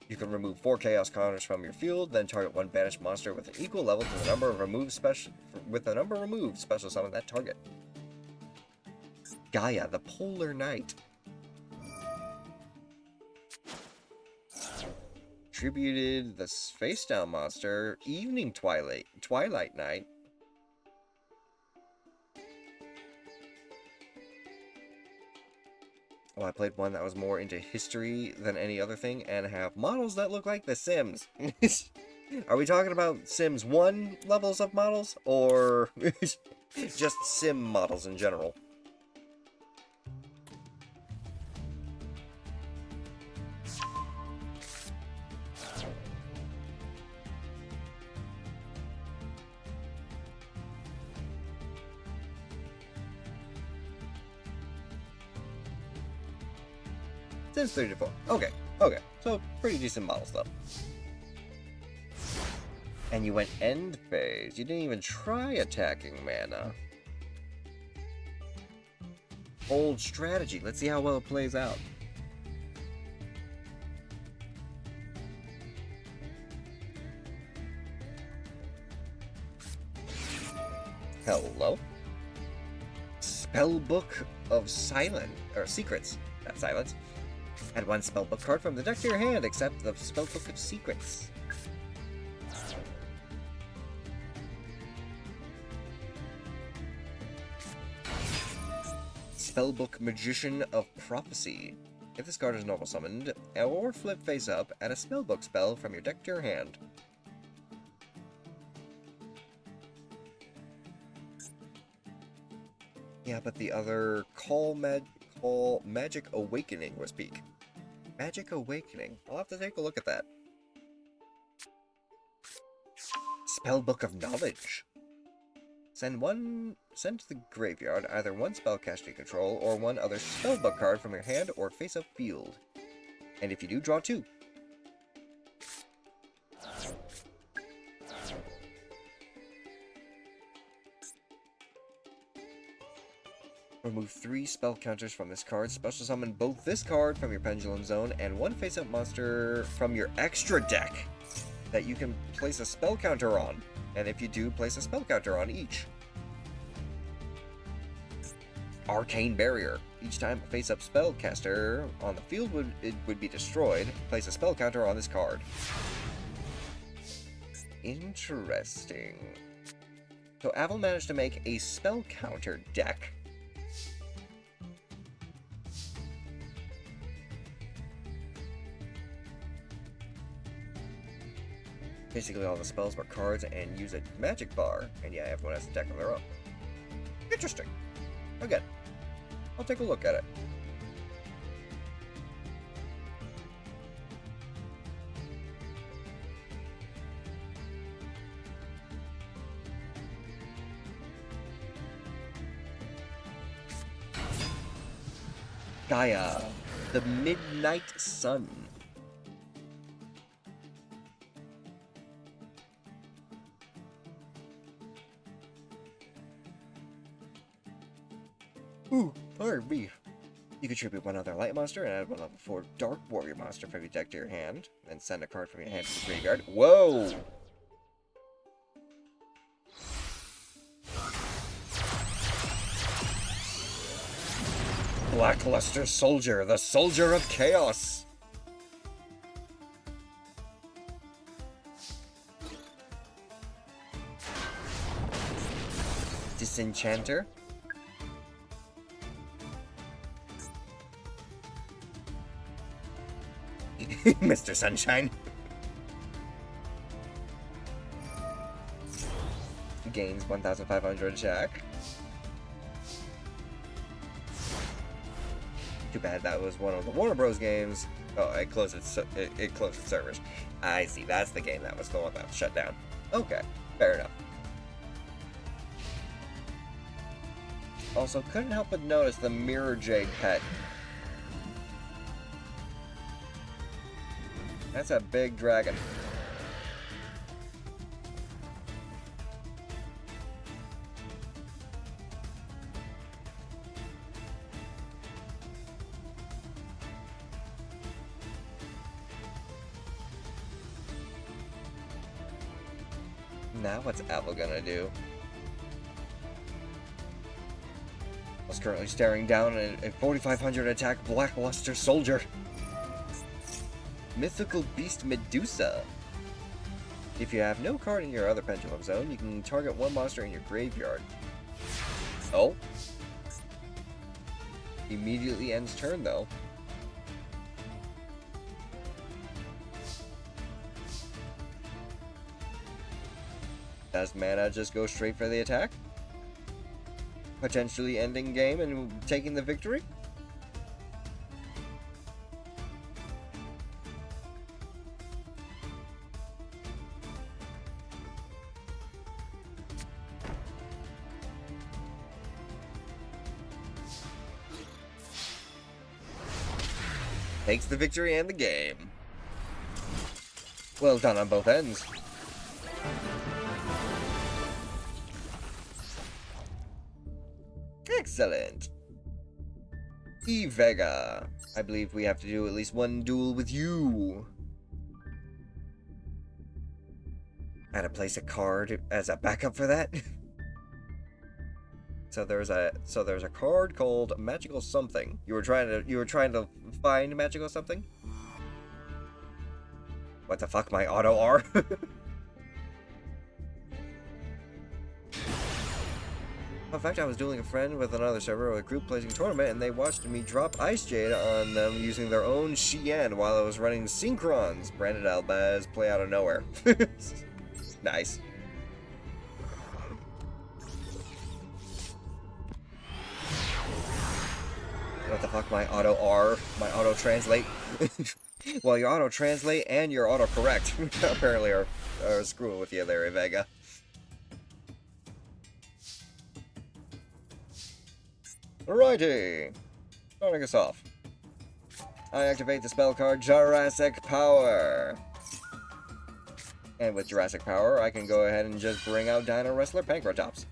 You can remove 4 chaos counters from your field, then target 1 banished monster with an equal level to the number removed special summon that target. Gaia, the Polar Knight. Tributed the face down monster, Evening Twilight Knight. Oh, I played one that was more into history than any other thing, and have models that look like The Sims. Are we talking about Sims 1 levels of models, or just Sim models in general? Sims 34. Okay. So, pretty decent models, though. And you went end phase. You didn't even try attacking mana. Bold strategy. Let's see how well it plays out. Hello? Spellbook of Secrets. Not Silence. Add 1 spellbook card from the deck to your hand, except the Spellbook of Secrets. Spellbook Magician of Prophecy. If this card is normal summoned, or flip face up, add a spellbook spell from your deck to your hand. Yeah, but the other Call Magic Awakening was peak. Magic Awakening. I'll have to take a look at that. Spellbook of Knowledge. Send to the graveyard either 1 spellcaster you control or 1 other spellbook card from your hand or face-up field. And if you do, draw 2. Remove 3 spell counters from this card. Special summon both this card from your Pendulum Zone and 1 face-up monster from your extra deck that you can place a spell counter on. And if you do, place a spell counter on each. Arcane Barrier. Each time a face-up spellcaster on the field would be destroyed, place a spell counter on this card. Interesting. So Aval managed to make a spell counter deck. Basically all the spells were cards and use a magic bar, and yeah, everyone has a deck of their own. Interesting. Again, I'll take a look at it. Gaia, the Midnight Sun. Ooh, pardon me. You contribute 1 other light monster and add 1 level 4 dark warrior monster from your deck to your hand, then send a card from your hand to the graveyard. Whoa! Blackluster Soldier, the Soldier of Chaos. Disenchanter. Mr. Sunshine. Gains 1,500 attack. Too bad that was one of the Warner Bros. Games. Oh, it closed its servers. I see, that's the game that was the one that was shut down. Okay, fair enough. Also, couldn't help but notice the Mirror Jade pet. That's a big dragon. Now what's Apple gonna do? I was currently staring down a 4500 attack Blackluster Soldier. Mythical Beast Medusa. If you have no card in your other Pendulum Zone, you can target one monster in your graveyard. Oh? Immediately ends turn though. Does mana just go straight for the attack? Potentially ending game and taking the victory? Takes the victory and the game. Well done on both ends. Excellent. E Vega. I believe we have to do at least one duel with you. I had to place a card as a backup for that. So there's a card called Magical Something. You were trying to find Magical Something? What the fuck, my auto R? In fact, I was dueling a friend with another server with a group placing tournament, and they watched me drop Ice Jade on them using their own Xian while I was running Synchrons. Branded Albaz, play out of nowhere. Nice. What the fuck, my auto R, my auto translate? Well, your auto translate and your auto correct apparently are screwing with you there, Vega. Alrighty, starting us off. I activate the spell card Jurassic Power. And with Jurassic Power, I can go ahead and just bring out Dino Wrestler Pancratops.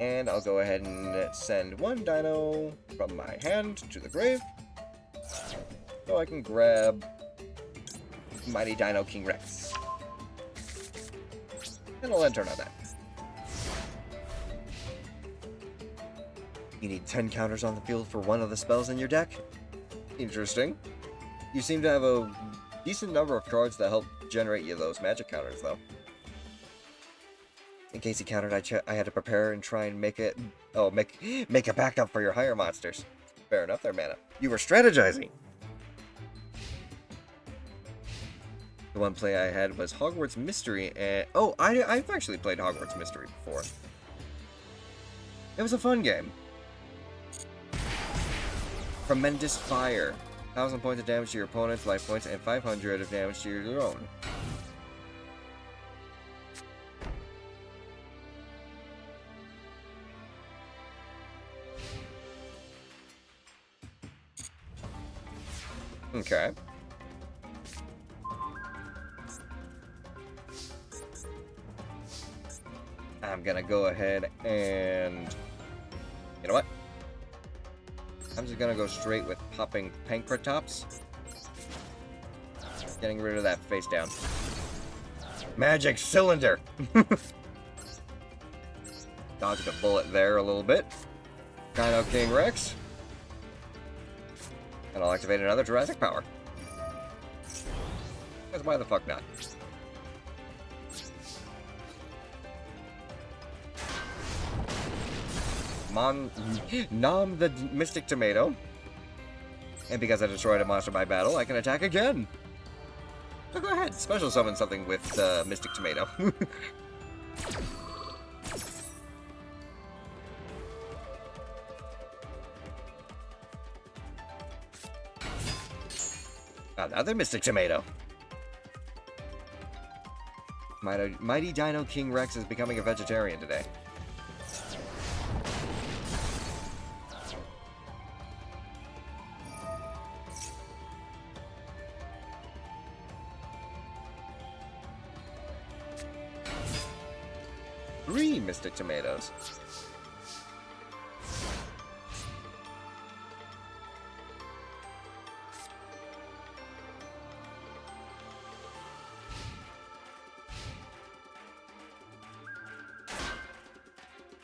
And I'll go ahead and send one Dino from my hand to the grave. So I can grab Mighty Dino King Rex. And I'll end turn on that. You need 10 counters on the field for one of the spells in your deck? Interesting. You seem to have a decent number of cards that help generate you those magic counters, though. In case he countered, I had to prepare and try and make it... Oh, make a backup for your higher monsters. Fair enough there, mana. You were strategizing! The one play I had was Hogwarts Mystery, and... Oh, I've actually played Hogwarts Mystery before. It was a fun game. Tremendous Fire. 1,000 points of damage to your opponent's life points, and 500 of damage to your own. Okay. I'm gonna go ahead and... You know what? I'm just gonna go straight with popping Pancratops. Getting rid of that face down. Magic Cylinder! Dodged a bullet there a little bit. Dino King Rex. And I'll activate another Jurassic Power. Because why the fuck not? Nom the Mystic Tomato. And because I destroyed a monster by battle, I can attack again. So go ahead, special summon something with Mystic Tomato. another Mystic Tomato. Mighty Dino King Rex is becoming a vegetarian today. Three Mystic Tomatoes.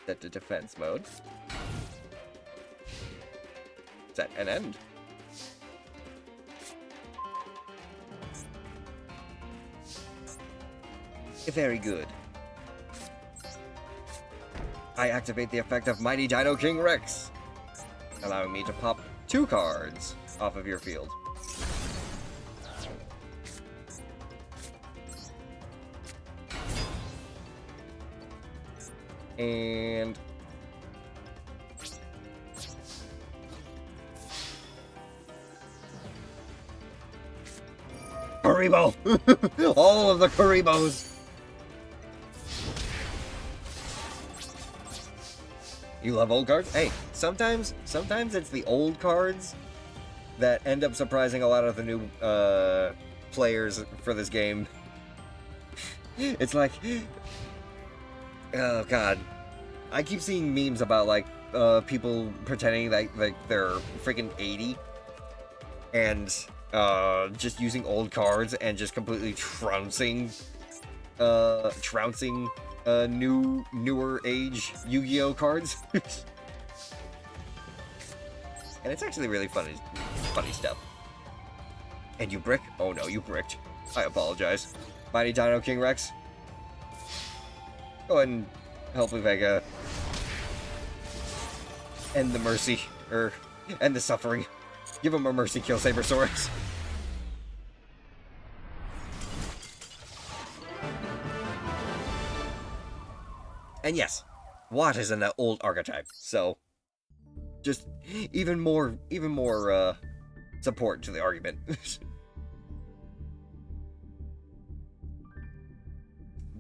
Set to defense mode. Set and end. Very good. I activate the effect of Mighty Dino King Rex, allowing me to pop 2 cards off of your field. And Karibo! All of the Karibos! You love old cards? Hey, sometimes it's the old cards that end up surprising a lot of the new players for this game. It's like, oh god, I keep seeing memes about like people pretending like they're freaking 80 and just using old cards and just completely trouncing newer age Yu-Gi-Oh cards. And it's actually really funny stuff. And you brick? Oh no, you bricked. I apologize. Mighty Dino King Rex. Go ahead and help Vega end the mercy, or end the suffering. Give him a mercy kill, Sabersaurus. And yes, Watt is an old archetype, so just even more support to the argument.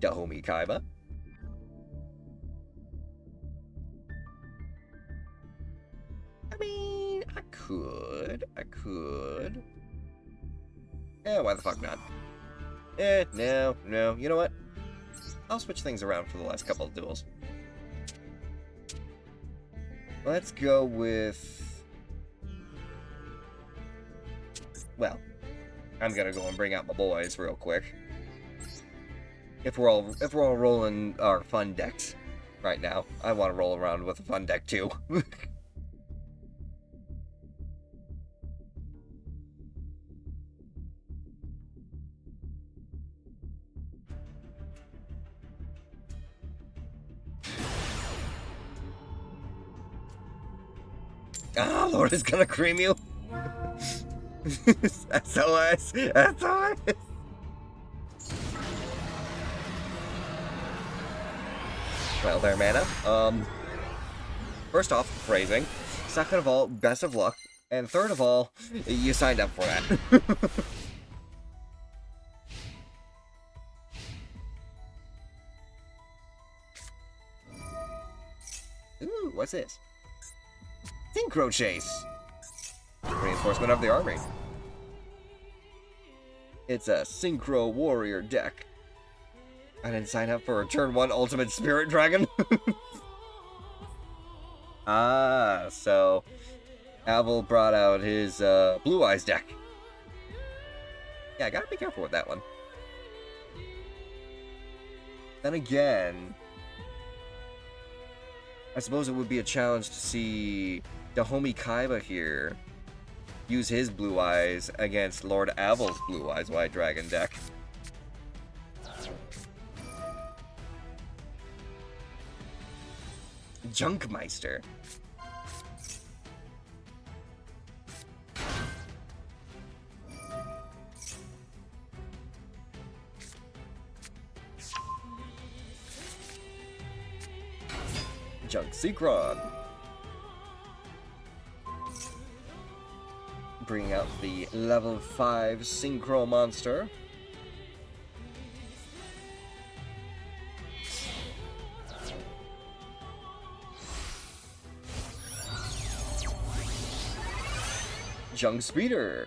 Dahomey Kaiba. I mean, I could. Eh, why the fuck not? No. You know what? I'll switch things around for the last couple of duels. Let's go with... Well, I'm gonna go and bring out my boys real quick. If we're all rolling our fun decks right now, I want to roll around with a fun deck too. Ah, Lord is gonna cream you. SOS. Well, there, mana. First off, phrasing. Second of all, best of luck. And third of all, you signed up for that. Ooh, what's this? Synchro Chase! Reinforcement of the army. It's a Synchro Warrior deck. I didn't sign up for a turn 1 Ultimate Spirit Dragon. Ah, so Avel brought out his Blue Eyes deck. Yeah, I gotta be careful with that one. Then again, I suppose it would be a challenge to see Dahomey Kaiba here use his Blue Eyes against Lord Avel's Blue Eyes White Dragon deck. Junkmeister. Junk Seacron. bring out the level 5 Synchro Monster. Junk Speeder.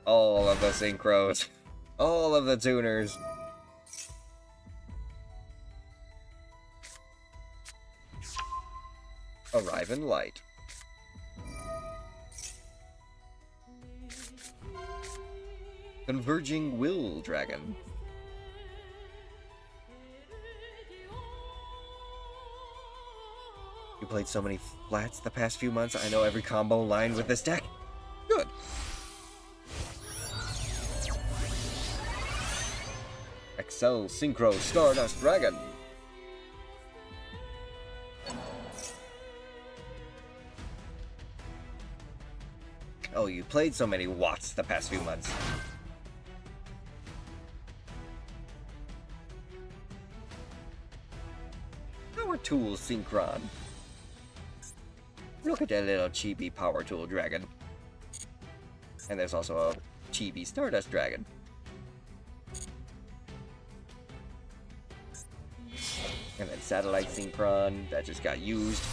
All of the synchros. All of the tuners. Arrive in light. Converging Will Dragon. You played so many flats the past few months, I know every combo line with this deck. Good. Excel Synchro Stardust Dragon. Oh, you played so many watts the past few months. Power Tool Synchron. Look at that little chibi Power Tool Dragon. And there's also a chibi Stardust Dragon. And then Satellite Synchron, that just got used.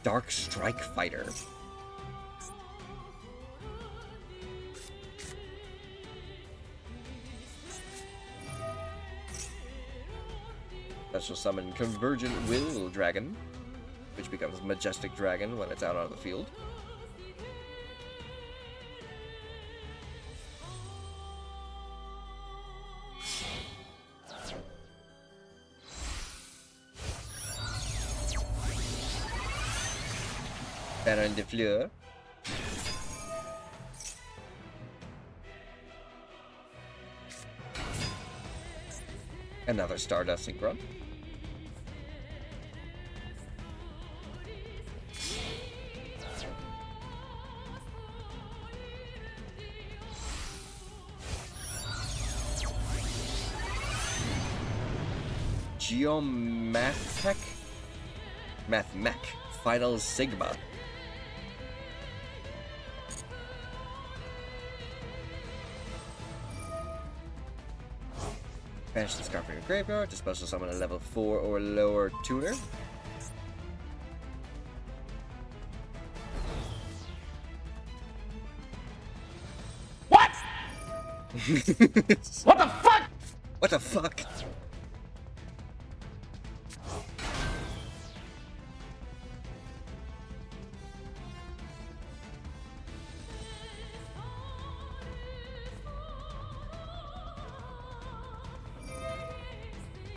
Dark Strike Fighter. Special summon Convergent Will Dragon, which becomes Majestic Dragon when it's out on the field. Baron de Fleur. Another Stardust Synchron. Geomathek? Mathmech. Final Sigma. Banish this card from your graveyard to special summon a level 4 or lower tuner. What? What the fuck? What the fuck?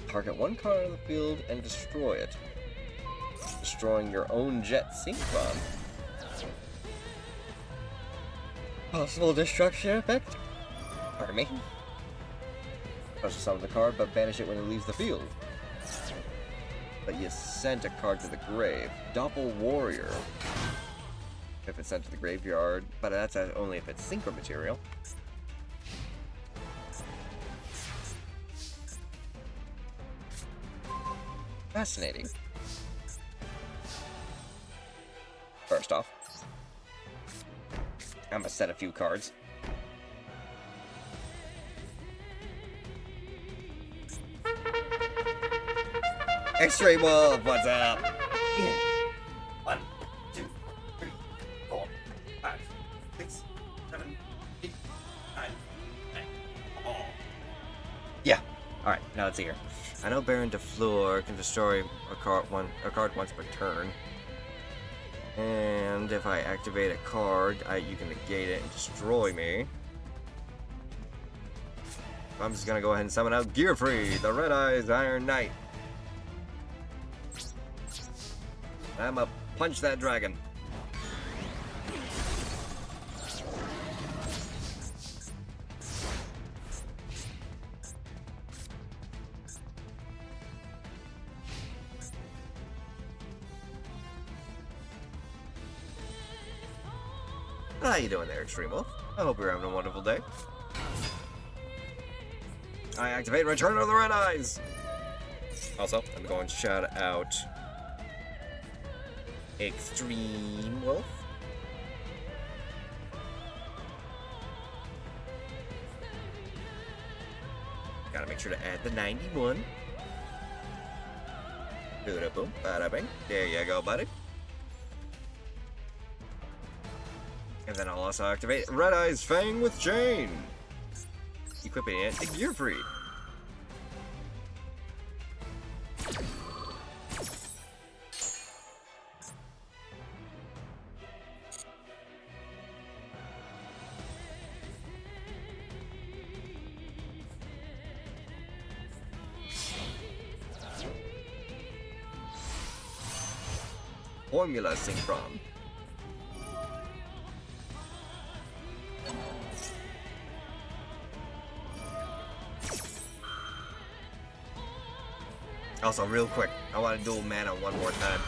Target one card on the field and destroy it. Destroying your own Jet Synchron. Possible destruction effect? Pardon me. Special summon the card, but banish it when it leaves the field. But you sent a card to the grave. Doppel Warrior. If it's sent to the graveyard, but that's only if it's synchro material. Fascinating. First off, I'm gonna set a few cards. Extreme Wolf, what's up? Yeah. 1, 2, 3, 4, 5, 6, 7, 8, 9, 10. Oh. Yeah. Alright, now let's see here. I know Baron de Fleur can destroy a card once per turn. And if I activate a card, you can negate it and destroy me. I'm just gonna go ahead and summon out Gearfree, the Red Eyes Iron Knight. I'ma punch that dragon. How you doing there, Extreme Wolf? I hope you're having a wonderful day. I activate Return of the Red Eyes! Also, I'm going to shout out Extreme Wolf. Gotta make sure to add the 91. Booda boom, bada bing. There you go, buddy. And then I'll also activate Red Eyes Fang with Chain, equipping it to Gear Free. Formula Synchron. Also, real quick, I want to dual mana one more time.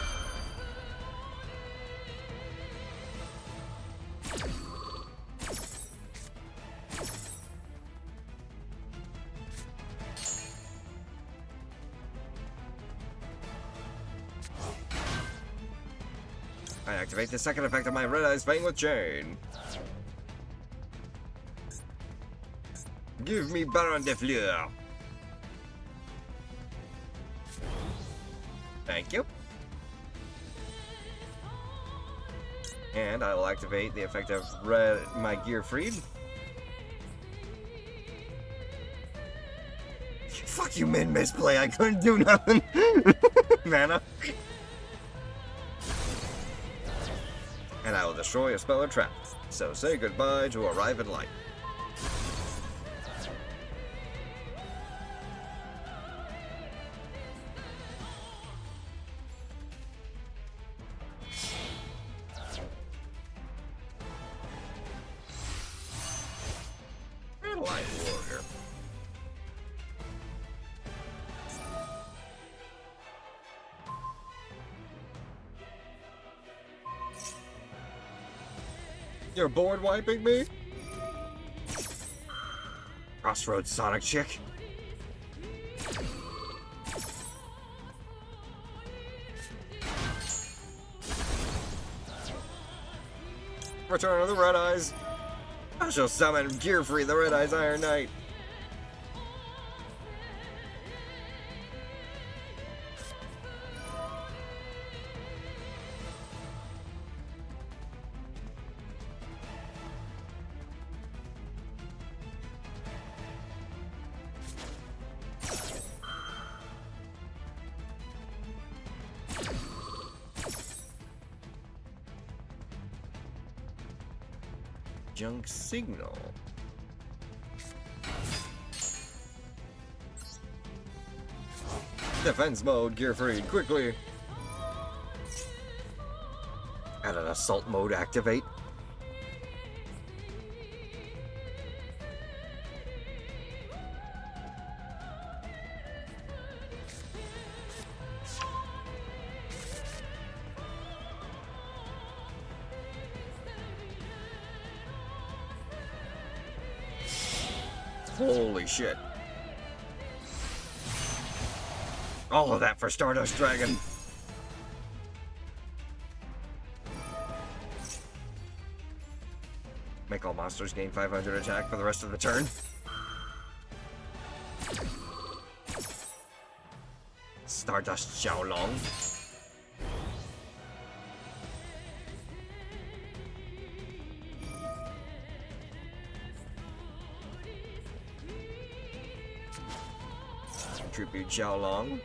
I activate the second effect of my Red Eyes Fang with Chain. Give me Baron de Fleur. Thank you. And I will activate the effect of my Gear Freed. Fuck you, misplay. I couldn't do nothing. Mana. And I will destroy a spell or trap. So say goodbye to Arrive in Light. Light Warrior. You're bored wiping me? Crossroads Sonic Chick. Return of the Red Eyes. I shall summon Gear Free the Red Eyes Iron Knight. Junk Signal. Defense mode, Gear Free, quickly. Add an assault mode, activate. Holy shit. All of that for Stardust Dragon. Make all monsters gain 500 attack for the rest of the turn. Stardust Xiaolong. Tribute Xiaolong.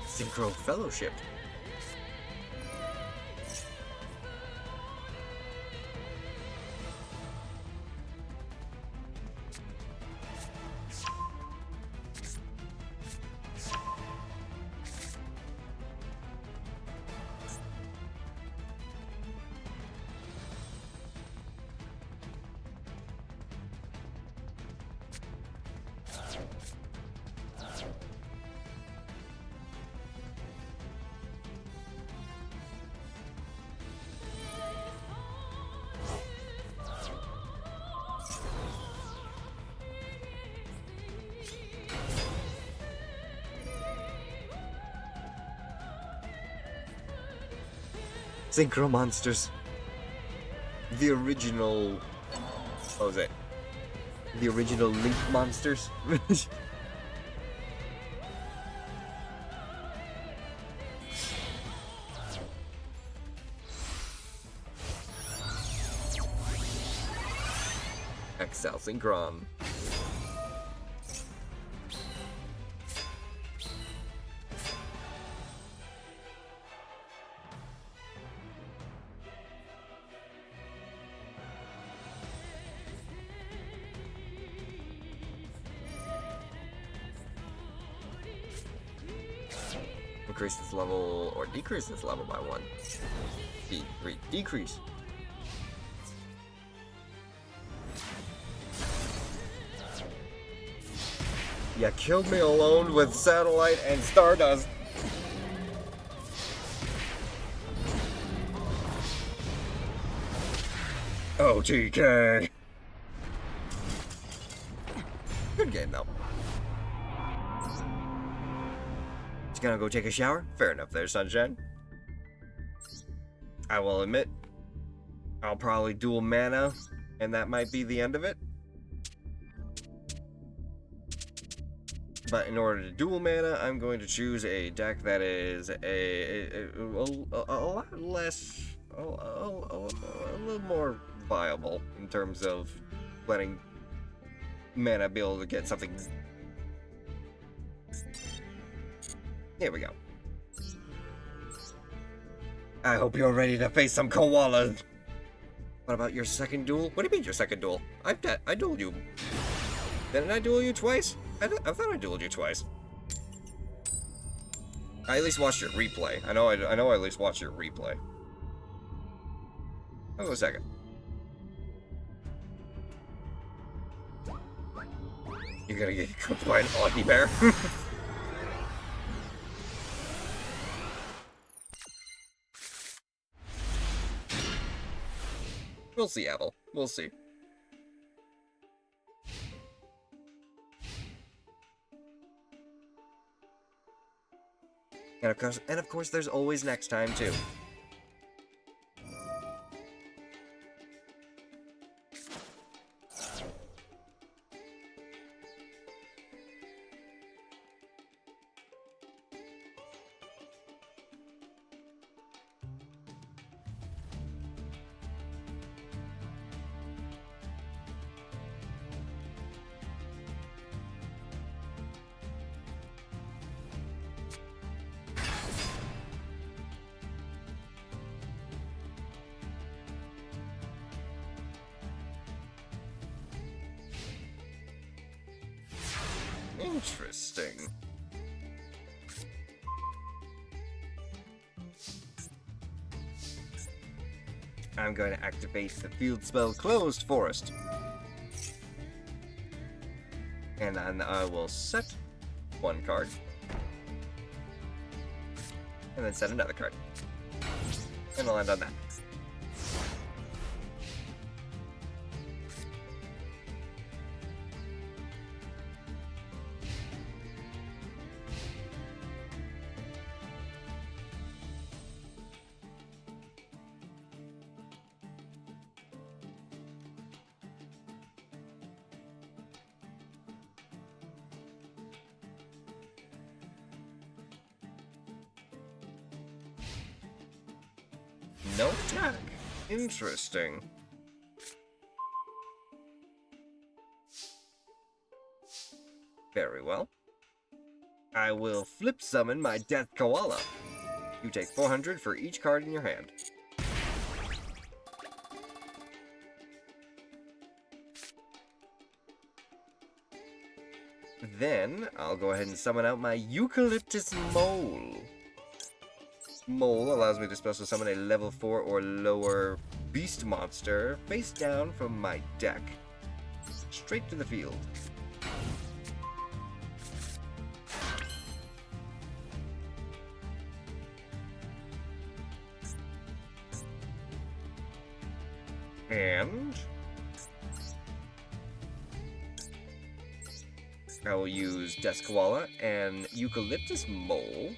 Synchro Fellowship. Synchro monsters. The original... What was it? The original Link monsters? Excel Synchron. Increase this level or decrease this level by 1. Decrease. You killed me alone with Satellite and Stardust. OTK. Good game though. Just gonna go take a shower? Fair enough there, Sunshine. I will admit, I'll probably dual mana, and that might be the end of it. But in order to dual mana, I'm going to choose a deck that is a lot less, a little more viable in terms of letting mana be able to get something. Here we go. I hope you're ready to face some koalas. What about your second duel? What do you mean your second duel? I dueled you. Didn't I duel you twice? I thought I dueled you twice. I at least watched your replay. I know I at least watched your replay. Hold on a second. You're gonna get cooked by an Oggy bear. We'll see, Apple. We'll see. And of course, there's always next time too. Interesting. I'm going to activate the field spell Closed Forest. And then I will set one card. And then set another card. And I'll end on that. No attack. Interesting. Very well. I will flip summon my Death Koala. You take 400 for each card in your hand. Then, I'll go ahead and summon out my Eucalyptus Mole. Mole allows me to special summon a level 4 or lower beast monster face down from my deck. Straight to the field. And I will use Death Koala and Eucalyptus Mole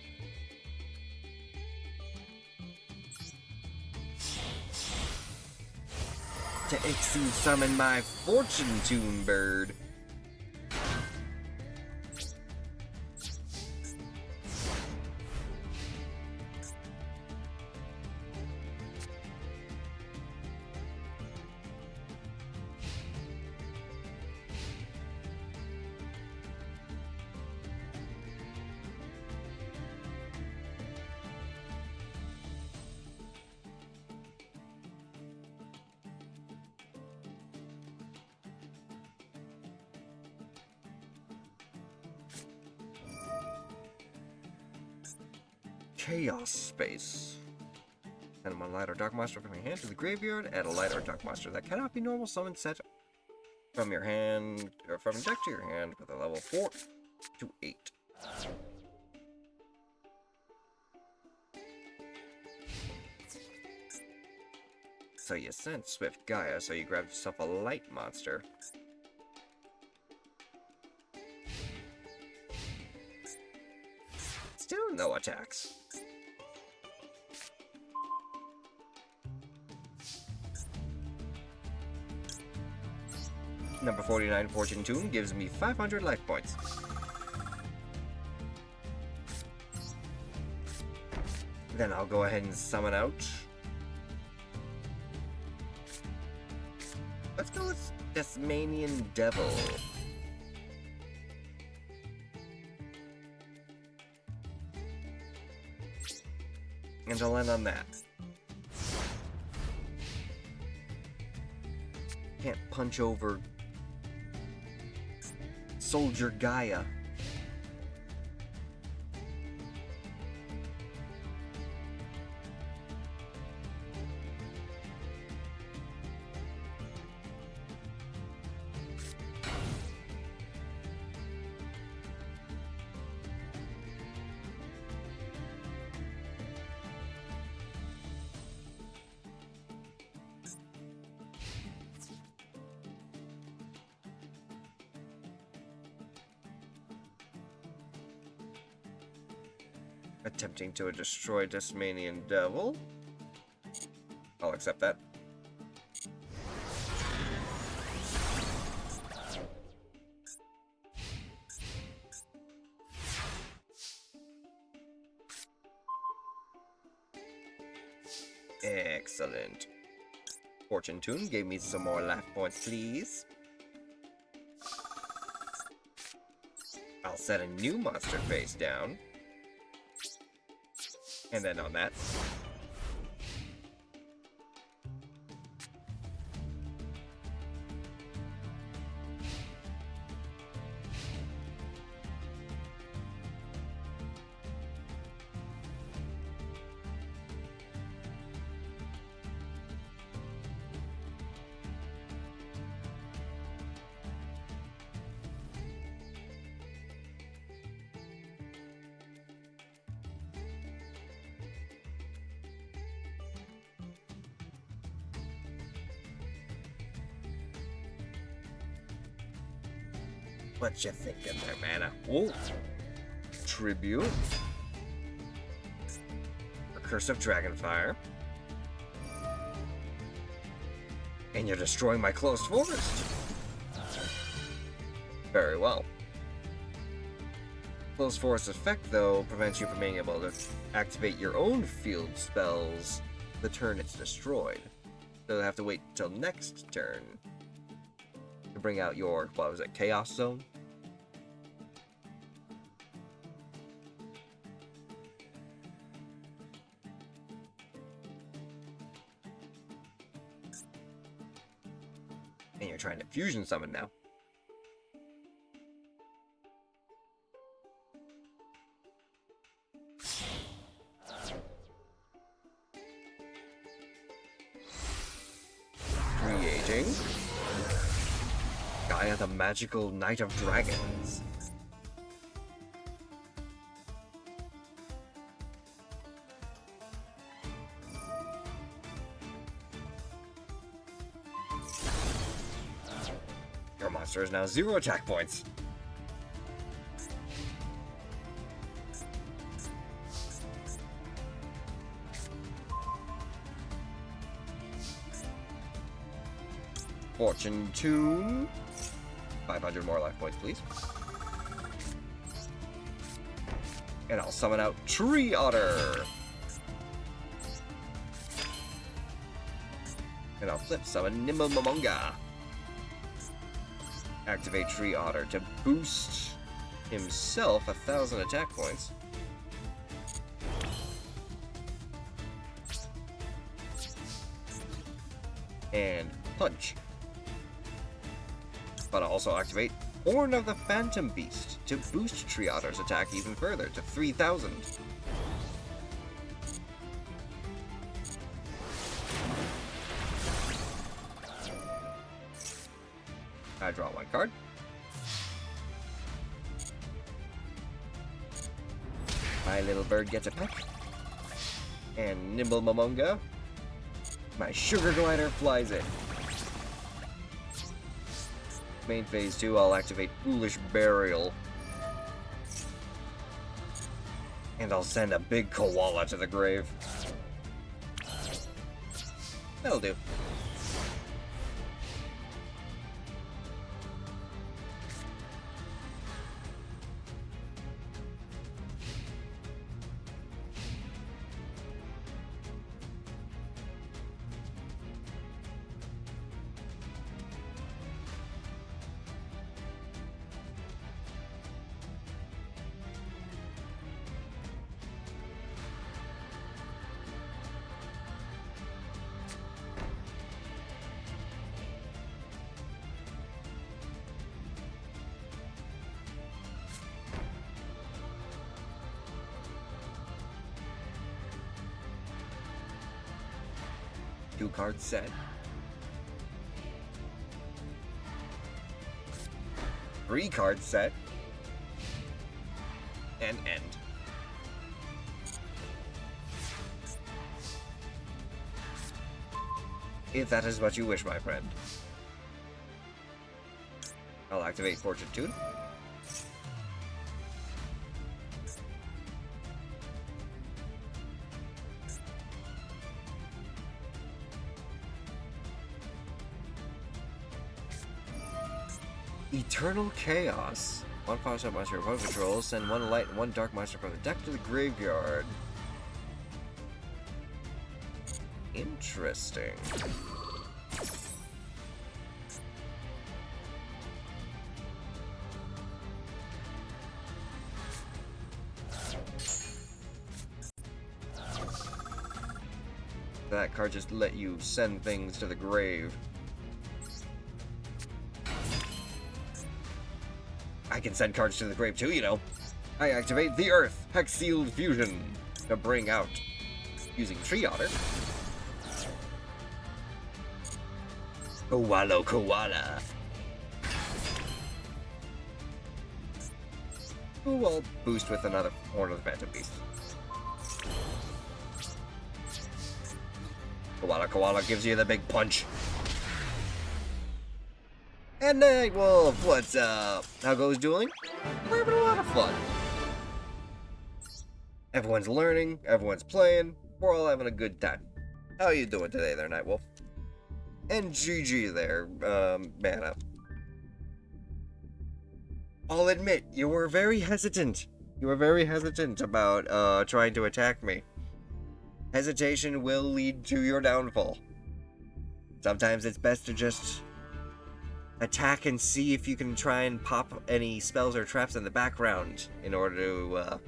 to Ixie summon my Fortune Tune bird. Chaos Space. Send one light or dark monster from your hand to the graveyard. Add a light or dark monster that cannot be normal summon set from your hand or from deck to your hand with a level 4 to 8. So you sent Swift Gaia, so you grabbed yourself a light monster. Still no attacks. Number 49 Fortune Tune gives me 500 life points. Then I'll go ahead and summon out. Let's go with Tasmanian Devil. And I'll end on that. Can't punch over Soldier Gaia. Attempting to destroy Tasmanian Devil. I'll accept that. Excellent. Fortune Tune gave me some more life points, please. I'll set a new monster face down. And then on that. What you thinking there, mana? Whoa! Tribute. A Curse of Dragonfire. And you're destroying my closed forest. Very well. Closed forest effect, though, prevents you from being able to activate your own field spells the turn it's destroyed. So you'll have to wait till next turn to bring out your, what was it, Chaos Zone? And you're trying to fusion summon now. Creating Gaia the Magical Knight of Dragons. Your monster is now 0 attack points. Fortune Tune. 500 more life points, please. And I'll summon out Tree Otter. And I'll flip summon Nimble Momonga. Activate Tree Otter to boost himself 1,000 attack points. And punch. But I'll also activate Horn of the Phantom Beast to boost Tree Otter's attack even further to 3,000. I draw one card. My little bird gets a peck. And Nimble Momonga. My sugar glider flies in. Main phase 2, I'll activate Foolish Burial. And I'll send a big koala to the grave. That'll do. Two card set. Three card set. And end. If that is what you wish, my friend. I'll activate Fortune Tune. Eternal Chaos. One 5-star monster, one patrol, send one light and one dark monster from the deck to the graveyard. Interesting. That card just let you send things to the grave. I can send cards to the grave too, you know. I activate the Earth Hex Sealed Fusion to bring out, using Tree Otter, Koala. Who I'll boost with another Horn of the Phantom Beast. Koala gives you the big punch. And Nightwolf, what's up? How goes dueling? We're having a lot of fun. Everyone's learning, everyone's playing, we're all having a good time. How are you doing today there, Nightwolf? And GG there, Mana. I'll admit, you were very hesitant. You were very hesitant about trying to attack me. Hesitation will lead to your downfall. Sometimes it's best to just attack and see if you can try and pop any spells or traps in the background in order to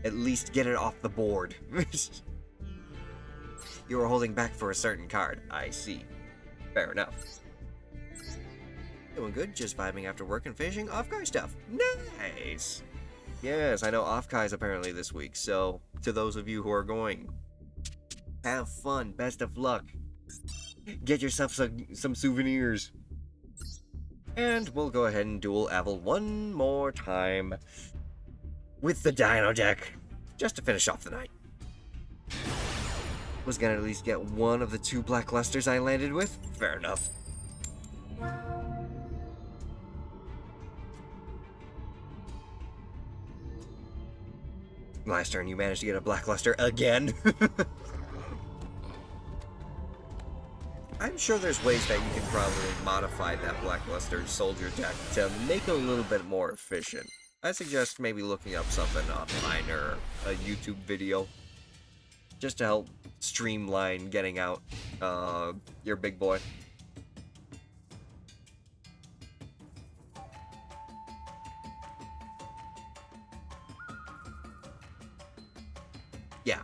at least get it off the board. You were holding back for a certain card. I see. Fair enough. Doing good, just vibing after work and finishing Offkai stuff. Nice! Yes, I know Offkai is apparently this week, so to those of you who are going, have fun, best of luck. Get yourself some souvenirs. And we'll go ahead and duel Avel one more time with the Dino deck, just to finish off the night. Was gonna at least get one of the two blacklusters I landed with? Fair enough. Last turn you managed to get a blackluster again. I'm sure there's ways that you can probably modify that Blackluster Soldier deck to make it a little bit more efficient. I suggest maybe looking up something online or a YouTube video just to help streamline getting out your big boy. Yeah,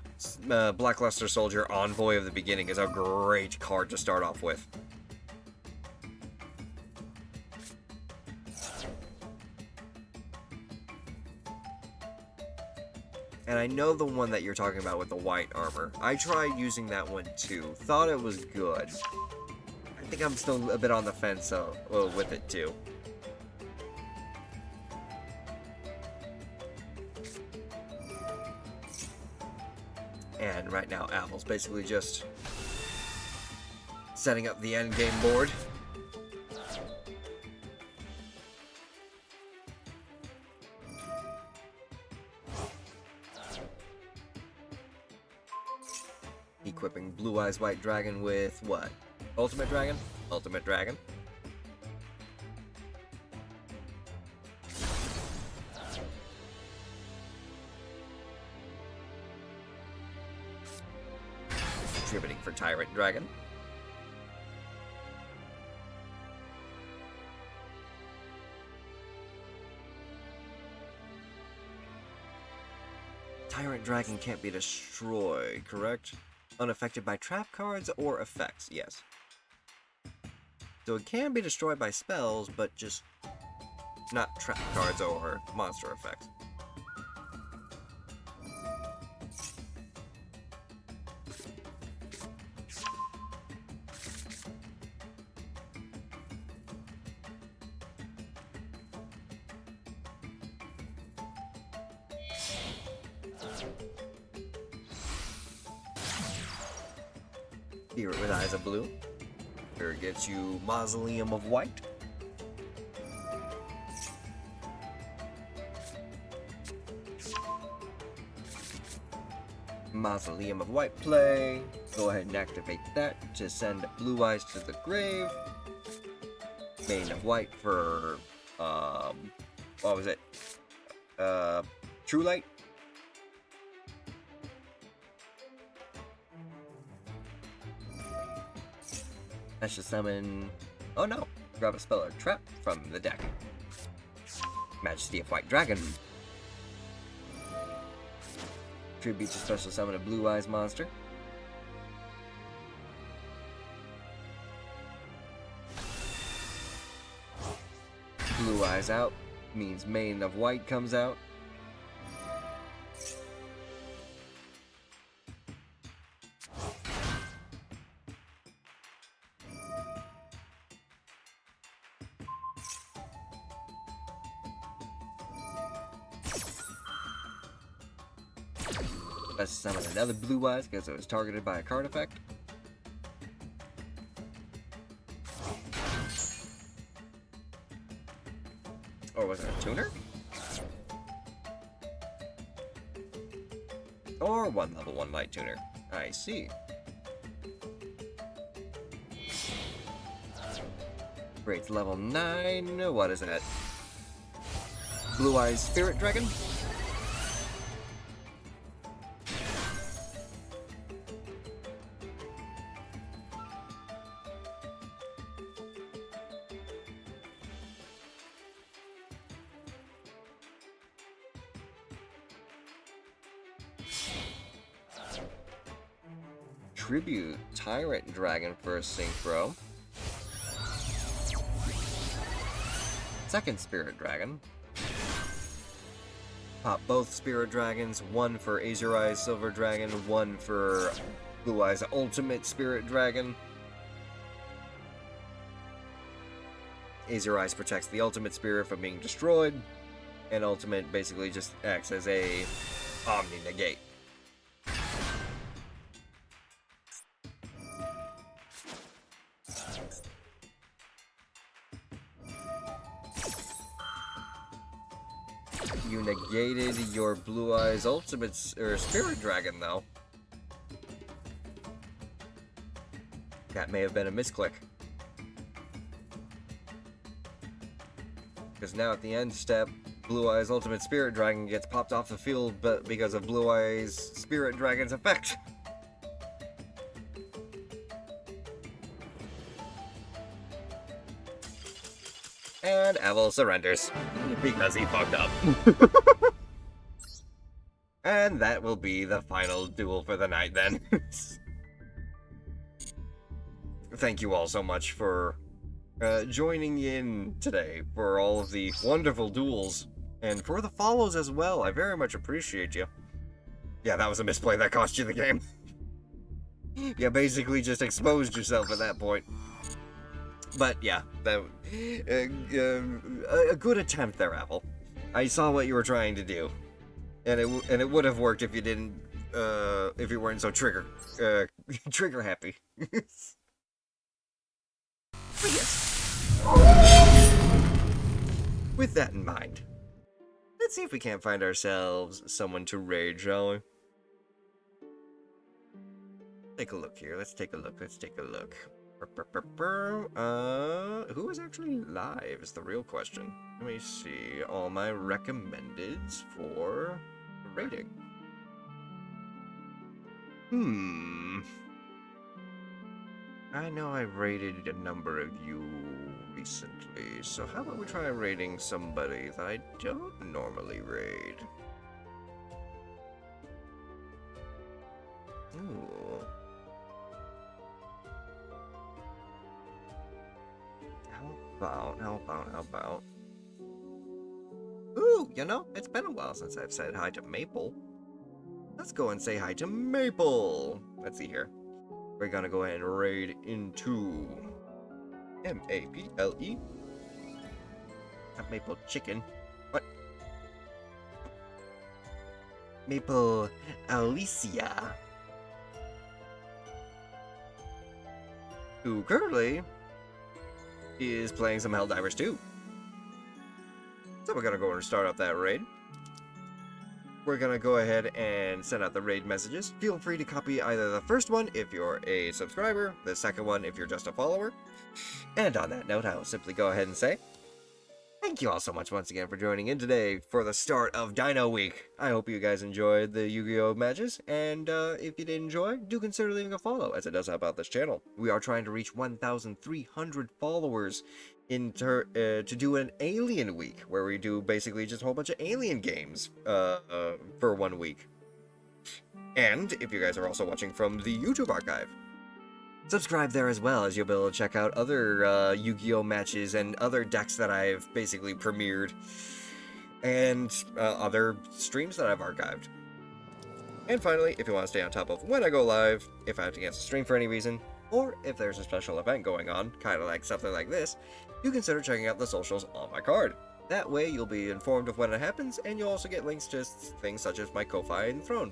Blackluster Soldier Envoy of the Beginning is a great card to start off with. And I know the one that you're talking about with the white armor. I tried using that one too. Thought it was good. I think I'm still a bit on the fence with it too. And right now, Apple's basically just setting up the endgame board. Equipping Blue Eyes White Dragon with what? Ultimate Dragon? Ultimate Dragon. Contributing for Tyrant Dragon. Tyrant Dragon can't be destroyed, correct? Unaffected by trap cards or effects, yes. So it can be destroyed by spells, but just not trap cards or monster effects. Spirit with Eyes of Blue. Here it gets you Mausoleum of White. Mausoleum of White play. Go ahead and activate that to send Blue Eyes to the grave. Mane of White for, what was it? True Light. I should summon... Oh no! Grab a spell or trap from the deck. Majesty of White Dragon. Tribute to special summon a Blue Eyes monster. Blue Eyes out means Mane of White comes out. Let's summon another Blue Eyes because it was targeted by a card effect. Or was it a tuner? Or one level 1 light tuner. I see. Great, level 9. What is that? Blue Eyes Spirit Dragon? Tribute Tyrant Dragon for a synchro. Second Spirit Dragon. Pop both Spirit Dragons, one for Azure Eyes Silver Dragon, one for Blue Eyes Ultimate Spirit Dragon. Azure Eyes protects the Ultimate Spirit from being destroyed, and Ultimate basically just acts as a Omni Negate. You negated your Blue Eyes Ultimate or Spirit Dragon, though. That may have been a misclick. Because now at the end step, Blue Eye's Ultimate Spirit Dragon gets popped off the field but because of Blue Eye's Spirit Dragon's effect. And Avel surrenders. Because he fucked up. And that will be the final duel for the night then. Thank you all so much for joining in today for all of the wonderful duels. And for the follows as well. I very much appreciate you. Yeah, that was a misplay that cost you the game. You basically just exposed yourself at that point. But yeah, that a good attempt there, Apple. I saw what you were trying to do, and it would have worked if you didn't, if you weren't so trigger happy. But yes. With that in mind, let's see if we can't find ourselves someone to raid, shall we? Take a look here. Let's take a look. Who is actually live is the real question. Let me see all my recommendeds for rating. I know I rated a number of you recently, so how about we try rating somebody that I don't normally raid? Ooh. How about? Ooh, you know, it's been a while since I've said hi to Maple. Let's go and say hi to Maple. Let's see here. We're gonna go ahead and raid into M-A-P-L-E. Not Maple Chicken. What? Maple Alicia. Who currently is playing some Helldivers 2. So we're gonna go and start up that raid. We're gonna go ahead and send out the raid messages. Feel free to copy either the first one if you're a subscriber, the second one if you're just a follower. And on that note, I will simply go ahead and say, thank you all so much once again for joining in today for the start of Dino Week. I hope you guys enjoyed the Yu-Gi-Oh! Matches, and if you did enjoy, do consider leaving a follow, as it does help out this channel. We are trying to reach 1,300 followers to do an Alien Week, where we do basically just a whole bunch of Alien games for 1 week. And if you guys are also watching from the YouTube archive, subscribe there as well, as you'll be able to check out other Yu-Gi-Oh! Matches and other decks that I've basically premiered, and other streams that I've archived. And finally, if you want to stay on top of when I go live, if I have to cancel stream for any reason, or if there's a special event going on, kind of like something like this, you consider checking out the socials on my card. That way, you'll be informed of when it happens, and you'll also get links to things such as my Ko-Fi and Throne.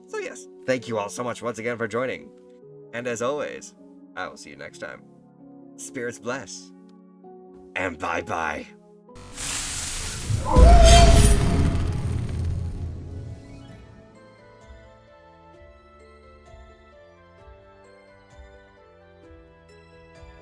So yes, thank you all so much once again for joining. And as always, I will see you next time. Spirits bless. And bye-bye.